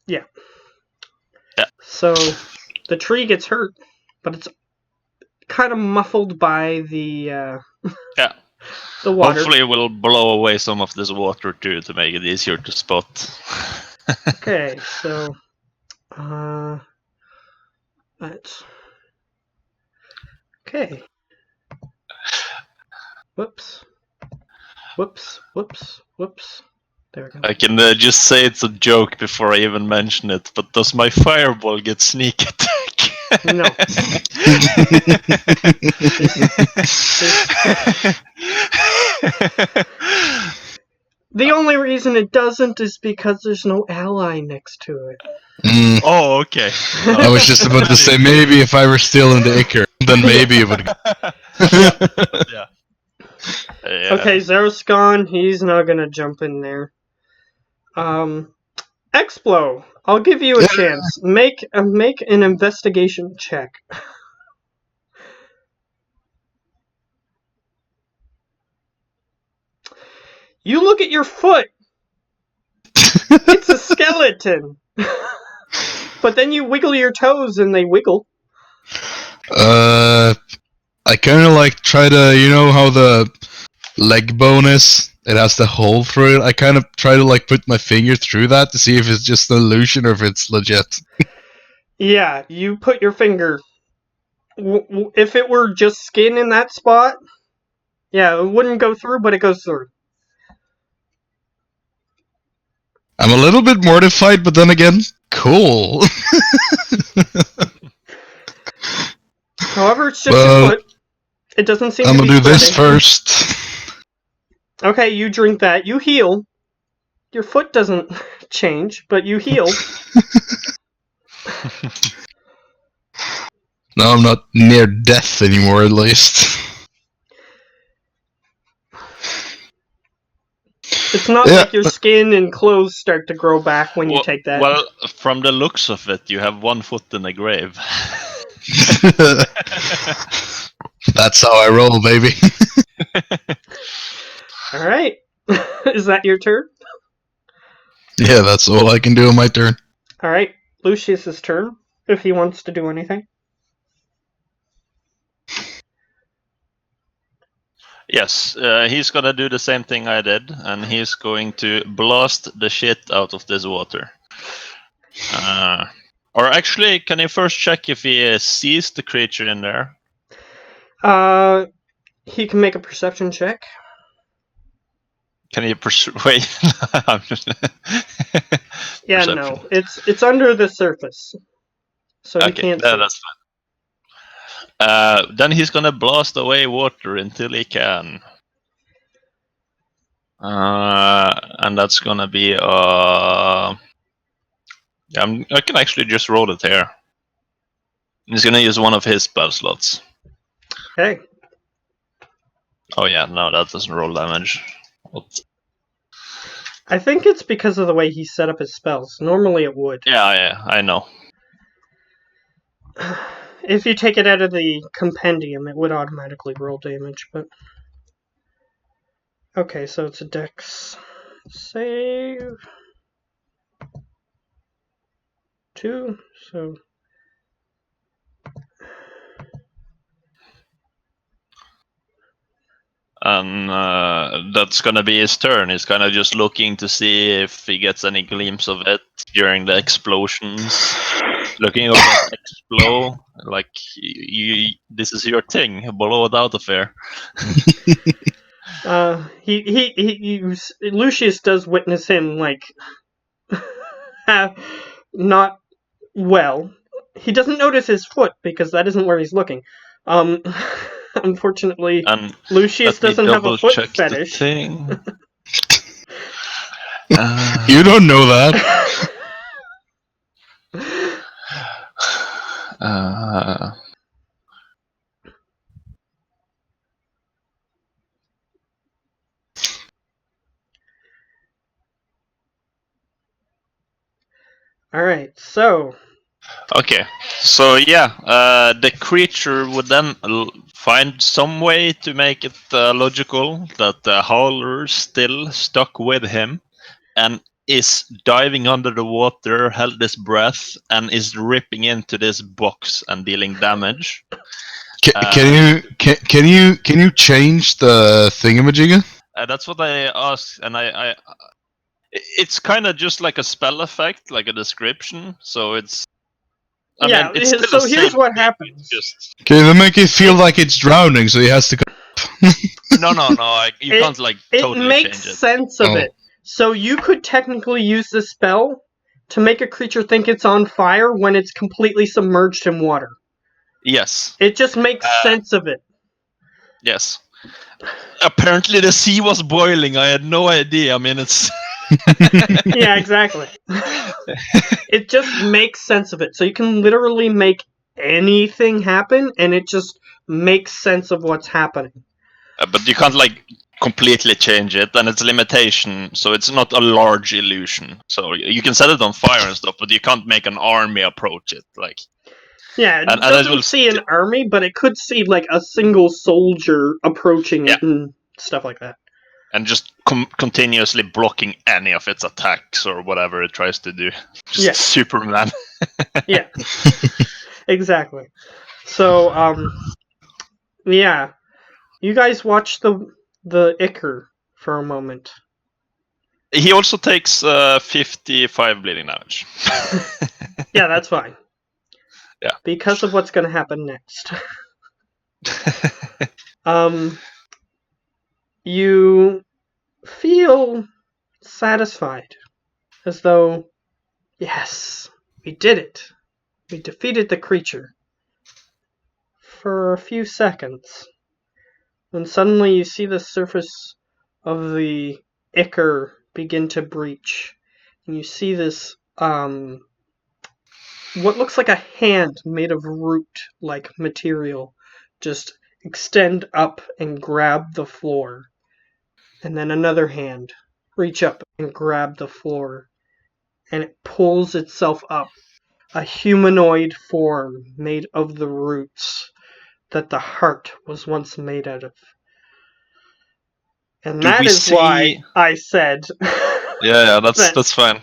Yeah. So the tree gets hurt, but it's kind of muffled by the the water.
Hopefully, it will blow away some of this water too to make it easier to spot.
Okay, so let's. Okay. Whoops. There we go.
I can just say it's a joke before I even mention it, but does my fireball get sneak attack?
No. The only reason it doesn't is because there's no ally next to it.
Oh, okay.
I was just about to say, maybe if I were still in the Icar, then maybe it would.
Yeah.
Okay, Zerskan, he's not gonna jump in there. Explo, I'll give you a chance. Make an investigation check. You look at your foot. It's a skeleton. But then you wiggle your toes and they wiggle.
I kind of like try to, you know how the leg bone is? It has the hole through it. I kind of try to like put my finger through that to see if it's just an illusion or if it's legit.
Yeah, you put your finger. If it were just skin in that spot, yeah, it wouldn't go through, but it goes through.
I'm a little bit mortified, but then again, cool.
However, it's just your foot. It doesn't seem
I'm
to
gonna
be
do this
spreading.
first.
Okay, you drink that. You heal. Your foot doesn't change, but you heal.
Now I'm not near death anymore, at least.
It's not
Yeah.
like your skin and clothes start to grow back when you take that.
Well, from the looks of it, you have one foot in the grave.
That's how I roll, baby.
Alright. Is that your turn?
Yeah, that's all I can do on my turn.
Alright. Lucius's turn, if he wants to do anything.
Yes, he's gonna do the same thing I did, and he's going to blast the shit out of this water. Or actually, can you first check if he sees the creature in there?
He can make a perception check.
Can you wait? I'm just-
Yeah,
Perception.
no. It's under the surface. So he
Okay,
can't see.
that's fine. Then he's gonna blast away water until he can. And that's gonna be yeah, I can actually just roll it here. He's gonna use one of his spell slots.
Okay.
Oh yeah, no, that doesn't roll damage. What?
I think it's because of the way he set up his spells. Normally it would.
Yeah, I know.
If you take it out of the compendium, it would automatically roll damage, but... Okay, so it's a dex save. 2, so...
And that's gonna be his turn. He's kind of just looking to see if he gets any glimpse of it during the explosions. Looking over at explode, like this is your thing. Blow it out of here.
Lucius does witness him, like, not well. He doesn't notice his foot, because that isn't where he's looking. Unfortunately,
And
Lucius
let me
doesn't have a foot
double-check
fetish.
the thing.
You don't know that.
Alright, so...
Okay, so yeah, the creature would then find some way to make it logical that the howler's still stuck with him and is diving under the water, held his breath, and is ripping into this box and dealing damage.
Can you change the thingamajigger?
That's what I asked, and it's kind of just like a spell effect, like a description. So it's, I
Yeah,
mean, it's still
so
the
here's
same
what
thing,
happens.
it's just
Can you make it feel like it's drowning, so he has to?
no. You can't like
It
totally
makes
change it.
sense of
Oh.
it. So you could technically use the spell to make a creature think it's on fire when it's completely submerged in water.
Yes,
It just makes sense of it.
yes. Apparently, the sea was boiling. I had no idea. I mean, it's
Yeah, exactly. It just makes sense of it. So you can literally make anything happen, and it just makes sense of what's happening.
but you can't like completely change it, and it's a limitation. So it's not a large illusion. So you can set it on fire and stuff, but you can't make an army approach it. Like
Yeah, it
and it
doesn't
will
see an army, but it could see like a single soldier approaching it and stuff like that.
and just continuously blocking any of its attacks or whatever it tries to do. Just
Yeah.
Superman.
Yeah, exactly. So, yeah, you guys watch the Ichor for a moment.
He also takes 55 bleeding damage.
Yeah, that's fine.
Yeah.
Because of what's going to happen next. You feel satisfied, as though, yes, we did it. We defeated the creature. For a few seconds, when suddenly you see the surface of the ichor begin to breach. And you see this, what looks like a hand made of root-like material just extend up and grab the floor. And then another hand reach up and grab the floor. And it pulls itself up. A humanoid form made of the roots that the heart was once made out of. And
Do
that
we
is why
see-
I said
Yeah,
that
that's fine.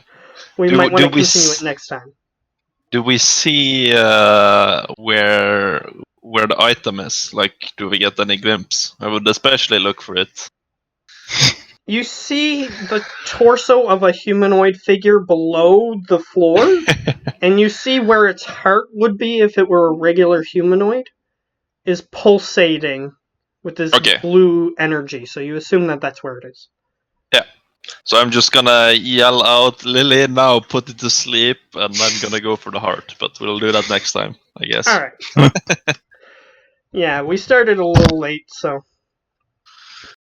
we
Do-
might want
do
to
we
continue
s-
it next time.
Do we see where the item is? Like, do we get any glimpse? I would especially look for it.
You see the torso of a humanoid figure below the floor, and you see where its heart would be if it were a regular humanoid, is pulsating with this
Okay.
blue energy. So you assume that that's where it is.
So I'm just gonna yell out, Lily, now put it to sleep, and I'm gonna go for the heart. But we'll do that next time, I guess.
Alright, so. Yeah, we started a little late, so